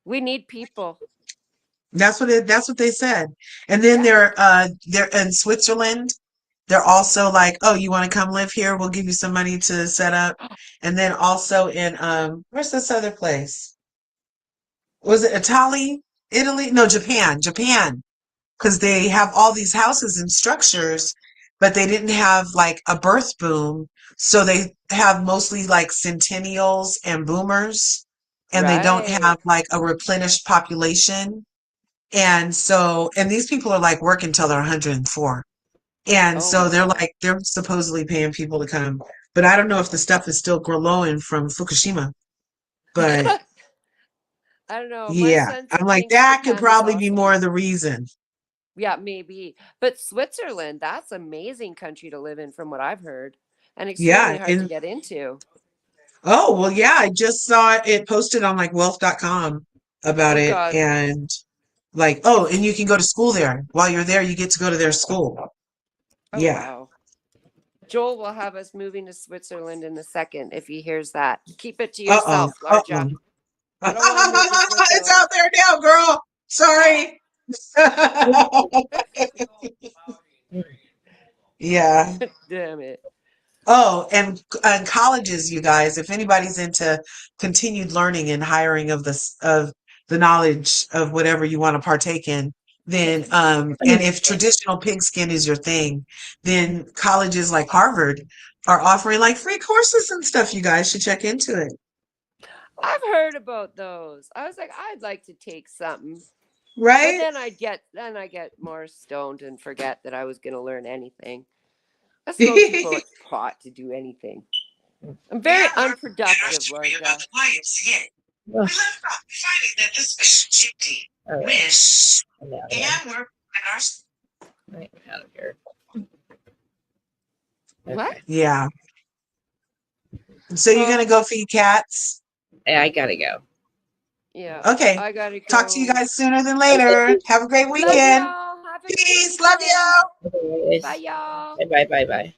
We need people. That's what they said. And then they're in Switzerland. They're also like, oh, you want to come live here? We'll give you some money to set up. And then also in where's this other place? Was it Italy? No, Japan. Because they have all these houses and structures, but they didn't have like a birth boom. So they have mostly like centennials and boomers, and they don't have like a replenished population. And these people are like working till they're 104. And so they're supposedly paying people to come. But I don't know if the stuff is still glowing from Fukushima. But I don't know. Yeah, I'm like, that could probably be more of the reason. Yeah, maybe. But Switzerland, that's an amazing country to live in from what I've heard. And extremely hard to get into. Oh, well, yeah, I just saw it posted on like wealth.com about it. God. And like, and you can go to school there. While you're there, you get to go to their school. Oh, wow. Joel will have us moving to Switzerland in a second if he hears that. Keep it to yourself, Larja. It's out there now, girl. Sorry. Yeah. Damn it. Oh, and colleges, you guys, if anybody's into continued learning and hiring of the knowledge of whatever you want to partake in, then and if traditional pigskin is your thing, then colleges like Harvard are offering like free courses and stuff. You guys should check into it. I've heard about those. I was like, I'd like to take something. Right? But then I get more stoned and forget that I was going to learn anything. I smoke too much pot to do anything. I'm very unproductive, Larja. About the YMCA. We left off finding that this shitty wish, and we're in our. Right out of here. What? Yeah. So you're gonna go feed cats? Yeah, I gotta go. Yeah. Okay. I gotta Talk to you go. guys sooner than later. Have a great Love weekend. y'all. Have a Peace. great Love weekend. you. Bye, y'all. Bye.